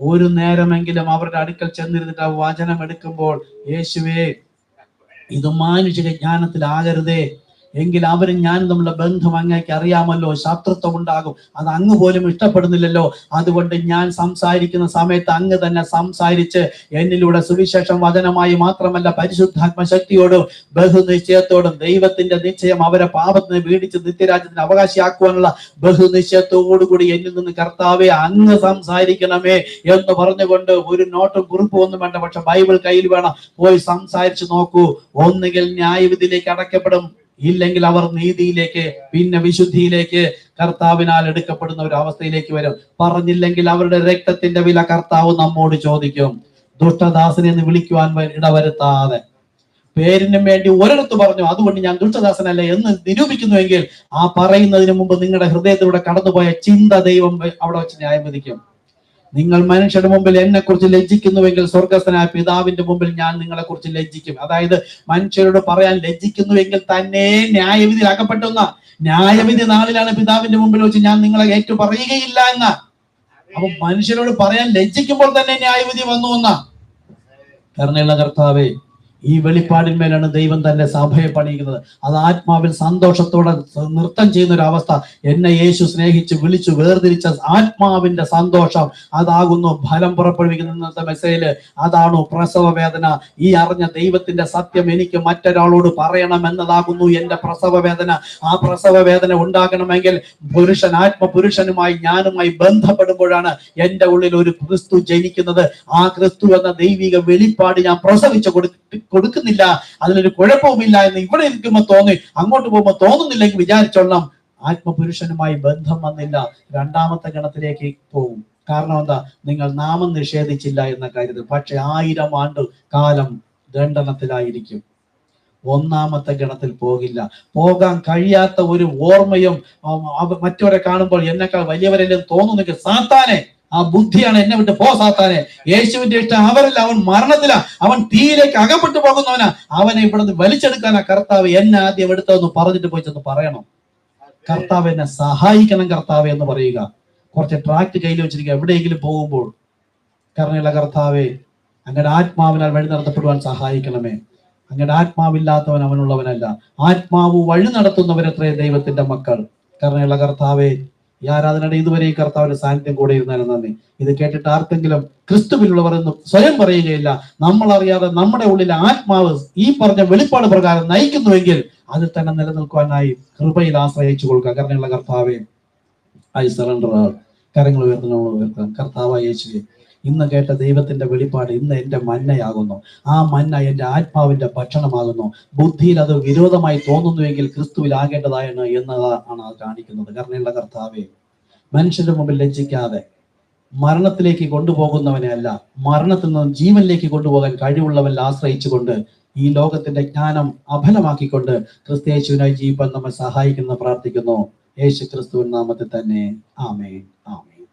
ഒരു നേരമെങ്കിലും അവരുടെ അടുക്കൽ ചെന്നിരുന്നിട്ട് ആ വചനം എടുക്കുമ്പോൾ, യേശുവേ, ഇത് മാനുഷിക ജ്ഞാനത്തിലാകരുതേ, എങ്കിൽ അവരും ഞാനും തമ്മിലുള്ള ബന്ധം അങ്ങേക്ക് അറിയാമല്ലോ, ശത്രുത്വം ഉണ്ടാകും, അത് അങ്ങ് പോലും ഇഷ്ടപ്പെടുന്നില്ലല്ലോ. അതുകൊണ്ട് ഞാൻ സംസാരിക്കുന്ന സമയത്ത് അങ്ങ് തന്നെ സംസാരിച്ച് എന്നിലൂടെ സുവിശേഷം വചനമായി മാത്രമല്ല പരിശുദ്ധാത്മ ശക്തിയോടും ബഹുനിശ്ചയത്തോടും ദൈവത്തിന്റെ നിശ്ചയം അവരെ പാപത്തിന് വീടിച്ച് നിത്യരാജ്യത്തിന് അവകാശിയാക്കുവാനുള്ള ബഹുനിശ്ചയത്തോടുകൂടി എന്നിൽ നിന്ന് കർത്താവെ അങ്ങ് സംസാരിക്കണമേ എന്ന് പറഞ്ഞുകൊണ്ട് ഒരു നോട്ടും കുറിപ്പും ഒന്നും വേണ്ട, പക്ഷെ ബൈബിൾ കയ്യിൽ വേണം. പോയി സംസാരിച്ചു നോക്കൂ. ഒന്നുകിൽ ന്യായവിധിയിലേക്ക് അടക്കപ്പെടും, ഇല്ലെങ്കിൽ അവർ നീതിയിലേക്ക് പിന്നെ വിശുദ്ധിയിലേക്ക് കർത്താവിനാൽ എടുക്കപ്പെടുന്ന ഒരു അവസ്ഥയിലേക്ക് വരും. പറഞ്ഞില്ലെങ്കിൽ അവരുടെ രക്തത്തിന്റെ വില കർത്താവ് നമ്മോട് ചോദിക്കും. ദുഷ്ടദാസനെ എന്ന് വിളിക്കുവാൻ ഇടവരുത്താതെ പേരിനും വേണ്ടി ഒരിടത്ത് പറഞ്ഞു, അതുകൊണ്ട് ഞാൻ ദുഷ്ടദാസനല്ല എന്ന് നിരൂപിക്കുന്നുവെങ്കിൽ ആ പറയുന്നതിന് മുമ്പ് നിങ്ങളുടെ ഹൃദയത്തിലൂടെ കടന്നുപോയ ചിന്ത ദൈവം അവിടെ വെച്ച് ന്യായം വിധിക്കും. നിങ്ങൾ മനുഷ്യരുടെ മുമ്പിൽ എന്നെ കുറിച്ച് ലജ്ജിക്കുന്നുവെങ്കിൽ സ്വർഗസ്ഥനായ പിതാവിന്റെ മുമ്പിൽ ഞാൻ നിങ്ങളെ കുറിച്ച് ലജ്ജിക്കും. അതായത് മനുഷ്യരോട് പറയാൻ ലജ്ജിക്കുന്നുവെങ്കിൽ തന്നെ ന്യായവിധിയിൽ അകപ്പെട്ടുന്ന ന്യായവിധി നാളിലാണ് പിതാവിന്റെ മുമ്പിൽ വെച്ച് ഞാൻ നിങ്ങളെ ഏറ്റു പറയുകയില്ല എന്ന. അപ്പൊ മനുഷ്യരോട് പറയാൻ ലജ്ജിക്കുമ്പോൾ തന്നെ ന്യായവിധി വന്നു എന്ന. കരുണയുള്ള കർത്താവേ, ഈ വെളിപ്പാടിന്മേലാണ് ദൈവം തന്റെ സഭയെ പണിയുന്നത്. അത് ആത്മാവിൽ സന്തോഷത്തോടെ നൃത്തം ചെയ്യുന്ന ഒരു അവസ്ഥ. എന്നെ യേശു സ്നേഹിച്ച് വിളിച്ചു വേർതിരിച്ച ആത്മാവിന്റെ സന്തോഷം, അതാകുന്നു ഫലം പുറപ്പെടുവിക്കുന്ന ഇന്നത്തെ മെസ്സേജില്. അതാണു പ്രസവ വേദന. ഈ അറിഞ്ഞ ദൈവത്തിന്റെ സത്യം എനിക്ക് മറ്റൊരാളോട് പറയണം എന്നതാകുന്നു എന്റെ പ്രസവ വേദന. ആ പ്രസവ വേദന ഉണ്ടാകണമെങ്കിൽ പുരുഷൻ ആത്മപുരുഷനുമായി ഞാനുമായി ബന്ധപ്പെടുമ്പോഴാണ് എന്റെ ഉള്ളിൽ ഒരു ക്രിസ്തു ജനിക്കുന്നത്. ആ ക്രിസ്തു എന്ന ദൈവിക വെളിപ്പാട് ഞാൻ പ്രസവിച്ചു കൊടുക്കുന്നില്ല. അതിലൊരു കുഴപ്പവുമില്ല എന്ന് ഇവിടെ ഇരിക്കുമ്പോ തോന്നി, അങ്ങോട്ട് പോകുമ്പോ തോന്നുന്നില്ലെങ്കിൽ വിചാരിച്ചോളണം, ആത്മപുരുഷനുമായി ബന്ധം വന്നില്ല, രണ്ടാമത്തെ ഗണത്തിലേക്ക് പോകും. കാരണം എന്താ? നിങ്ങൾ നാമം നിഷേധിച്ചില്ല എന്ന കാര്യത്തിൽ. പക്ഷെ 1000 ആണ്ട് കാലം ദണ്ഡനത്തിലായിരിക്കും. ഒന്നാമത്തെ ഗണത്തിൽ പോകില്ല. പോകാൻ കഴിയാത്ത ഒരു ഓർമ്മയും മറ്റവരെ കാണുമ്പോൾ എന്നെക്കാൾ വലിയവരെല്ലാം തോന്നുന്നെങ്കിൽ സാത്താനെ, ആ ബുദ്ധിയാണ്, എന്നെ വിട്ട് പോ സാത്താനെ. യേശുവിന്റെ ഇഷ്ടം അവരല്ല, അവൻ മരണത്തിലാ, അവൻ തീയിലേക്ക് അകപ്പെട്ടു പോകുന്നവനാ. അവനെ ഇവിടുന്ന് വലിച്ചെടുക്കാനാ കർത്താവ് എന്നെ ആദ്യം എടുത്തതെന്ന് പറഞ്ഞിട്ട് പോയി ചെന്ന് പറയണം, കർത്താവ് എന്നെ സഹായിക്കണം കർത്താവെ എന്ന് പറയുക. കുറച്ച് ട്രാക്ട് കയ്യിൽ വെച്ചിരിക്കുക എവിടെയെങ്കിലും പോകുമ്പോൾ, കരുണയുള്ള കർത്താവെ അങ്ങയുടെ ആത്മാവിനാൽ വഴി നടത്തപ്പെടുവാൻ സഹായിക്കണമേ. അങ്ങയുടെ ആത്മാവില്ലാത്തവൻ അവനുള്ളവനല്ല. ആത്മാവ് വഴി നടത്തുന്നവരത്രേ ദൈവത്തിന്റെ മക്കൾ. കരുണയുള്ള കർത്താവെ, ഈ ആരാധനയുടെ ഇതുവരെ ഈ കർത്താവിന്റെ സാന്നിധ്യം കൂടെ ഇരുന്നാലും നന്ദി. ഇത് കേട്ടിട്ട് ആർക്കെങ്കിലും ക്രിസ്തുവിലുള്ളവർ എന്ന് സ്വയം പറയുകയില്ല, നമ്മൾ അറിയാതെ നമ്മുടെ ഉള്ളിലെ ആത്മാവ് ഈ പറഞ്ഞ വെളിപ്പാട് പ്രകാരം നയിക്കുന്നുവെങ്കിൽ അതിൽ തന്നെ നിലനിൽക്കുവാനായി കൃപയിൽ ആശ്രയിച്ചു കൊടുക്കുക. കരുണയുള്ള കർത്താവെ, ഐ സറണ്ടർ. കരങ്ങൾ ഉയർത്താം. കർത്താവായ യേശുവേ, ഇന്ന് കേട്ട ദൈവത്തിന്റെ വെളിപ്പാട് ഇന്ന് എന്റെ മന്നയാകുന്നു. ആ മന്ന എന്റെ ആത്മാവിന്റെ ഭക്ഷണമാകുന്നു. ബുദ്ധിയിൽ അത് വിരോധമായി തോന്നുന്നുവെങ്കിൽ ക്രിസ്തുവിൽ ആകേണ്ടതായാണ് എന്നതാണ് അത് കാണിക്കുന്നത്. കരുണയുള്ള കർത്താവെ, മനുഷ്യന്റെ മുമ്പിൽ ലജ്ജിക്കാതെ മരണത്തിലേക്ക് കൊണ്ടുപോകുന്നവനെ അല്ല, മരണത്തിൽ നിന്നും ജീവനിലേക്ക് കൊണ്ടുപോകാൻ കഴിവുള്ളവനിൽ ആശ്രയിച്ചുകൊണ്ട് ഈ ലോകത്തിന്റെ ജ്ഞാനം അഫലമാക്കിക്കൊണ്ട് ക്രിസ്തയേശുവിനായി ജീവിക്കാൻ നമ്മെ സഹായിക്കുന്ന പ്രാർത്ഥിക്കുന്നു. യേശു ക്രിസ്തുവിൻ നാമത്തിൽ തന്നെ. ആമേൻ.